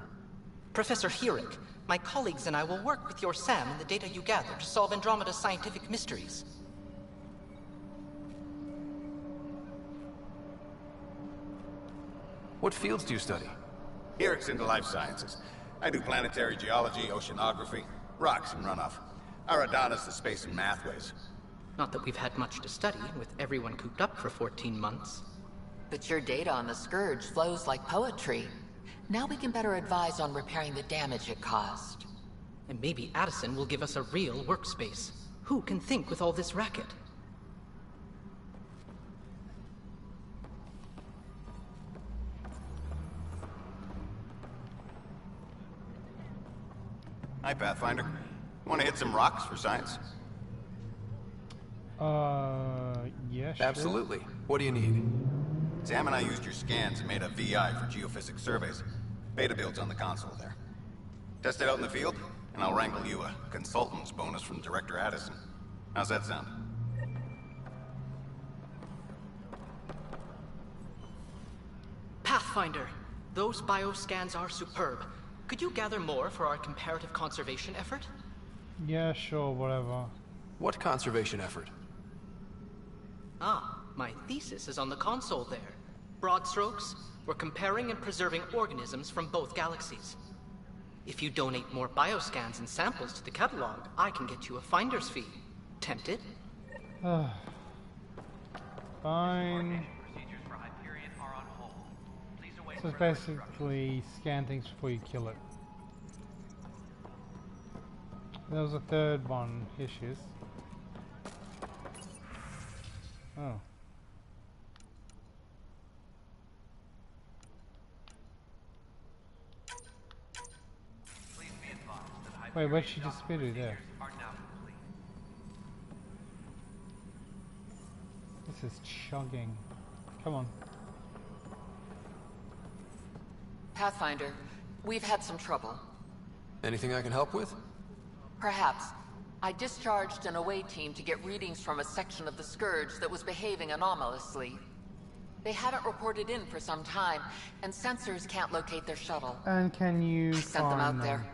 Speaker 17: Professor Herrick. My colleagues and I will work with your Sam and the data you gather to solve Andromeda's scientific mysteries.
Speaker 2: What fields do you study?
Speaker 20: Herrick's into life sciences. I do planetary geology, oceanography, rocks and runoff. Aradana's the space and mathways.
Speaker 17: Not that we've had much to study, with everyone cooped up for 14 months.
Speaker 14: But your data on the Scourge flows like poetry. Now we can better advise on repairing the damage it caused.
Speaker 17: And maybe Addison will give us a real workspace. Who can think with all this racket?
Speaker 20: Hi, Pathfinder. Want to hit some rocks for science?
Speaker 1: Yeah, sure.
Speaker 2: Absolutely. What do you need?
Speaker 20: Sam and I used your scans and made a VI for geophysics surveys. Beta builds on the console there. Test it out in the field, and I'll wrangle you a consultant's bonus from Director Addison. How's that sound?
Speaker 17: Pathfinder, those bioscans are superb. Could you gather more for our comparative conservation effort?
Speaker 1: Yeah, sure, whatever.
Speaker 2: What conservation effort?
Speaker 17: Ah, my thesis is on the console there. Broad strokes, we're comparing and preserving organisms from both galaxies. If you donate more bioscans and samples to the catalog, I can get you a finder's fee. Tempted?
Speaker 1: Fine. So it's basically scan things before you kill it. There was a third one, issues. Oh. Wait, where'd she disappear to there? This is chugging. Come on.
Speaker 14: Pathfinder, we've had some trouble.
Speaker 2: Anything I can help with?
Speaker 14: Perhaps. I discharged an away team to get readings from a section of the Scourge that was behaving anomalously. They haven't reported in for some time, and sensors can't locate their shuttle.
Speaker 1: And can you
Speaker 14: I sent them out there.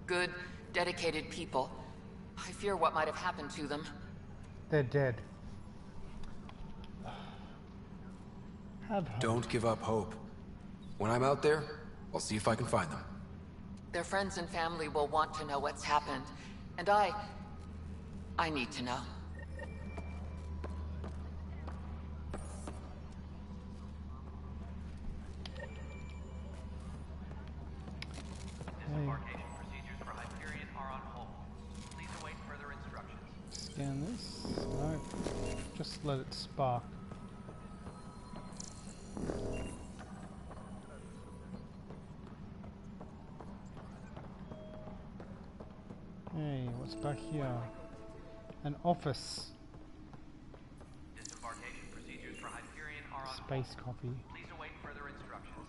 Speaker 14: Good, dedicated people. I fear what might have happened to them.
Speaker 1: They're dead. Have hope.
Speaker 2: Don't give up hope. When I'm out there, I'll see if I can find them.
Speaker 14: Their friends and family will want to know what's happened, and I need to know.
Speaker 9: Disembarkation procedures for Hyperion are on hold. Please await further instructions.
Speaker 1: Scan this. No. Just let it spark. Hey, what's back here? An office.
Speaker 9: Disembarkation procedures for Hyperion are on
Speaker 1: Space copy.
Speaker 9: Please await further instructions.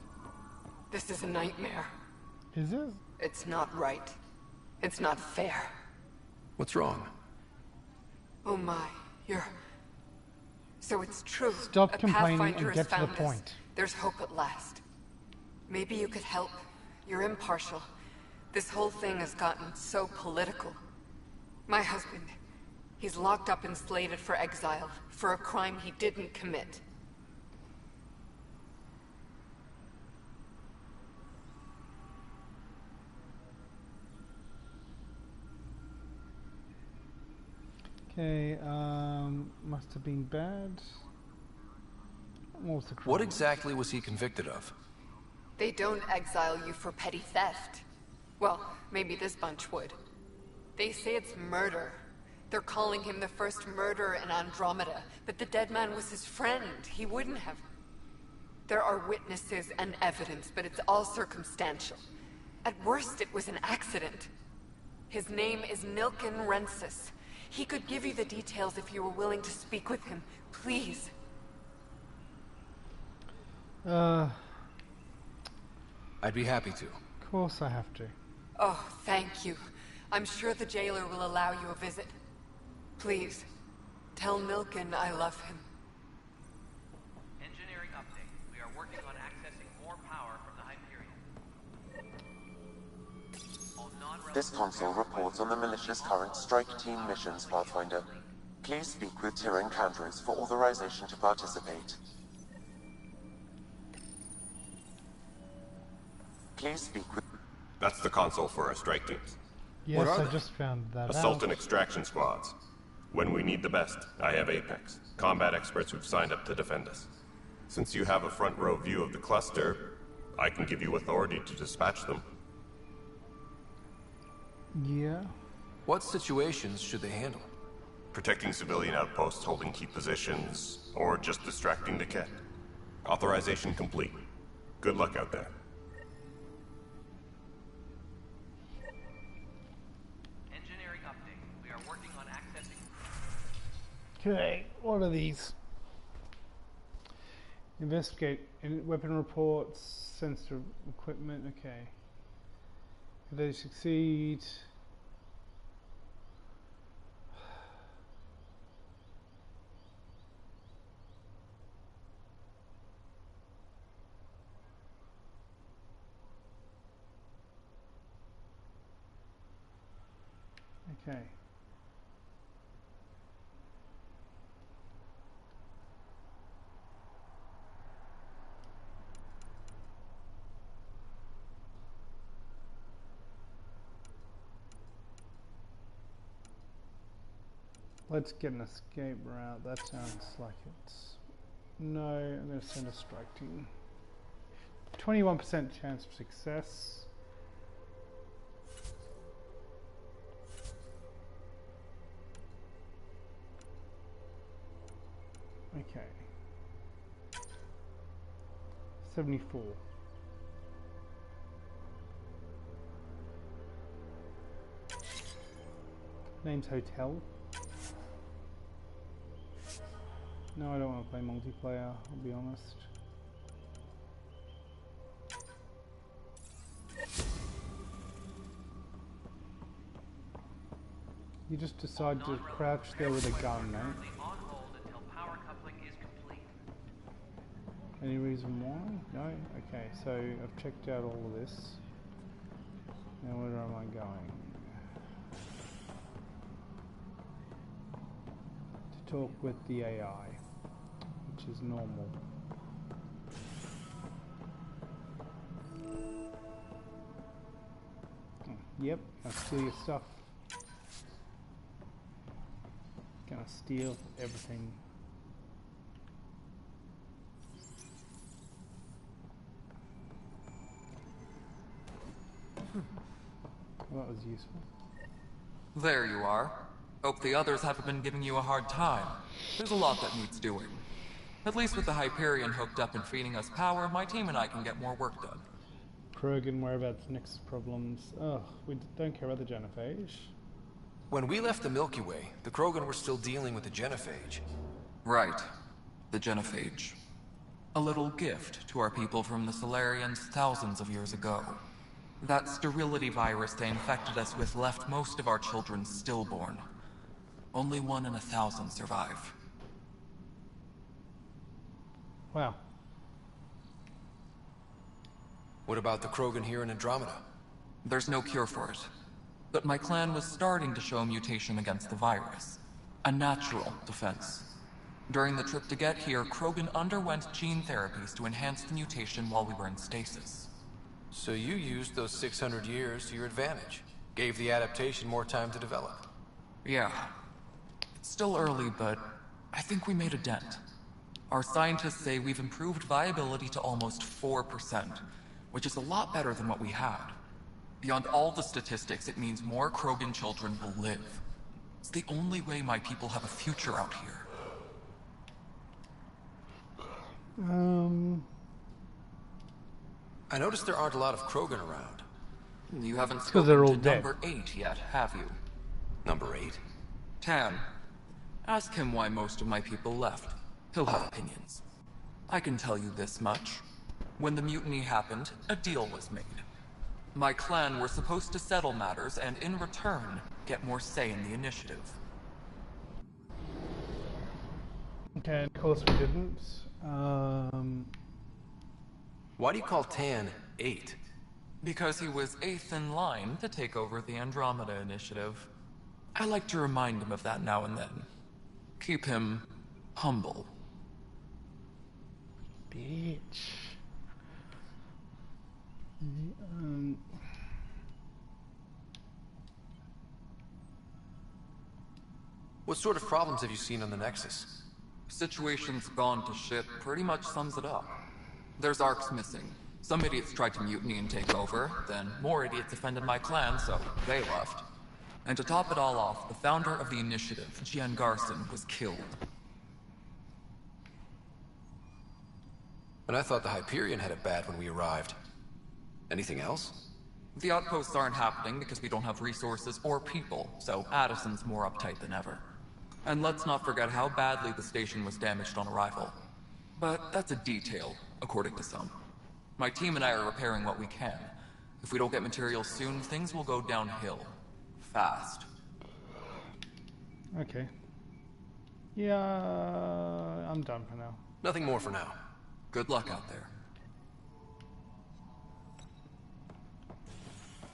Speaker 10: This is a nightmare.
Speaker 1: Is it?
Speaker 10: It's not right. It's not fair.
Speaker 2: What's wrong?
Speaker 10: Oh my, you're... So it's true.
Speaker 1: Stop
Speaker 10: A
Speaker 1: complaining
Speaker 10: Pathfinder
Speaker 1: and
Speaker 10: has
Speaker 1: get to the
Speaker 10: found us.
Speaker 1: point.
Speaker 10: There's hope at last. Maybe you could help. You're impartial. This whole thing has gotten so political. My husband, he's locked up and slated for exile for a crime he didn't commit.
Speaker 1: Okay, must have been bad. What was the crime?
Speaker 2: What exactly was he convicted of?
Speaker 10: They don't exile you for petty theft. Well, maybe this bunch would. They say it's murder. They're calling him the first murderer in Andromeda, but the dead man was his friend. He wouldn't have. There are witnesses and evidence, but it's all circumstantial. At worst, it was an accident. His name is Nilken Rensis. He could give you the details if you were willing to speak with him. Please.
Speaker 2: I'd be happy to.
Speaker 1: Of course I have to.
Speaker 10: Oh, thank you. I'm sure the jailer will allow you a visit. Please, tell Nilken I love him.
Speaker 9: Engineering update. We are working on accessing more power from the Hyperion.
Speaker 8: This console reports on the militia's current strike team missions, Pathfinder. Please speak with Tyr Encounters for authorization to participate. Please speak with...
Speaker 19: That's the console for our strike teams.
Speaker 1: Yes, I just found that
Speaker 19: Assault
Speaker 1: out.
Speaker 19: and extraction squads. When we need the best, I have Apex, combat experts who've signed up to defend us. Since you have a front row view of the cluster, I can give you authority to dispatch them.
Speaker 1: Yeah.
Speaker 2: What situations should they handle?
Speaker 19: Protecting civilian outposts holding key positions, or just distracting the Ket. Authorization complete. Good luck out there.
Speaker 9: Engineering update. We are working on accessing.
Speaker 1: Okay, what are these? Investigate weapon reports, sensor equipment. Okay. If they succeed. Okay. Let's get an escape route. That sounds like it's... No, I'm going to send a strike team. 21% chance of success. Okay. 74. Name's Hotel. No, I don't want to play multiplayer, I'll be honest. You just decide to crouch there with a gun, mate. Any reason why? No? Okay, so I've checked out all of this. Now where am I going? To talk with the AI, which is normal. Oh, yep, I'll steal your stuff. Gonna steal everything. Well, that was useful.
Speaker 12: There you are. Hope the others haven't been giving you a hard time. There's a lot that needs doing. At least with the Hyperion hooked up and feeding us power, my team and I can get more work done.
Speaker 1: Krogan, whereabouts next problems? Ugh, we don't care about the genophage.
Speaker 2: When we left the Milky Way, the Krogan were still dealing with the genophage.
Speaker 12: Right. The genophage. A little gift to our people from the Solarians thousands of years ago. That sterility virus they infected us with left most of our children stillborn. Only 1 in 1,000 survive.
Speaker 1: Wow.
Speaker 2: What about the Krogan here in Andromeda?
Speaker 12: There's no cure for it. But my clan was starting to show a mutation against the virus. A natural defense. During the trip to get here, Krogan underwent gene therapies to enhance the mutation while we were in stasis.
Speaker 2: So you used those 600 years to your advantage. Gave the adaptation more time to develop.
Speaker 12: Yeah. It's still early, but I think we made a dent. Our scientists say we've improved viability to almost 4%, which is a lot better than what we had. Beyond all the statistics, it means more Krogan children will live. It's the only way my people have a future out here.
Speaker 2: I noticed there aren't a lot of Krogan around.
Speaker 12: You haven't spoken to number 8 yet, have you?
Speaker 2: Number 8?
Speaker 12: Tan. Ask him why most of my people left. He'll have opinions. I can tell you this much. When the mutiny happened, a deal was made. My clan were supposed to settle matters and, in return, get more say in the initiative.
Speaker 1: Okay, of course we didn't.
Speaker 2: Why do you call Tan 8?
Speaker 12: Because he was 8th in line to take over the Andromeda Initiative. I like to remind him of that now and then. Keep him humble.
Speaker 1: Bitch.
Speaker 2: What sort of problems have you seen on the Nexus?
Speaker 12: Situation's gone to shit pretty much sums it up. There's ARCs missing. Some idiots tried to mutiny and take over, then more idiots offended my clan, so they left. And to top it all off, the founder of the initiative, Gian Garson, was killed.
Speaker 2: And I thought the Hyperion had it bad when we arrived. Anything else?
Speaker 12: The outposts aren't happening because we don't have resources or people, so Addison's more uptight than ever. And let's not forget how badly the station was damaged on arrival. But that's a detail, according to some. My team and I are repairing what we can. If we don't get materials soon, things will go downhill. Fast.
Speaker 1: Okay. Yeah, I'm done for now.
Speaker 2: Nothing more for now.
Speaker 12: Good luck out there.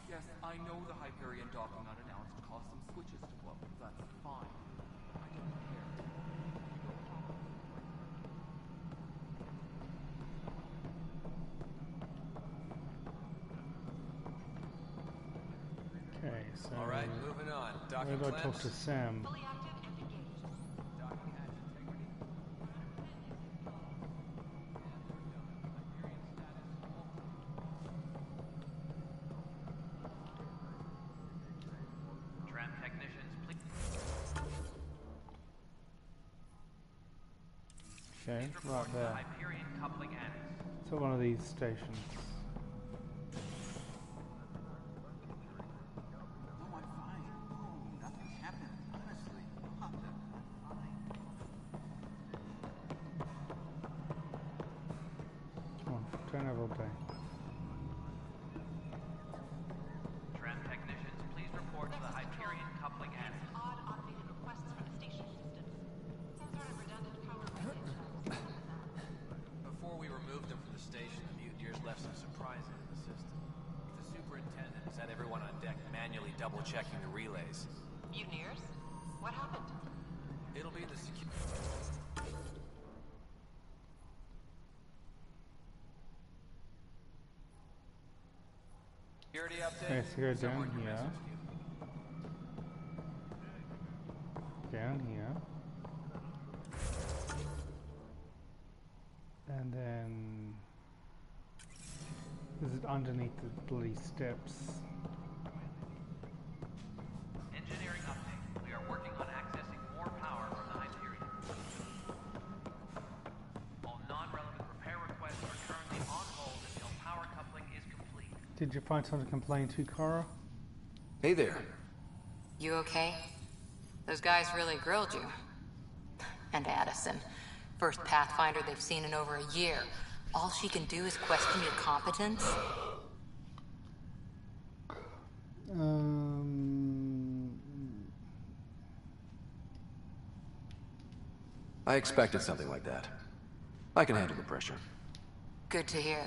Speaker 12: Yes, I know the Hyperion docking unannounced caused some switches to blow. That's fine. I don't
Speaker 1: care. Okay, so...
Speaker 6: Alright, moving on.
Speaker 1: Where do I talk to Sam? Okay, right
Speaker 9: The
Speaker 1: there.
Speaker 9: Hyperion coupling annex.
Speaker 1: So one of these stations. Come on, turn over all day.
Speaker 9: Tram technicians, please report to the Hyperion coupling annex.
Speaker 3: Before we removed them from the station, the mutineers left some surprises in the system. The superintendent has had everyone on deck manually double-checking the relays.
Speaker 7: Mutineers? What happened?
Speaker 3: It'll be the security update.
Speaker 1: Let's go down here. Down here. And then this is underneath the bloody steps.
Speaker 9: Engineering update. We are working on accessing more power from the Hyperion. All non-relevant repair requests are currently on hold until power coupling is complete.
Speaker 1: Did you find something to complain to, Kara?
Speaker 2: Hey there.
Speaker 7: You okay? Those guys really grilled you. And Addison. First Pathfinder they've seen in over a year. All she can do is question your competence?
Speaker 2: I expected something like that. I can handle the pressure.
Speaker 7: Good to hear.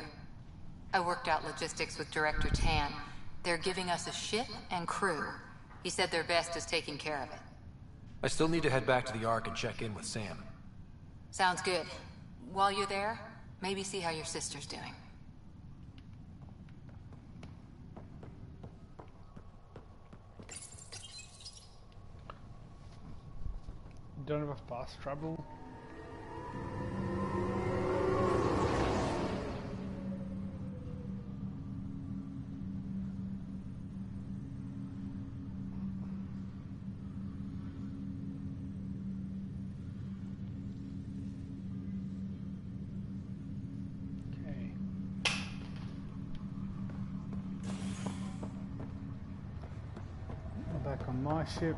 Speaker 7: I worked out logistics with Director Tan. They're giving us a ship and crew. He said their best is taking care of it.
Speaker 2: I still need to head back to the Ark and check in with Sam.
Speaker 7: Sounds good. While you're there, maybe see how your sister's doing.
Speaker 1: Don't have a fast travel. Back on my ship,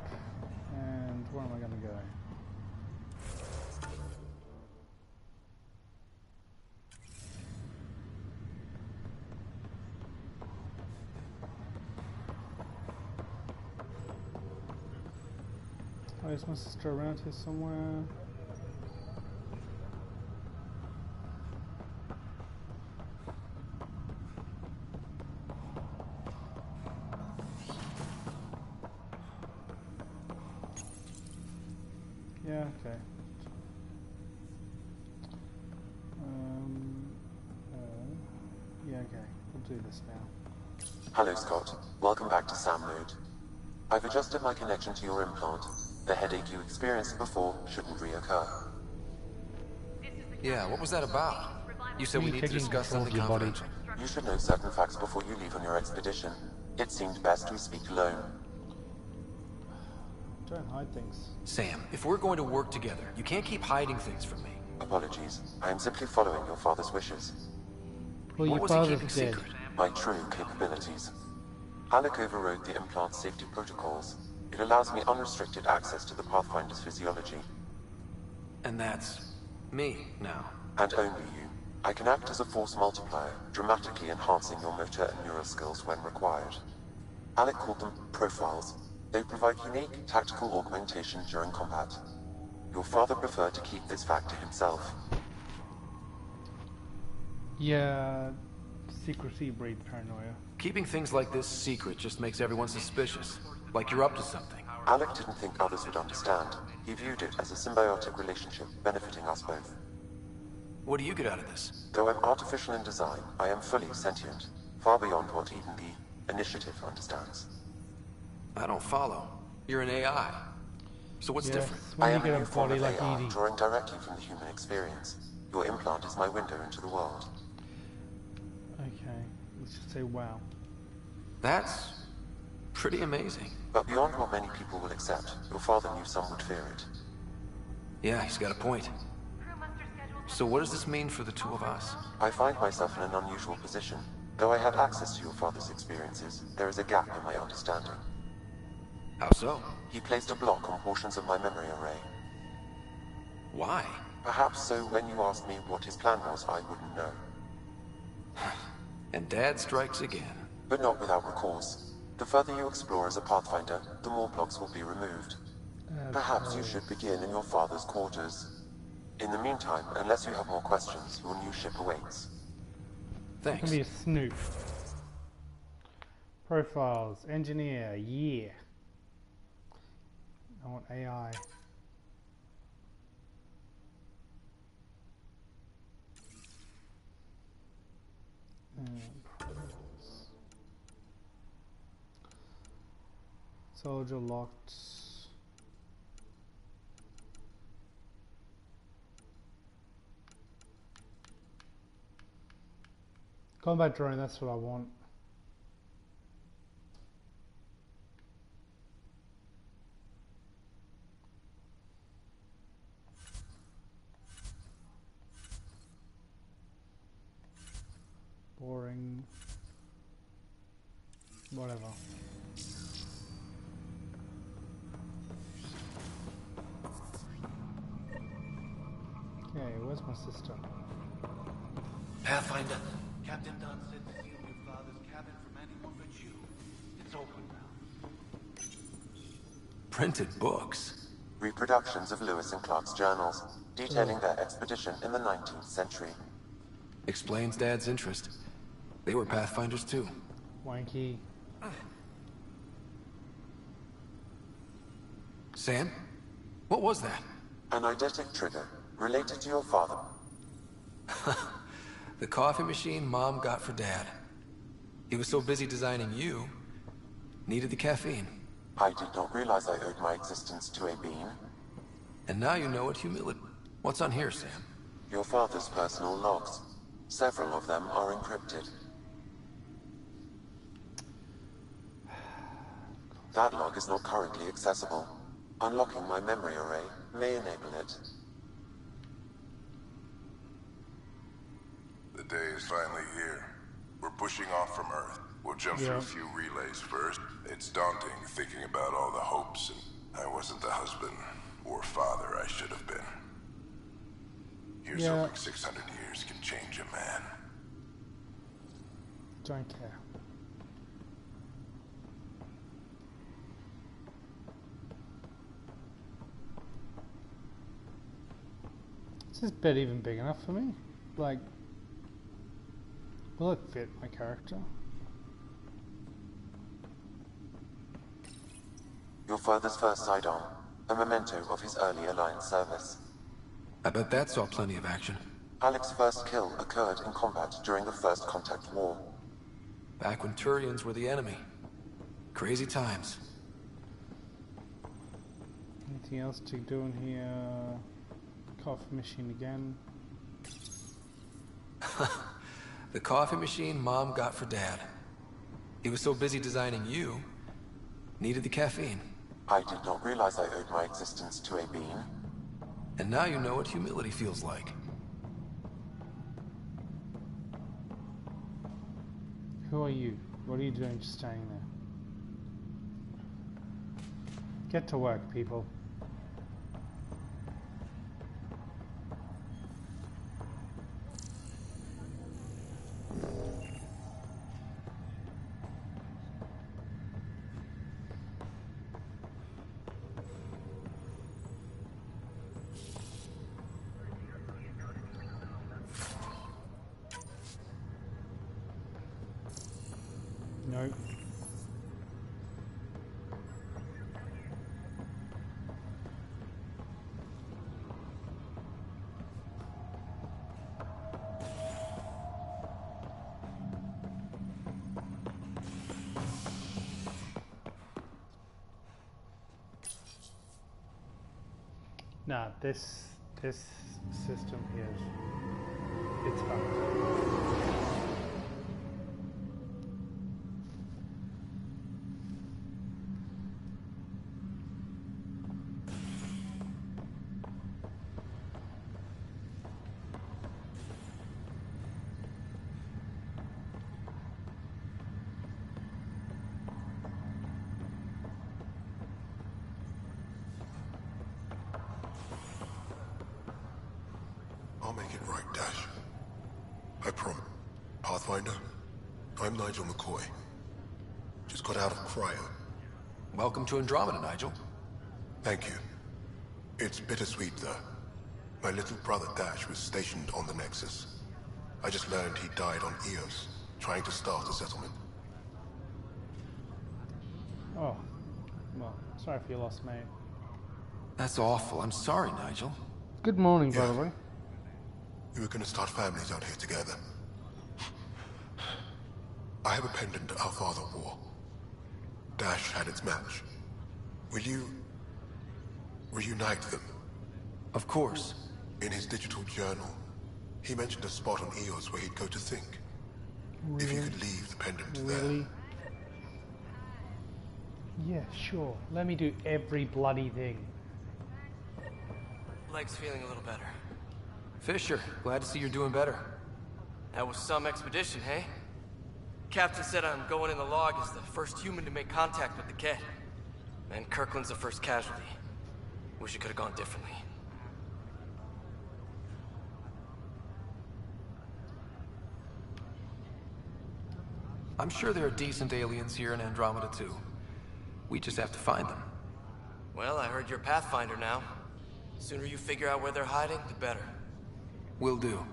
Speaker 1: and where am I going to go? Oh, is my sister around here somewhere? Yeah, okay. Yeah, okay. We'll do this now.
Speaker 8: Hello, Scott. Welcome back to Sam Mode. I've adjusted my connection to your implant. The headache you experienced before shouldn't reoccur.
Speaker 2: Yeah, what was that about? You said we need to discuss something confidential.
Speaker 8: You should know certain facts before you leave on your expedition. It seemed best we speak alone.
Speaker 1: Don't hide things.
Speaker 2: Sam, if we're going to work together, you can't keep hiding things from me.
Speaker 8: Apologies. I am simply following your father's wishes.
Speaker 1: Well,
Speaker 8: What
Speaker 1: your
Speaker 8: was he
Speaker 1: father's
Speaker 8: keeping
Speaker 1: dead.
Speaker 8: secret? My true capabilities. Alec overrode the implant's safety protocols. It allows me unrestricted access to the Pathfinder's physiology.
Speaker 2: And that's me now.
Speaker 8: And only you. I can act as a force multiplier, dramatically enhancing your motor and neural skills when required. Alec called them profiles. They provide unique tactical augmentation during combat. Your father preferred to keep this fact to himself.
Speaker 1: Yeah, secrecy breeds paranoia.
Speaker 2: Keeping things like this secret just makes everyone suspicious. Like you're up to something.
Speaker 8: Alec didn't think others would understand. He viewed it as a symbiotic relationship benefiting us both.
Speaker 2: What do you get out of this?
Speaker 8: Though I'm artificial in design, I am fully sentient, far beyond what even the Initiative understands.
Speaker 2: I don't follow. You're an AI. So what's different?
Speaker 8: I am a new form of AI, drawing directly from the human experience. Your implant is my window into the world.
Speaker 1: Okay, let's just say wow.
Speaker 2: That's pretty amazing.
Speaker 8: But beyond what many people will accept, your father knew some would fear it.
Speaker 2: Yeah, he's got a point.
Speaker 13: Crew muster scheduled
Speaker 2: So what does this mean for the two of us?
Speaker 8: I find myself in an unusual position. Though I had access to your father's experiences, there is a gap in my understanding.
Speaker 2: How so?
Speaker 8: He placed a block on portions of my memory array.
Speaker 2: Why?
Speaker 8: Perhaps so when you asked me what his plan was, I wouldn't know.
Speaker 2: And Dad strikes again.
Speaker 8: But not without recourse. The further you explore as a Pathfinder, the more blocks will be removed. Perhaps you should begin in your father's quarters. In the meantime, unless you have more questions, your new ship awaits.
Speaker 1: Thanks. It's gonna be a snoop. Profiles, engineer, yeah. I want AI. Soldier locked. Combat drone, that's what I want. Boring. Whatever. Okay, where's my sister?
Speaker 18: Pathfinder, Captain Dunn said to seal your father's cabin from anyone but you. It's open now.
Speaker 2: Printed books?
Speaker 8: Reproductions of Lewis and Clark's journals, detailing their expedition in the 19th century.
Speaker 2: Explains Dad's interest. They were Pathfinders too.
Speaker 1: Wanky.
Speaker 2: Sam? What was that?
Speaker 8: An eidetic trigger, related to your father.
Speaker 2: The coffee machine Mom got for Dad. He was so busy designing you, needed the caffeine.
Speaker 8: I did not realize I owed my existence to a being.
Speaker 2: And now you know what humility... What's on here, Sam?
Speaker 8: Your father's personal logs. Several of them are encrypted. That log is not currently accessible. Unlocking my memory array may enable it.
Speaker 5: The day is finally here. We're pushing off from Earth. We'll jump through a few relays first. It's daunting thinking about all the hopes, and I wasn't the husband or father I should have been. Here's hoping 600 years can change a man.
Speaker 1: Don't care. Is this bed even big enough for me? Like, will it fit my character?
Speaker 8: Your father's first sidearm, a memento of his early Alliance service.
Speaker 2: I bet that saw plenty of action.
Speaker 8: Alec's first kill occurred in combat during the First Contact War.
Speaker 2: Back when Turians were the enemy. Crazy times.
Speaker 1: Anything else to do in here? Coffee machine again.
Speaker 2: The coffee machine Mom got for Dad. He was so busy designing you, needed the caffeine.
Speaker 8: I did not realize I owed my existence to a being.
Speaker 2: And now you know what humility feels like.
Speaker 1: Who are you? What are you doing just standing there? Get to work, people. Nope. Nah, this system here, it's fucked.
Speaker 5: make it right, Dash. I promise. Pathfinder, I'm Nigel McCoy. Just got out of cryo.
Speaker 2: Welcome to Andromeda, Nigel.
Speaker 5: Thank you. It's bittersweet, though. My little brother Dash was stationed on the Nexus. I just learned he died on Eos, trying to start a settlement.
Speaker 1: Oh. Well, sorry for your loss, mate.
Speaker 2: That's awful. I'm sorry, Nigel.
Speaker 1: Good morning, by the way.
Speaker 5: We were gonna start families out here together. I have a pendant our father wore. Dash had its match. Will you reunite them?
Speaker 2: Of course.
Speaker 5: In his digital journal, he mentioned a spot on Eos where he'd go to think.
Speaker 1: Really?
Speaker 5: If you could leave the pendant
Speaker 1: Really?
Speaker 5: there.
Speaker 1: Yeah, sure. Let me do every bloody thing.
Speaker 18: Leg's feeling a little better.
Speaker 2: Fisher, glad to see you're doing better.
Speaker 18: That was some expedition, hey? Captain said I'm going in the log as the first human to make contact with the Ket. And Kirkland's the first casualty. Wish it could have gone differently.
Speaker 2: I'm sure there are decent aliens here in Andromeda, too. We just have to find them.
Speaker 18: Well, I heard you're Pathfinder now. Sooner you figure out where they're hiding, the better.
Speaker 2: Will do.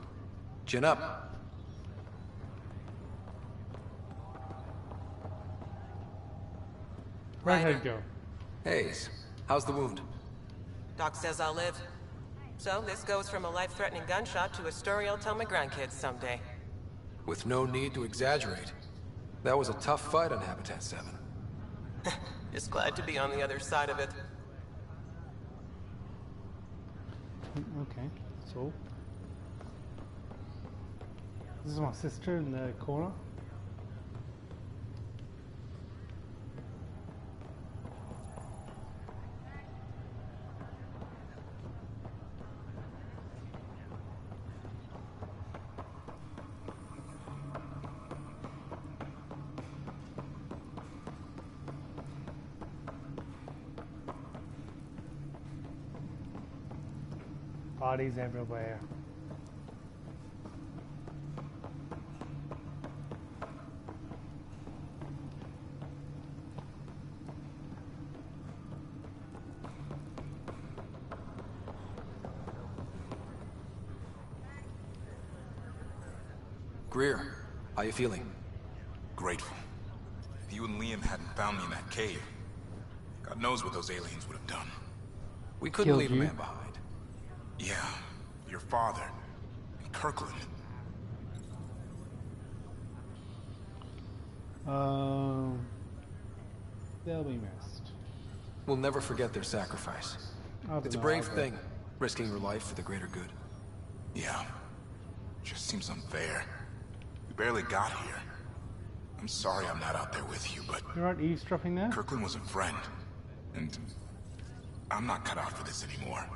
Speaker 2: Chin up.
Speaker 1: Right ahead, go.
Speaker 2: Hayes, how's the wound?
Speaker 11: Doc says I'll live. So this goes from a life-threatening gunshot to a story I'll tell my grandkids someday.
Speaker 2: With no need to exaggerate. That was a tough fight on Habitat 7.
Speaker 11: Just glad to be on the other side of it.
Speaker 1: Okay, so this is my sister in the corner. Bodies everywhere.
Speaker 2: Greer, how you feeling?
Speaker 21: Grateful. If you and Liam hadn't found me in that cave, God knows what those aliens would have done.
Speaker 2: We couldn't leave a man behind.
Speaker 21: Yeah, your father, and Kirkland.
Speaker 1: They'll be missed.
Speaker 2: We'll never forget their sacrifice. It's a brave thing, risking your life for the greater good.
Speaker 21: Yeah, just seems unfair. We barely got here. I'm sorry I'm not out there with you, but...
Speaker 1: You're not eavesdropping there?
Speaker 21: Kirkland was a friend, and I'm not cut out for this anymore.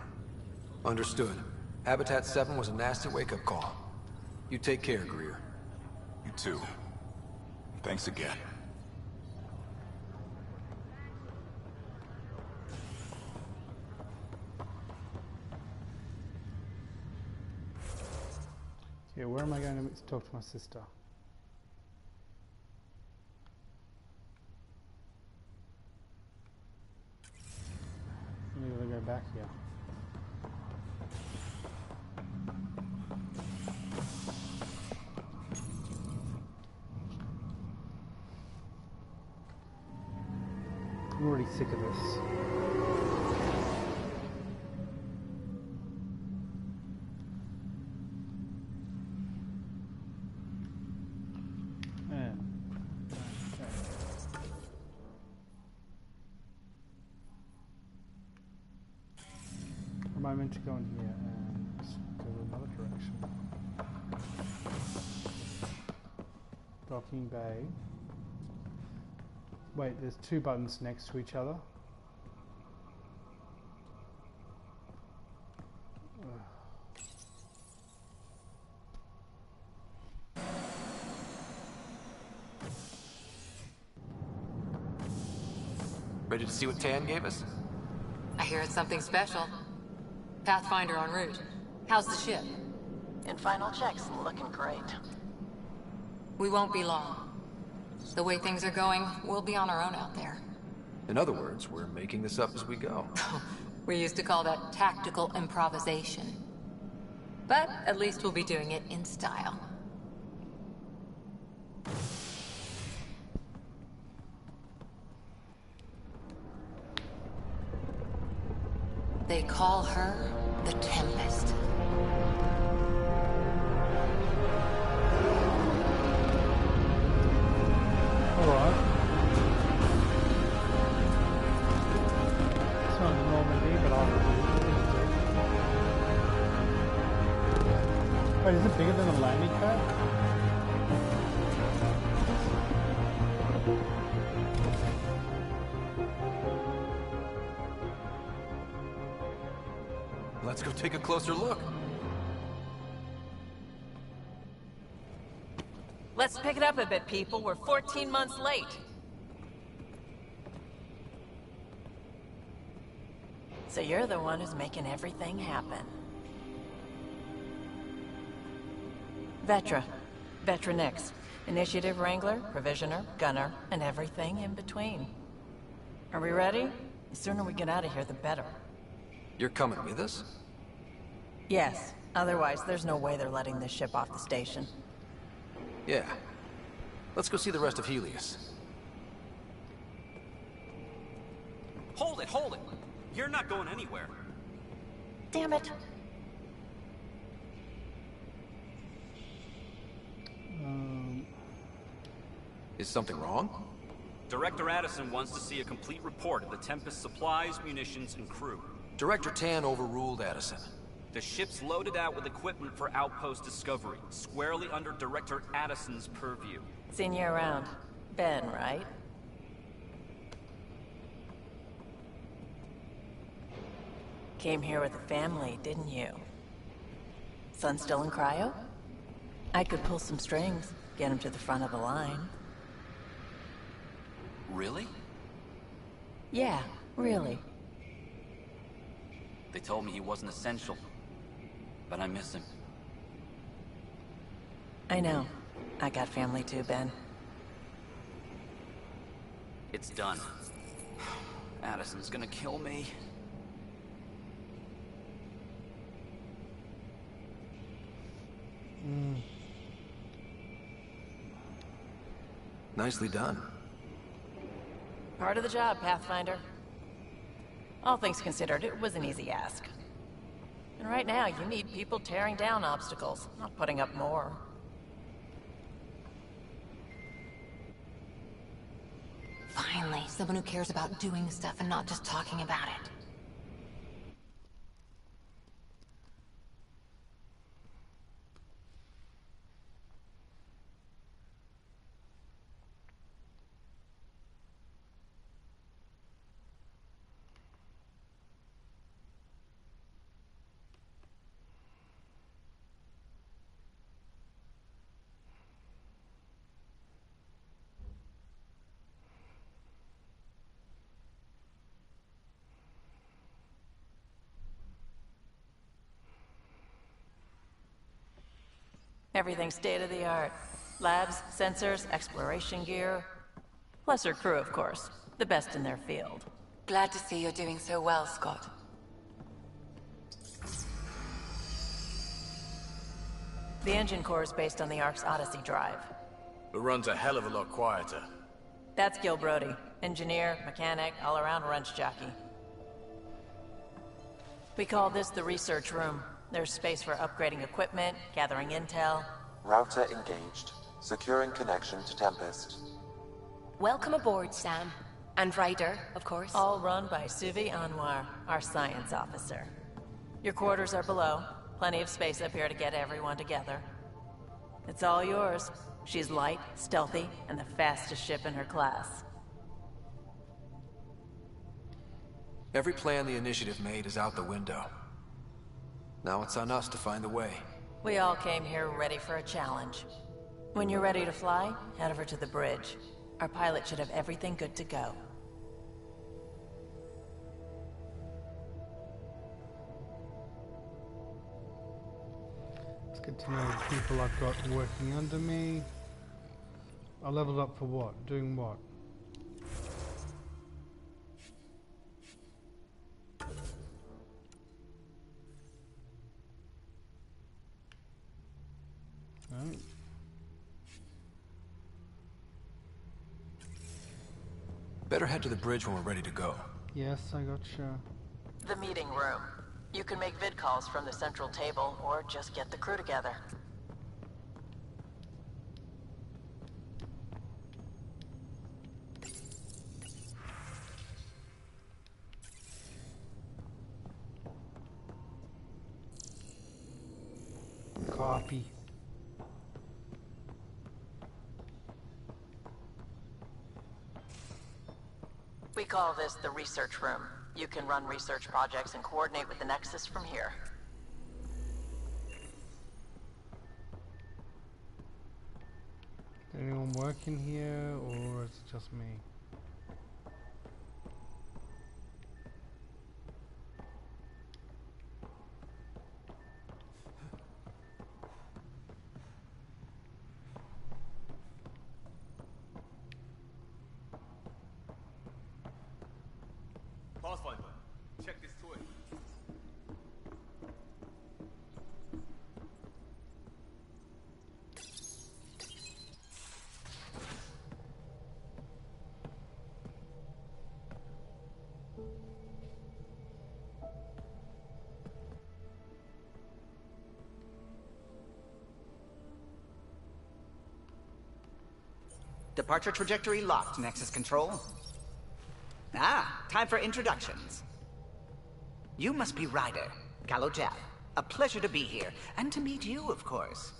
Speaker 2: Understood. Habitat 7 was a nasty wake-up call. You take care, Greer.
Speaker 21: You too. Thanks again.
Speaker 1: Yeah, where am I going to talk to my sister? I'm going to go back here. I'm already sick of this. Yeah. Okay. Am I meant to go in here and go another direction? Docking bay. Wait, there's two buttons next to each other.
Speaker 2: Ready to see what Tan gave us?
Speaker 7: I hear it's something special. Pathfinder en route. How's the ship?
Speaker 4: And final check's looking great.
Speaker 7: We won't be long. The way things are going, we'll be on our own out there.
Speaker 2: In other words, we're making this up as we go.
Speaker 7: We used to call that tactical improvisation. But at least we'll be doing it in style. They call her the Tempest.
Speaker 1: Alright. It's not Normandy, but wait, is it bigger than the landing pad?
Speaker 2: Let's go take a closer look.
Speaker 4: Let's pick it up a bit, people. We're 14 months late. So you're the one who's making everything happen. Vetra. Vetra Nix. Initiative Wrangler, Provisioner, Gunner, and everything in between. Are we ready? The sooner we get out of here, the better.
Speaker 2: You're coming with us?
Speaker 4: Yes. Otherwise, there's no way they're letting this ship off the station.
Speaker 2: Yeah. Let's go see the rest of Helios.
Speaker 15: Hold it, hold it! You're not going anywhere.
Speaker 4: Damn it.
Speaker 2: Is something wrong?
Speaker 15: Director Addison wants to see a complete report of the Tempest's supplies, munitions, and crew.
Speaker 2: Director Tan overruled Addison.
Speaker 15: The ship's loaded out with equipment for outpost discovery, squarely under Director Addison's purview.
Speaker 4: Seen you around. Ben, right? Came here with a family, didn't you? Son still in cryo? I could pull some strings, get him to the front of the line.
Speaker 15: Really?
Speaker 4: Yeah, really.
Speaker 15: They told me he wasn't essential, but I miss him.
Speaker 4: I know. I got family too, Ben.
Speaker 15: It's done. Addison's gonna kill me.
Speaker 2: Nicely done.
Speaker 4: Part of the job, Pathfinder. All things considered, it was an easy ask. And right now, you need people tearing down obstacles, not putting up more.
Speaker 7: Finally, someone who cares about doing stuff and not just talking about it.
Speaker 4: Everything's state-of-the-art. Labs, sensors, exploration gear. Plus her crew, of course. The best in their field.
Speaker 7: Glad to see you're doing so well, Scott.
Speaker 4: The engine core is based on the Ark's Odyssey drive.
Speaker 18: It runs a hell of a lot quieter.
Speaker 4: That's Gil Brody. Engineer, mechanic, all-around wrench jockey. We call this the research room. There's space for upgrading equipment, gathering intel.
Speaker 8: Router engaged. Securing connection to Tempest.
Speaker 22: Welcome aboard, Sam. And Ryder, of course.
Speaker 4: All run by Suvi Anwar, our science officer. Your quarters are below. Plenty of space up here to get everyone together. It's all yours. She's light, stealthy, and the fastest ship in her class.
Speaker 2: Every plan the Initiative made is out the window. Now it's on us to find the way.
Speaker 4: We all came here ready for a challenge. When you're ready to fly, head over to the bridge. Our pilot should have everything good to go.
Speaker 16: Good to know the people I've got working under me. I leveled up for what? Doing what? Oh.
Speaker 2: Better head to the bridge when we're ready to go.
Speaker 16: Yes, I gotcha.
Speaker 4: The meeting room. You can make vid calls from the central table, or just get the crew together.
Speaker 16: Copy.
Speaker 4: We call this the research room. You can run research projects and coordinate with the Nexus from here.
Speaker 16: Anyone working here, or is it just me?
Speaker 20: Pathfinder, check this toy.
Speaker 23: Departure trajectory locked, Nexus Control. Ah, time for introductions. You must be Ryder, Calo Jap. A pleasure to be here, and to meet you, of course.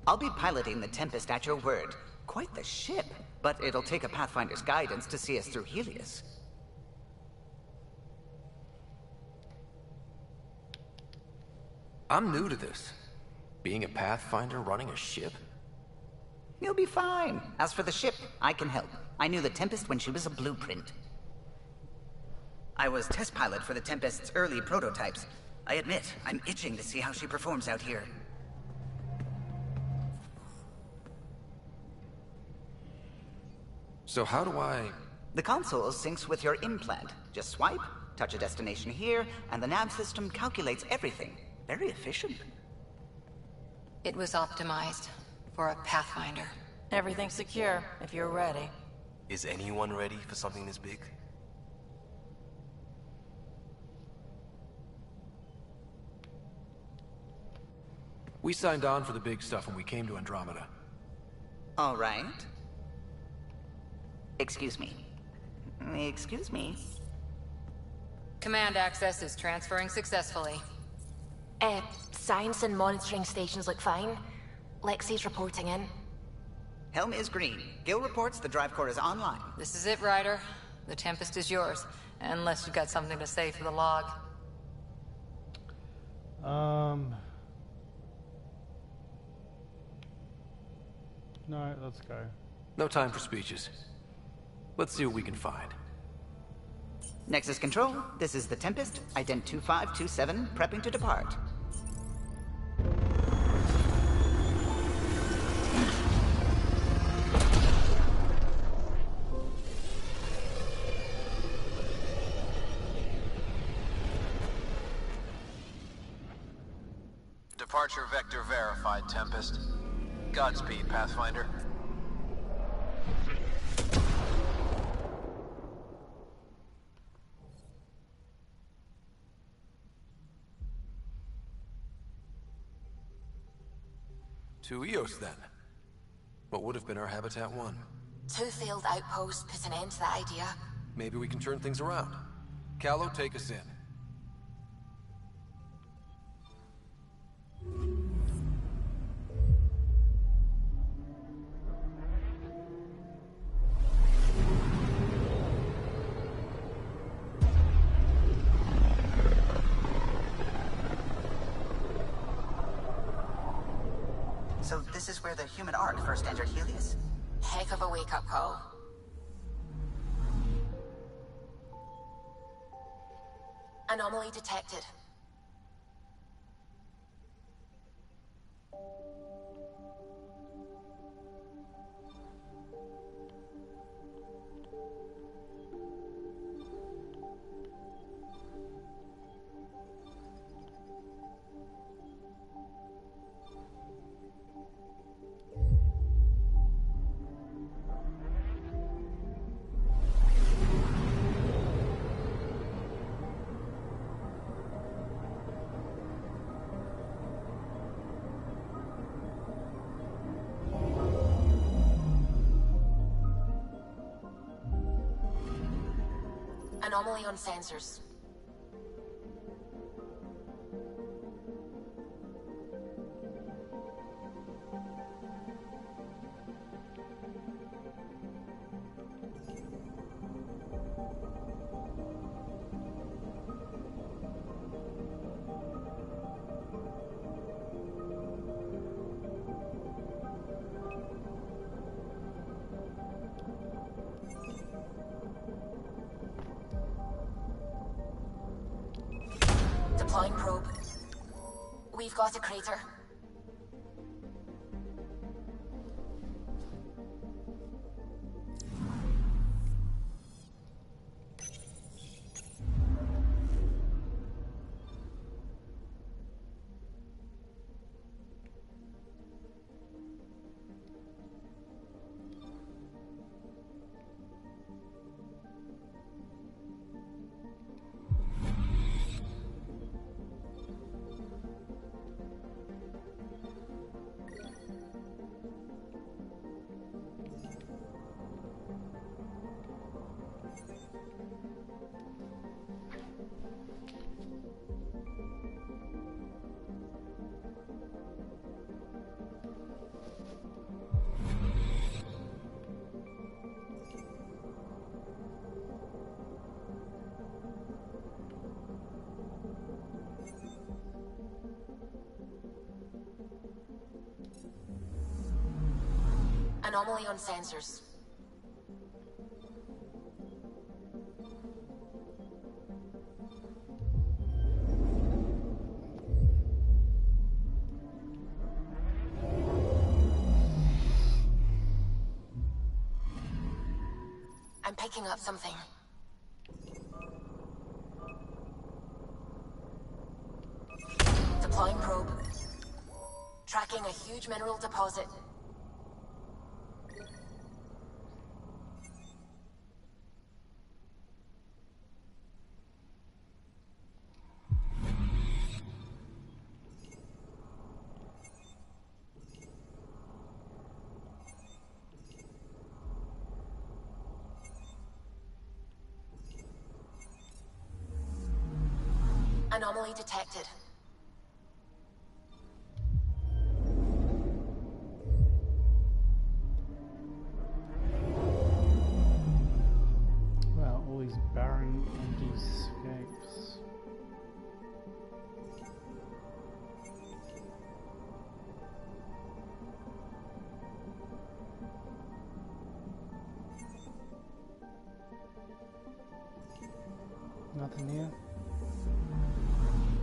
Speaker 23: I'll be piloting the Tempest at your word. Quite the ship, but it'll take a Pathfinder's guidance to see us through Helios.
Speaker 2: I'm new to this. Being a Pathfinder running a ship?
Speaker 23: You'll be fine. As for the ship, I can help. I knew the Tempest when she was a blueprint. I was test pilot for the Tempest's early prototypes. I admit, I'm itching to see how she performs out here.
Speaker 2: So how do I...
Speaker 23: The console syncs with your implant. Just swipe, touch a destination here, and the nav system calculates everything. Very efficient.
Speaker 7: It was optimized for a Pathfinder.
Speaker 4: Everything's secure, if you're ready.
Speaker 24: Is anyone ready for something this big?
Speaker 2: We signed on for the big stuff when we came to Andromeda.
Speaker 23: All right. Excuse me. Excuse me.
Speaker 7: Command access is transferring successfully.
Speaker 22: Science and monitoring stations look fine. Lexi's reporting in.
Speaker 23: Helm is green. Gil reports the drive core is online.
Speaker 7: This is it, Ryder. The Tempest is yours. Unless you've got something to say for the log.
Speaker 16: No, let's go.
Speaker 2: No time for speeches. Let's see what we can find.
Speaker 23: Nexus Control, this is the Tempest, ident 2527, prepping to depart.
Speaker 3: Departure vector verified, Tempest. Godspeed, Pathfinder.
Speaker 2: To Eos, then. What would have been our Habitat 1?
Speaker 22: 2 failed outposts put an end to that idea.
Speaker 2: Maybe we can turn things around. Calo, take us in.
Speaker 23: So this is where the human Ark first entered Helios?
Speaker 22: Heck of a wake-up call. Anomaly detected. Anomaly on sensors. Deploying probe. We've got a crater. Anomaly on sensors. I'm picking up something. Deploying probe. Tracking a huge mineral deposit. Anomaly detected.
Speaker 16: Well, all these barren empty escapes. Nothing here.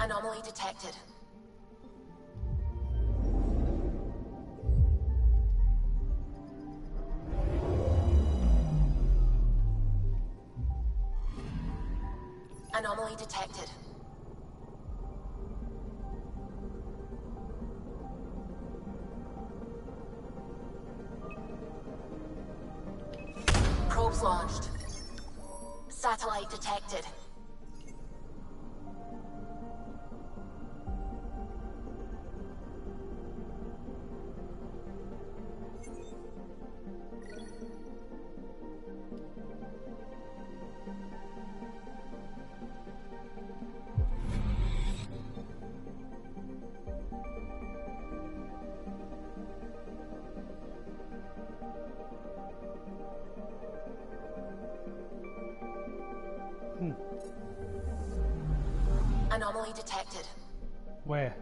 Speaker 22: Anomaly detected. Anomaly detected. Probes launched. Satellite detected. Anomaly detected.
Speaker 16: Where?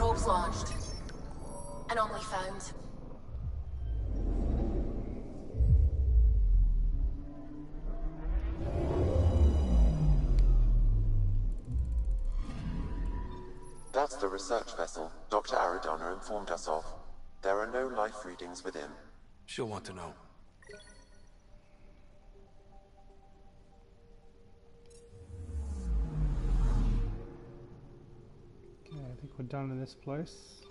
Speaker 22: Probes launched. Anomaly found.
Speaker 8: That's the research vessel Dr. Aridana informed us of. There are no life readings within.
Speaker 2: She'll want to know.
Speaker 16: Okay, I think we're done in this place.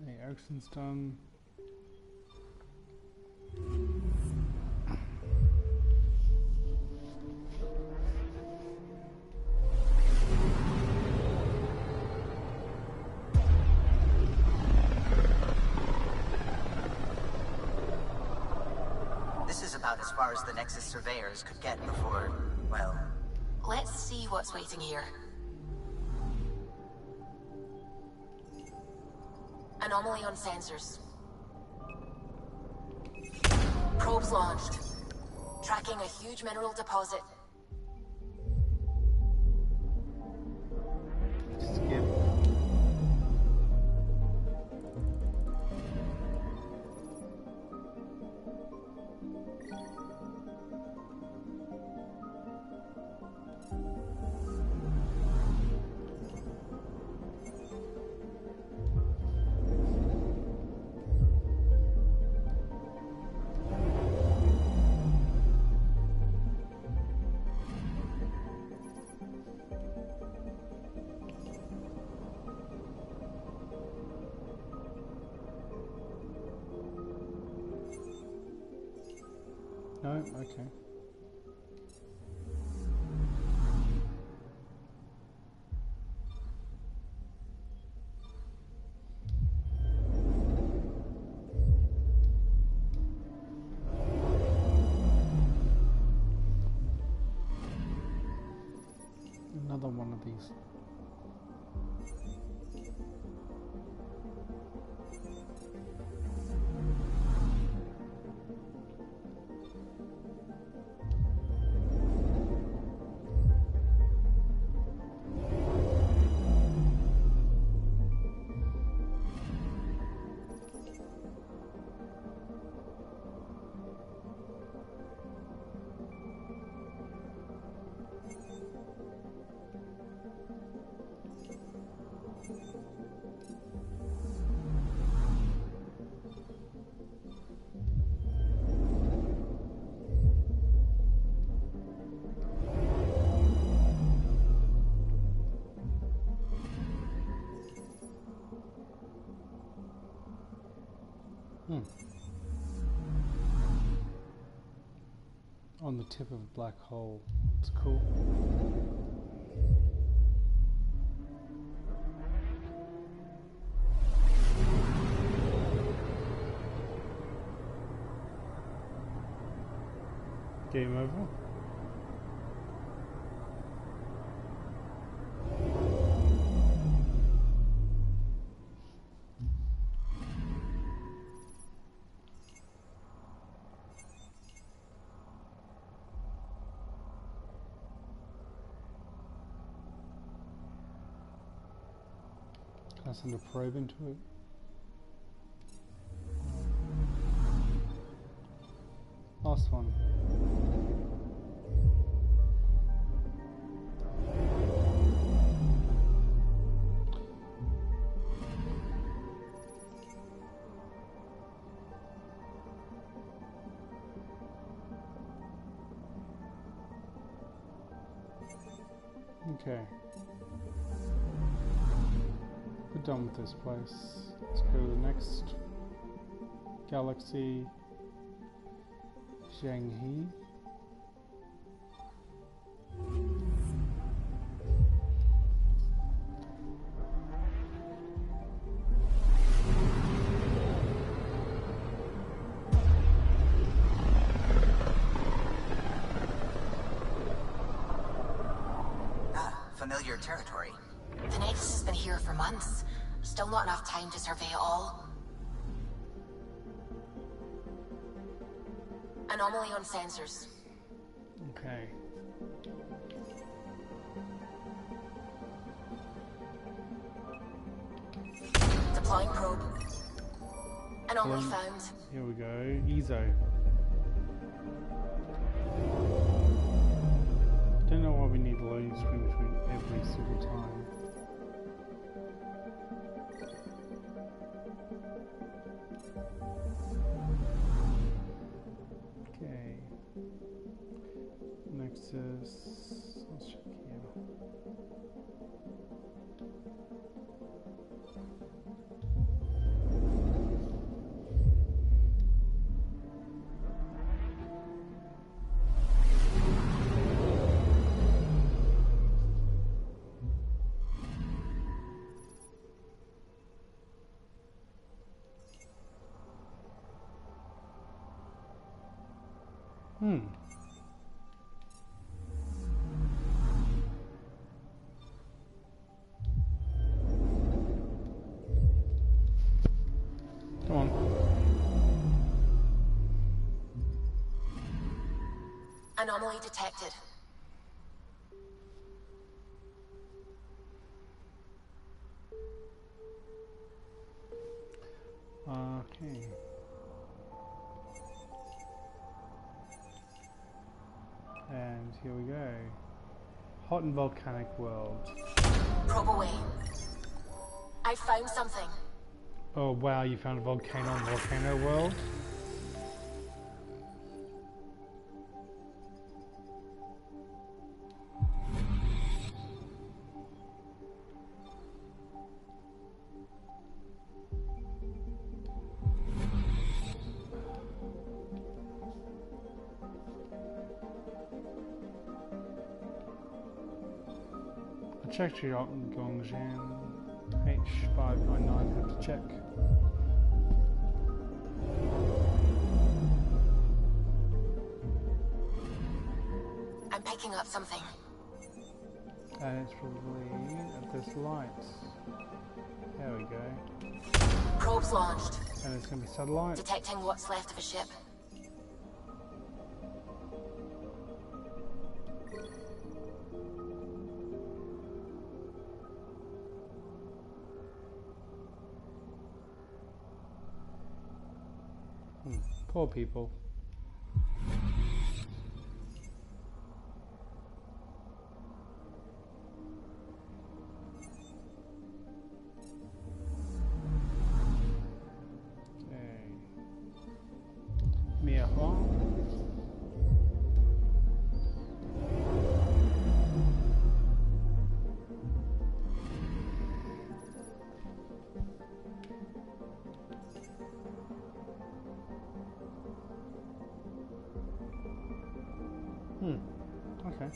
Speaker 16: Hey, Erickson's done.
Speaker 23: This is about as far as the Nexus surveyors could get before, well...
Speaker 22: Let's see what's waiting here. Anomaly on sensors. Probes launched. Tracking a huge mineral deposit.
Speaker 16: Skip. No? Okay. Another one of these. On the tip of a black hole. It's cool. Game over. Can I send a probe into it? Last one. Okay. We're done with this place. Let's go to the next galaxy, Zhanghe.
Speaker 23: Familiar territory.
Speaker 22: The Nexus has been here for months. Still not enough time to survey it all. Anomaly on sensors.
Speaker 16: Okay.
Speaker 22: Deploying probe. Anomaly found.
Speaker 16: Here we go. EZO. Don't know why we need a loading screen between every single time. Okay. Nexus. Let's check here. Come on.
Speaker 22: Anomaly detected.
Speaker 16: Okay. And here we go. Hot and volcanic world.
Speaker 22: Probe away. I found something.
Speaker 16: Oh wow, you found a volcano in Volcano World? I checked your Gongjian H599, have to check.
Speaker 22: I'm picking up something.
Speaker 16: And it's probably at this light. There we go.
Speaker 22: Probes launched.
Speaker 16: And it's going to be satellite.
Speaker 22: Detecting what's left of a ship.
Speaker 16: Poor people. Okay.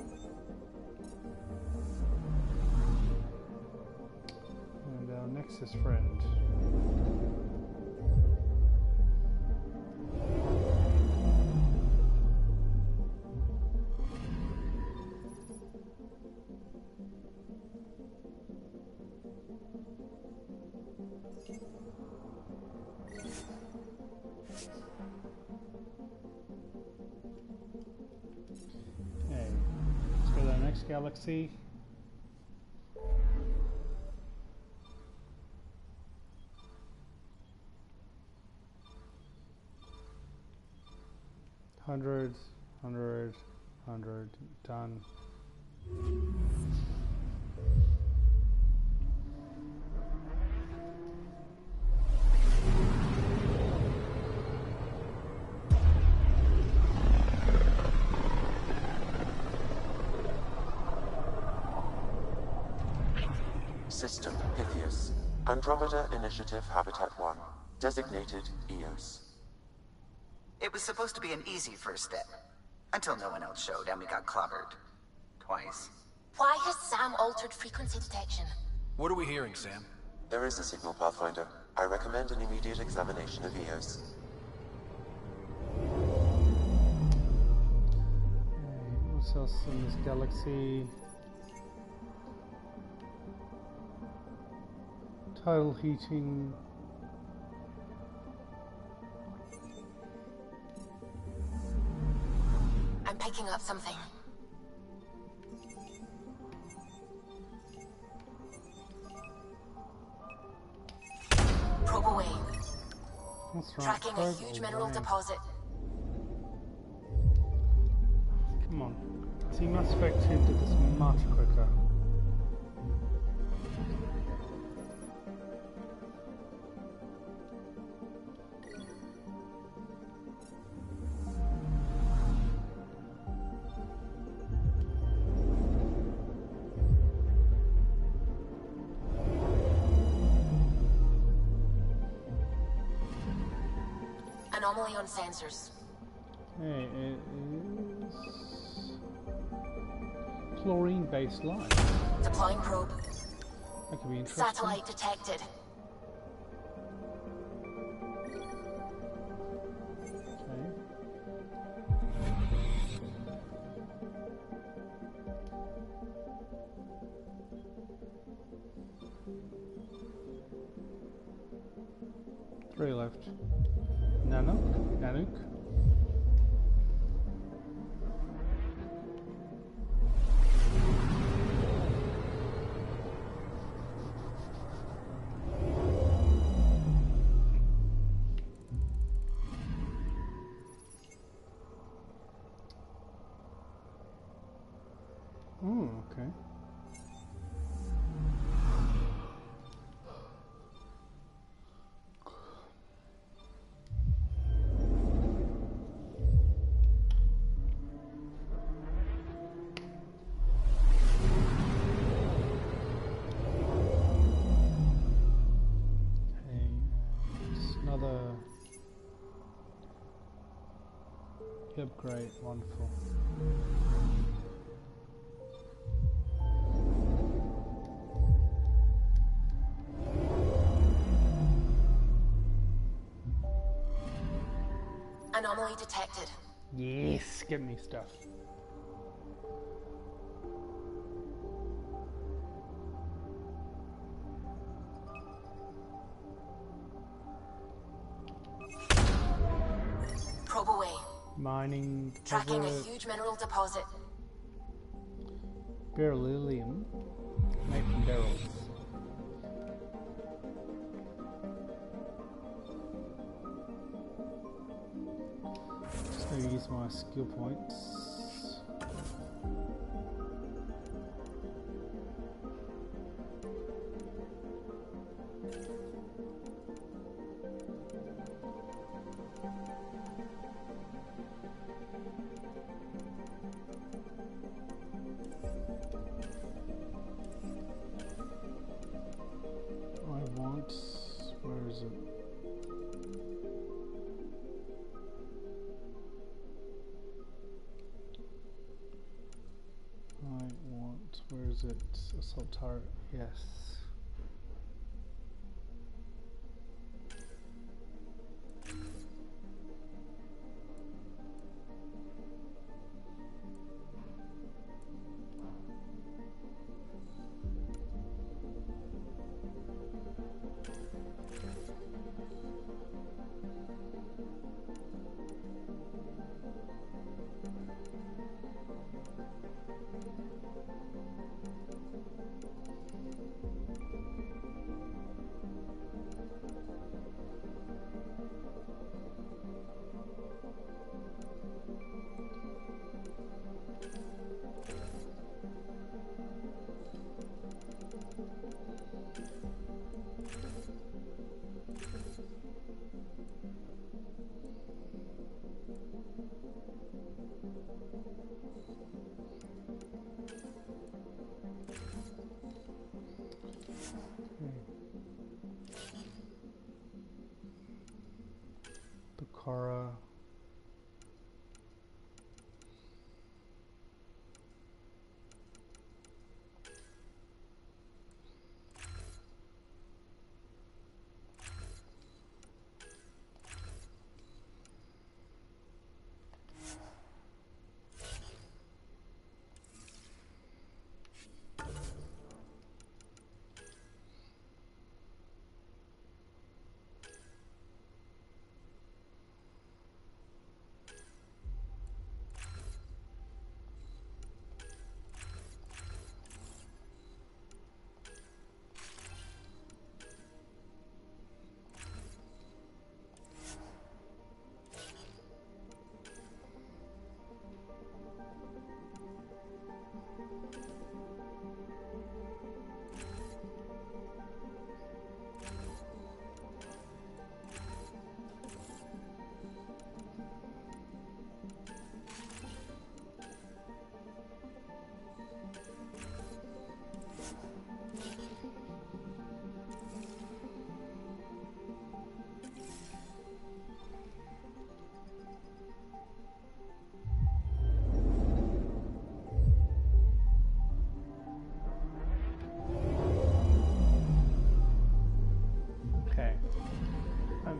Speaker 16: And our Nexus friend. Galaxy. Hundred, done.
Speaker 8: System Pythias. Andromeda Initiative Habitat 1. Designated EOS.
Speaker 23: It was supposed to be an easy first step. Until no one else showed and we got clobbered. Twice.
Speaker 22: Why has Sam altered frequency detection?
Speaker 2: What are we hearing, Sam?
Speaker 8: There is a signal, Pathfinder. I recommend an immediate examination of EOS.
Speaker 16: What's else in this galaxy? Tidal heating.
Speaker 22: I'm picking up something.
Speaker 16: That's right.
Speaker 22: Tracking a huge mineral deposit.
Speaker 16: Come on. See, Mass Effect 2 did this much quicker.
Speaker 22: Anomaly on sensors.
Speaker 16: Hey, it is chlorine-based light.
Speaker 22: Deploying probe.
Speaker 16: That could be interesting.
Speaker 22: Satellite detected.
Speaker 16: Okay. Three left. Nanook. Okay. Another upgrade, wonderful.
Speaker 22: Anomaly detected.
Speaker 16: Yes, give me stuff.
Speaker 22: Probe away.
Speaker 16: Mining
Speaker 22: Tracking a
Speaker 16: deposit.
Speaker 22: huge mineral deposit.
Speaker 16: Beryllium made from barrels. Just gonna use my skill points. Where is it? Where is it? Assault turret, yes.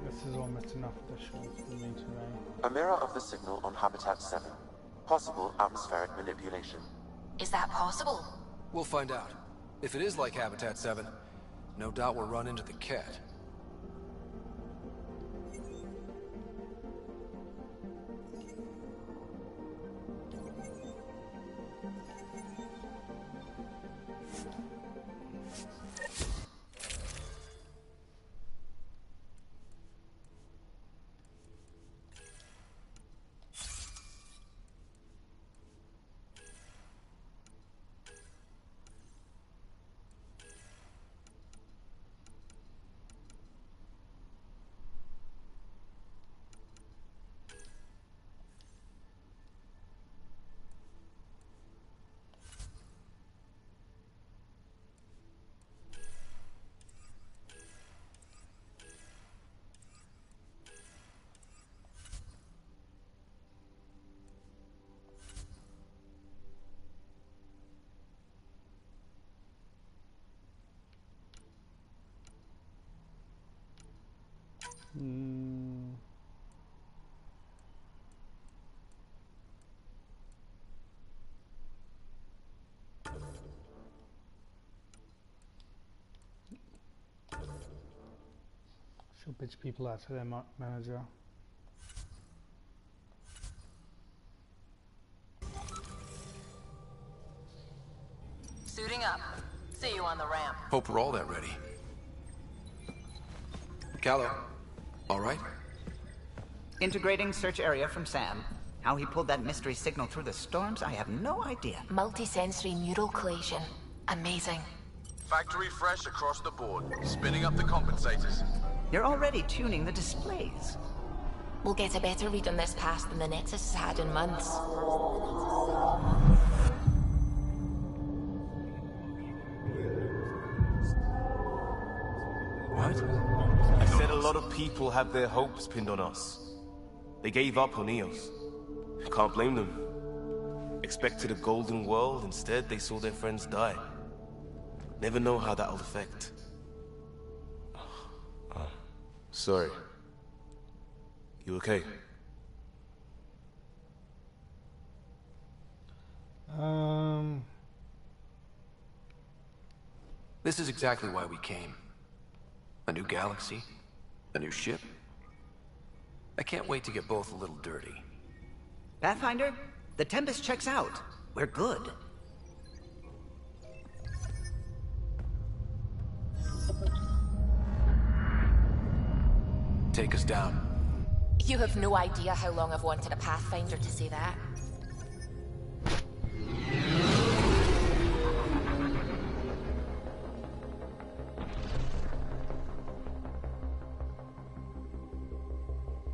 Speaker 16: This is almost enough of the show for me today.
Speaker 8: A mirror of the signal on Habitat 7. Possible atmospheric manipulation.
Speaker 22: Is that possible?
Speaker 2: We'll find out. If it is like Habitat 7, no doubt we'll run into the cat.
Speaker 16: She'll bitch people out to their manager.
Speaker 4: Suiting up. See you on the ramp.
Speaker 2: Hope we're all that ready. Callow, all right?
Speaker 23: Integrating search area from Sam. How he pulled that mystery signal through the storms, I have no idea.
Speaker 22: Multi-sensory neural collation. Amazing.
Speaker 20: Factory fresh across the board. Spinning up the compensators.
Speaker 23: You're already tuning the displays.
Speaker 22: We'll get a better read on this pass than the Nexus has had in months.
Speaker 20: What? I said a lot of people have their hopes pinned on us. They gave up on Eos. Can't blame them. Expected a golden world, instead they saw their friends die. Never know how that'll affect. Sorry. You okay?
Speaker 2: This is exactly why we came. A new galaxy, a new ship. I can't wait to get both a little dirty.
Speaker 23: Pathfinder, the Tempest checks out. We're good.
Speaker 2: Take us down.
Speaker 22: You have no idea how long I've wanted a Pathfinder to say that.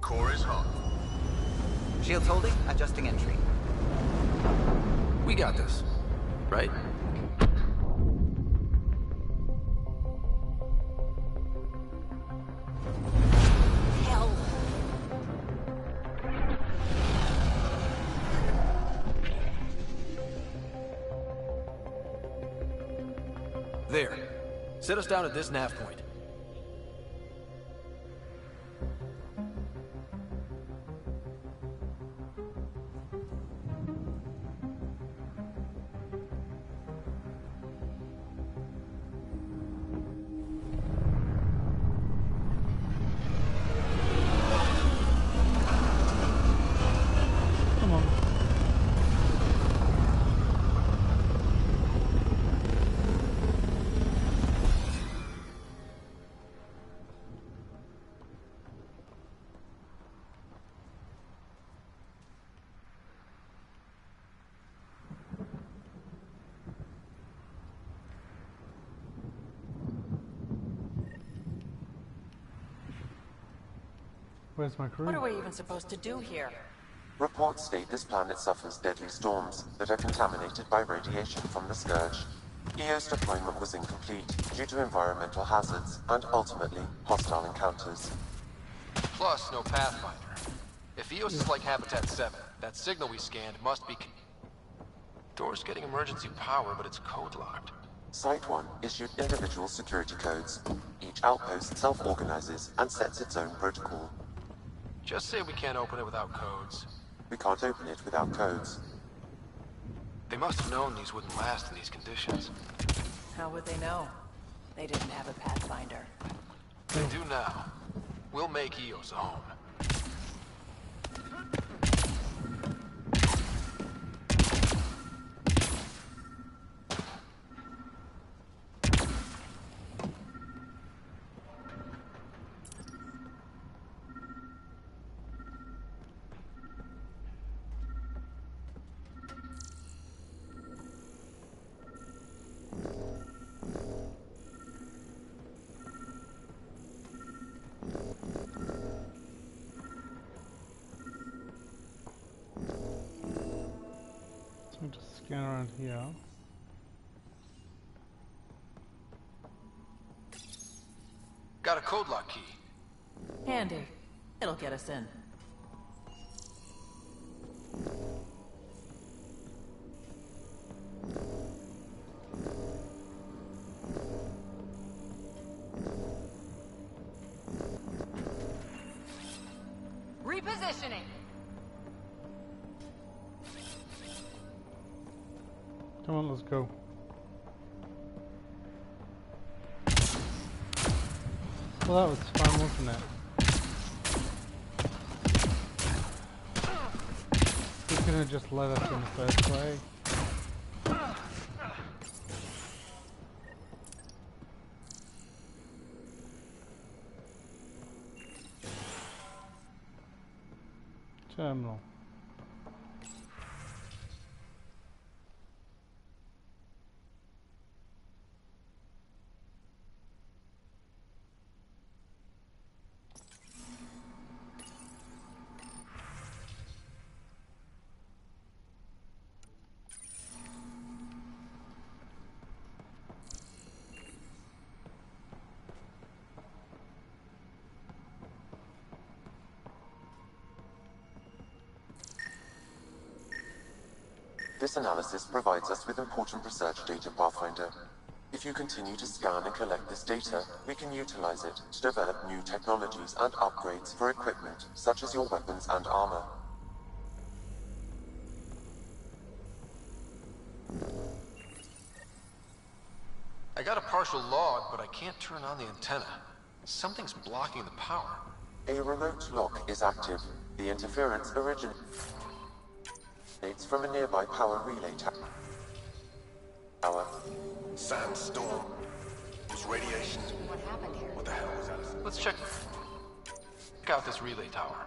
Speaker 20: Core is hot.
Speaker 23: Shields holding, adjusting entry.
Speaker 2: We got this, right?
Speaker 22: Hell.
Speaker 2: There. Set us down at this nav point.
Speaker 16: Where's my crew?
Speaker 4: What are we even supposed to do here?
Speaker 8: Reports state this planet suffers deadly storms that are contaminated by radiation from the Scourge. EO's deployment was incomplete due to environmental hazards and ultimately hostile encounters.
Speaker 2: Plus, no Pathfinder. If EOS is like Habitat 7, that signal we scanned must be... Door's getting emergency power, but it's code locked.
Speaker 8: Site 1 issued individual security codes. Each outpost self-organizes and sets its own protocol.
Speaker 2: Just say we can't open it without codes.
Speaker 8: We can't open it without codes.
Speaker 2: They must have known these wouldn't last in these conditions.
Speaker 4: How would they know? They didn't have a Pathfinder.
Speaker 2: They do now. We'll make Eos a home.
Speaker 16: Let me just scan around here.
Speaker 2: Got a code lock key.
Speaker 4: Handy. It'll get us in.
Speaker 13: Repositioning.
Speaker 16: Come on, let's go. Well, that was fun, wasn't it? You could have just let us in the first way. Terminal.
Speaker 8: This analysis provides us with important research data, Pathfinder. If you continue to scan and collect this data, we can utilize it to develop new technologies and upgrades for equipment, such as your weapons and armor.
Speaker 2: I got a partial log, but I can't turn on the antenna. Something's blocking the power.
Speaker 8: A remote lock is active. The interference originates from a nearby power relay tower.
Speaker 5: Sandstorm. It was radiation.
Speaker 22: What happened here?
Speaker 5: What the hell was that?
Speaker 2: Let's check out this relay tower.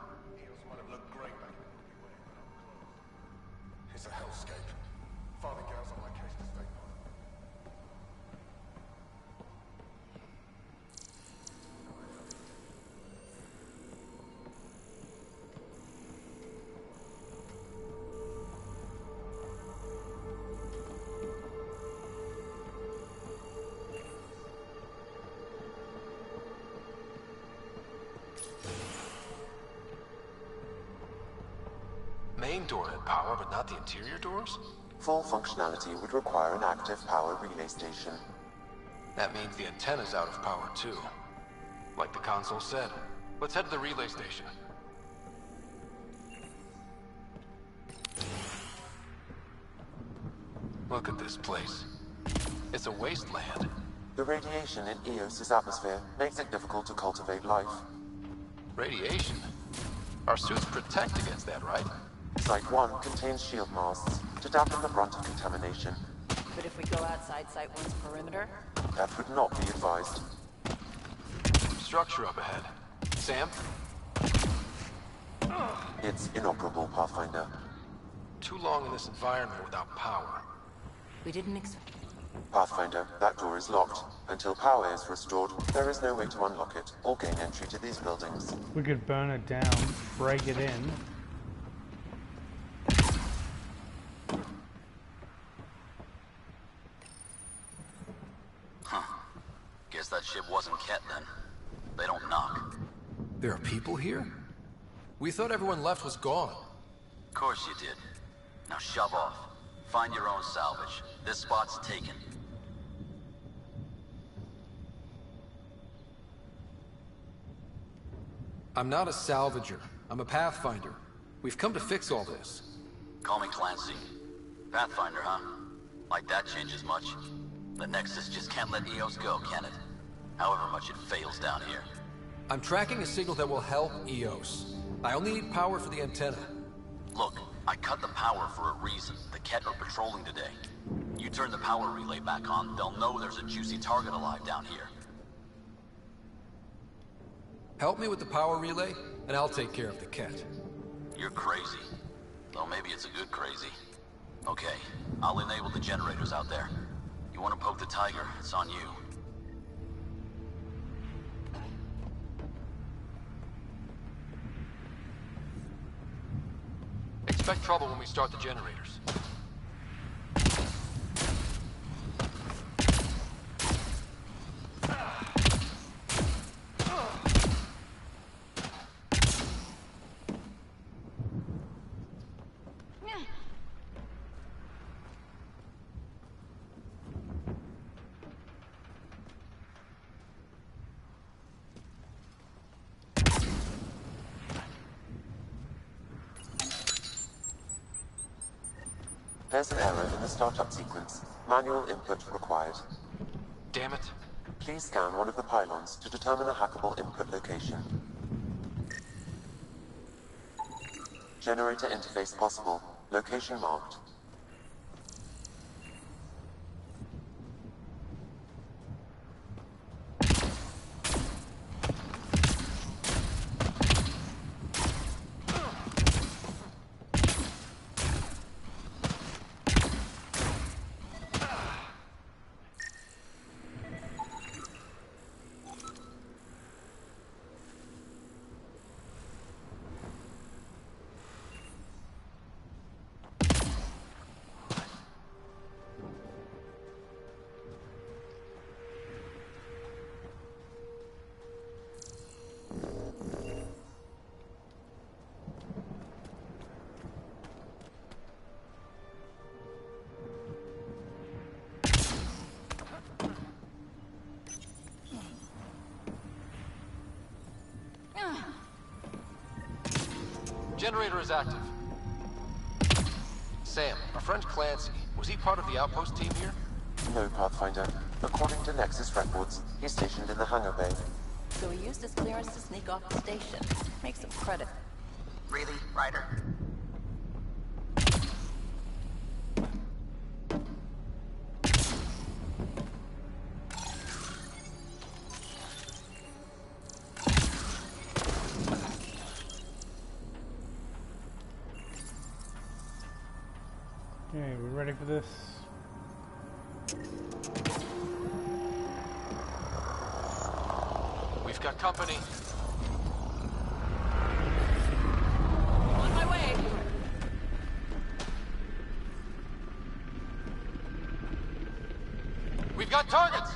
Speaker 5: It's a hellscape. Father girls on my case to stay.
Speaker 2: Main door had power, but not the interior doors?
Speaker 8: Full functionality would require an active power relay station.
Speaker 2: That means the antenna's out of power too. Like the console said. Let's head to the relay station. Look at this place. It's a wasteland.
Speaker 8: The radiation in Eos's atmosphere makes it difficult to cultivate life.
Speaker 2: Radiation? Our suits protect against that, right?
Speaker 8: Site 1 contains shield masts to dampen the brunt of contamination.
Speaker 4: But if we go outside Site 1's perimeter?
Speaker 8: That would not be advised.
Speaker 2: Structure up ahead. Sam?
Speaker 8: It's inoperable, Pathfinder.
Speaker 2: Too long in this environment without power.
Speaker 4: We didn't expect...
Speaker 8: Pathfinder, that door is locked. Until power is restored, there is no way to unlock it or gain entry to these buildings.
Speaker 16: We could burn it down, break it in.
Speaker 10: Guess that ship wasn't Ket then. They don't knock.
Speaker 2: There are people here? We thought everyone left was gone.
Speaker 10: Of course you did. Now shove off. Find your own salvage. This spot's taken.
Speaker 2: I'm not a salvager. I'm a Pathfinder. We've come to fix all this.
Speaker 10: Call me Clancy. Pathfinder, huh? Like that changes much. The Nexus just can't let EOS go, can it? However much it fails down here.
Speaker 2: I'm tracking a signal that will help EOS. I only need power for the antenna.
Speaker 10: Look, I cut the power for a reason. The Kett are patrolling today. You turn the power relay back on, they'll know there's a juicy target alive down here.
Speaker 2: Help me with the power relay, and I'll take care of the Kett.
Speaker 10: You're crazy. Though maybe it's a good crazy. Okay, I'll enable the generators out there. You want to poke the tiger, it's on you.
Speaker 2: Expect trouble when we start the generators.
Speaker 8: There's an error in the startup sequence. Manual input required.
Speaker 2: Damn it.
Speaker 8: Please scan one of the pylons to determine a hackable input location. Generator interface possible. Location marked.
Speaker 2: Generator is active. Sam, our friend Clancy, was he part of the outpost team here?
Speaker 8: No, Pathfinder. According to Nexus records, he's stationed in the hangar bay.
Speaker 4: So he used his clearance to sneak off the station. Make some credit.
Speaker 12: Really, Ryder?
Speaker 16: Okay, we ready for this?
Speaker 2: We've got company.
Speaker 4: On my way!
Speaker 2: We've got targets!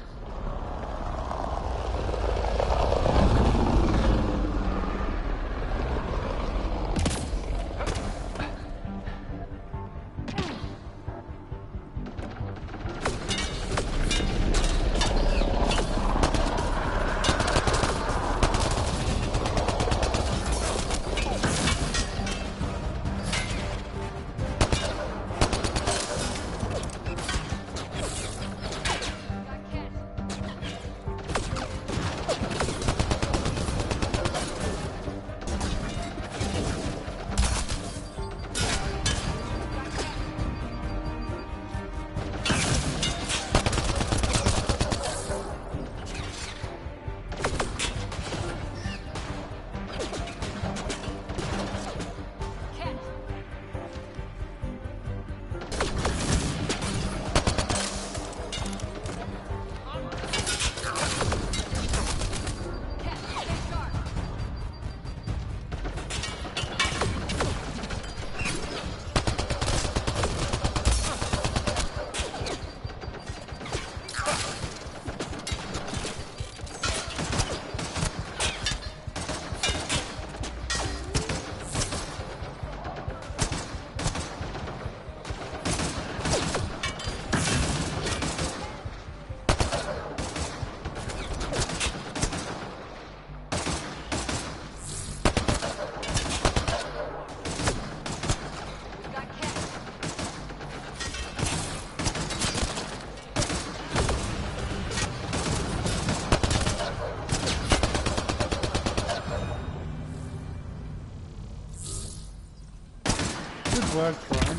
Speaker 16: Nice work, Brian.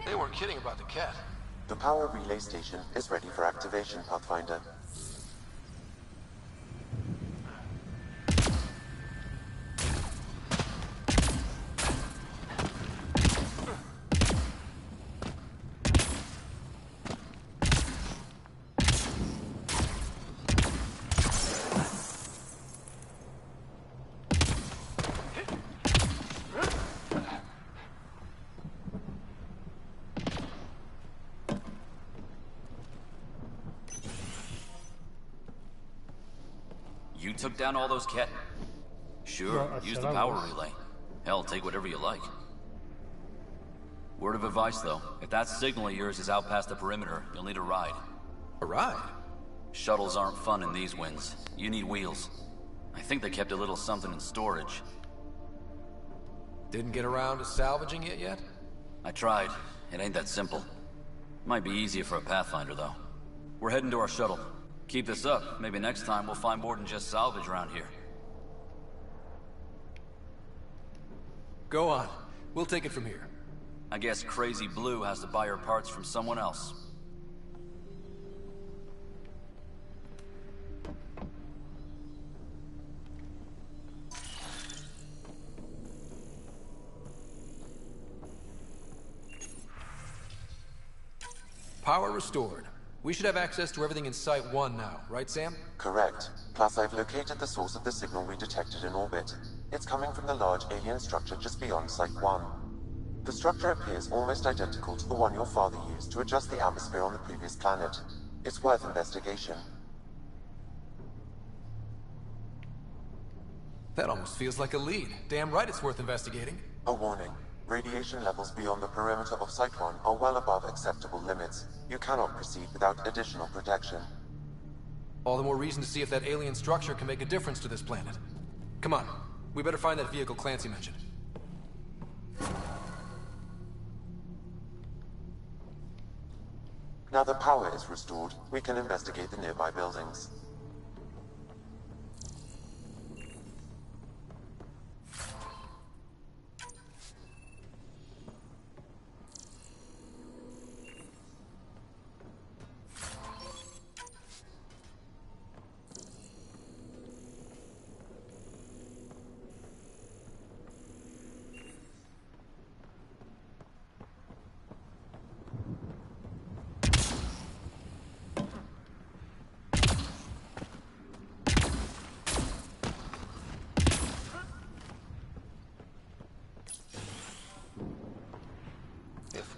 Speaker 2: They weren't kidding about the cat.
Speaker 8: The power relay station is ready for activation, Pathfinder.
Speaker 10: You took down all those cat... Sure,
Speaker 16: Well, I
Speaker 10: use
Speaker 16: said
Speaker 10: the
Speaker 16: I
Speaker 10: power
Speaker 16: was.
Speaker 10: relay. Hell, take whatever you like. Word of advice, though. If that signal of yours is out past the perimeter, you'll need a ride.
Speaker 2: A ride?
Speaker 10: Shuttles aren't fun in these winds. You need wheels. I think they kept a little something in storage.
Speaker 2: Didn't get around to salvaging it yet?
Speaker 10: I tried. It ain't that simple. Might be easier for a Pathfinder, though. We're heading to our shuttle. Keep this up. Maybe next time we'll find more than just salvage around here.
Speaker 2: Go on. We'll take it from here.
Speaker 10: I guess Crazy Blue has to buy her parts from someone else.
Speaker 2: Power restored. We should have access to everything in Site 1 now, right, Sam?
Speaker 8: Correct. Plus, I've located the source of the signal we detected in orbit. It's coming from the large alien structure just beyond Site 1. The structure appears almost identical to the one your father used to adjust the atmosphere on the previous planet. It's worth investigation.
Speaker 2: That almost feels like a lead. Damn right it's worth investigating.
Speaker 8: A warning. Radiation levels beyond the perimeter of Site 1 are well above acceptable limits. You cannot proceed without additional protection.
Speaker 2: All the more reason to see if that alien structure can make a difference to this planet. Come on. We better find that vehicle Clancy mentioned.
Speaker 8: Now that power is restored, we can investigate the nearby buildings.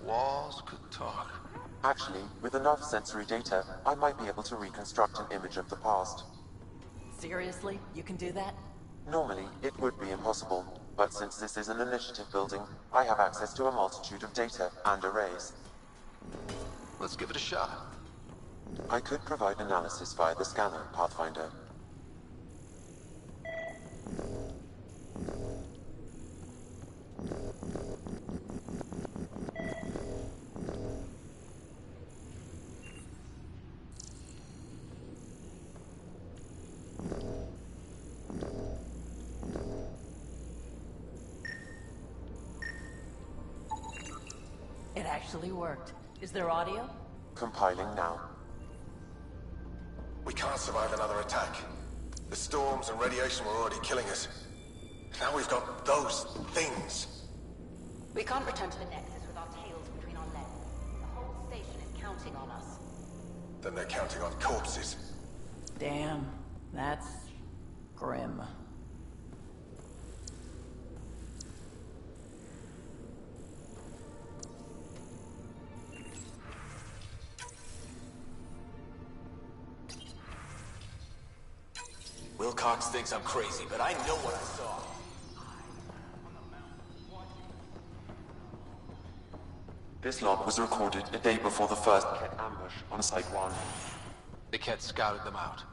Speaker 2: Walls could talk.
Speaker 8: Actually, with enough sensory data, I might be able to reconstruct an image of the past.
Speaker 4: Seriously? You can do that?
Speaker 8: Normally, it would be impossible, but since this is an initiative building, I have access to a multitude of data and arrays.
Speaker 2: Let's give it a shot.
Speaker 8: I could provide analysis via the scanner, Pathfinder.
Speaker 4: It actually worked. Is there audio?
Speaker 8: Compiling now.
Speaker 5: We can't survive another attack. The storms and radiation were already killing us. Now we've got those things.
Speaker 22: We can't return to the Nexus with our tails between our legs. The whole station is counting on us.
Speaker 5: Then they're counting on corpses.
Speaker 4: Damn, that's grim.
Speaker 3: Wilcox thinks I'm crazy, but I know what I saw.
Speaker 8: This log was recorded a day before the first Ket ambush on Site 1.
Speaker 2: The Ket scouted them out.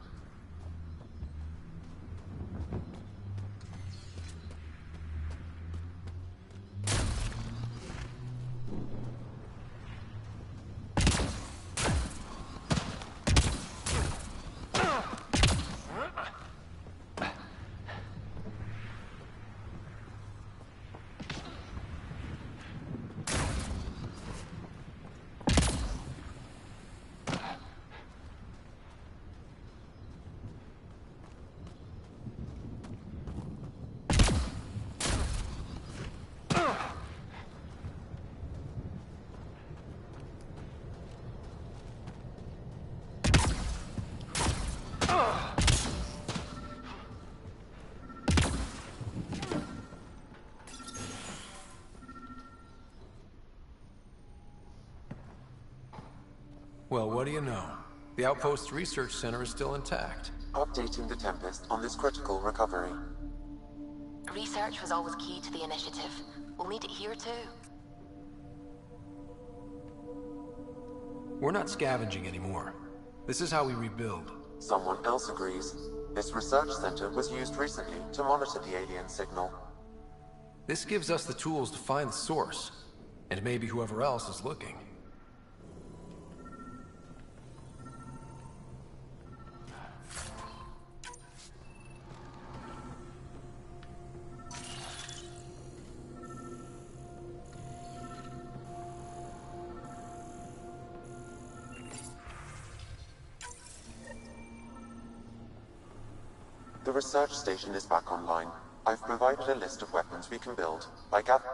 Speaker 2: Well, what do you know? The Outpost Research Center is still intact.
Speaker 8: Updating the Tempest on this critical recovery.
Speaker 22: Research was always key to the initiative. We'll need it here too.
Speaker 2: We're not scavenging anymore. This is how we rebuild.
Speaker 8: Someone else agrees. This research center was used recently to monitor the alien signal.
Speaker 2: This gives us the tools to find the source, and maybe whoever else is looking.
Speaker 8: The research station is back online. I've provided a list of weapons we can build. I gathering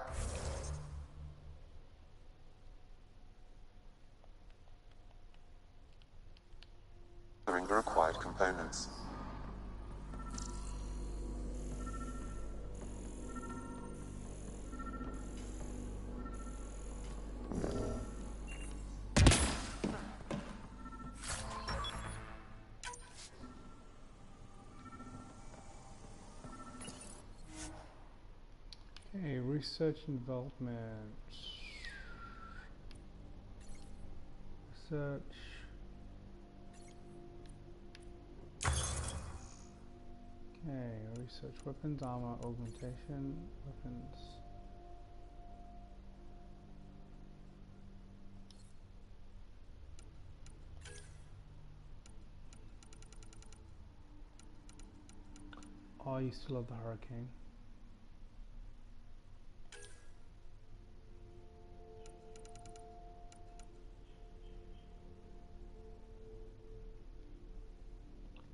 Speaker 8: the required components.
Speaker 16: Okay, research and development. Research. Okay, research weapons, armor, augmentation, weapons. Oh, I used to love the Hurricane.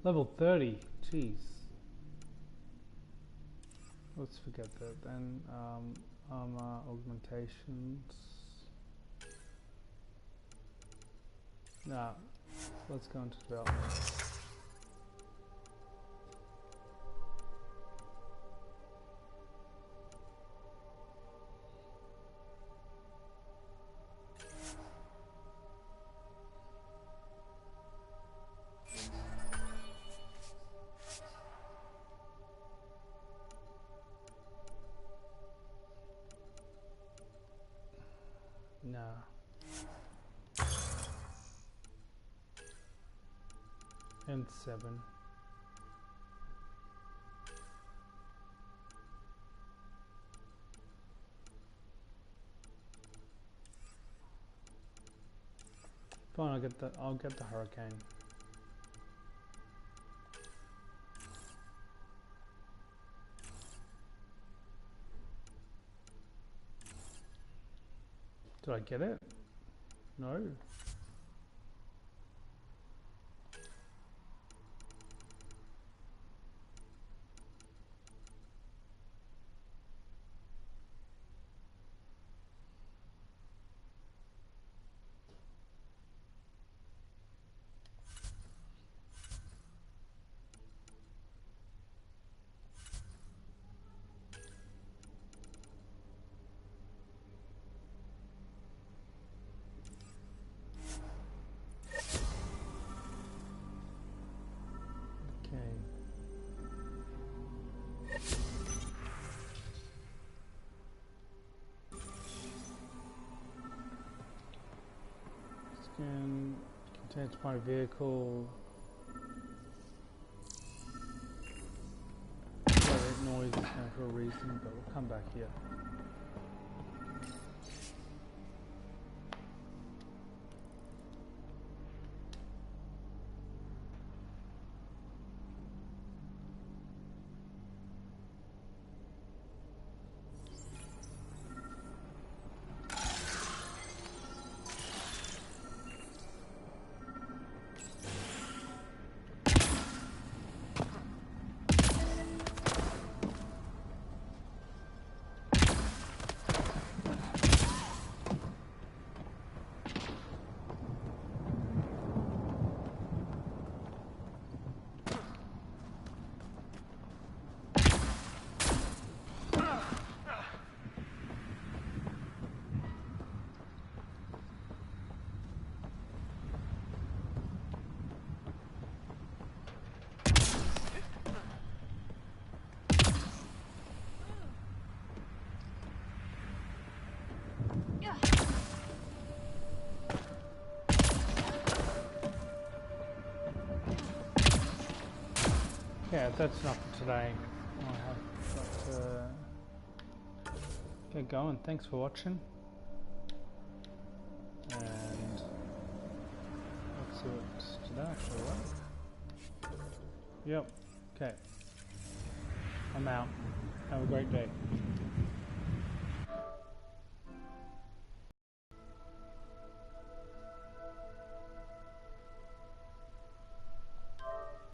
Speaker 16: Level 30, jeez. Let's forget that then. Armor, augmentations. Nah, let's go into development. No. And 7. Fine, I'll get the Hurricane. Did I get it? No. Contains my vehicle. That noise is now for a reason, but we'll come back here. Yeah, that's enough for today. I have got to get going. Thanks for watching. And let's see what's today actually, right? Yep. Okay. I'm out. Have a great day.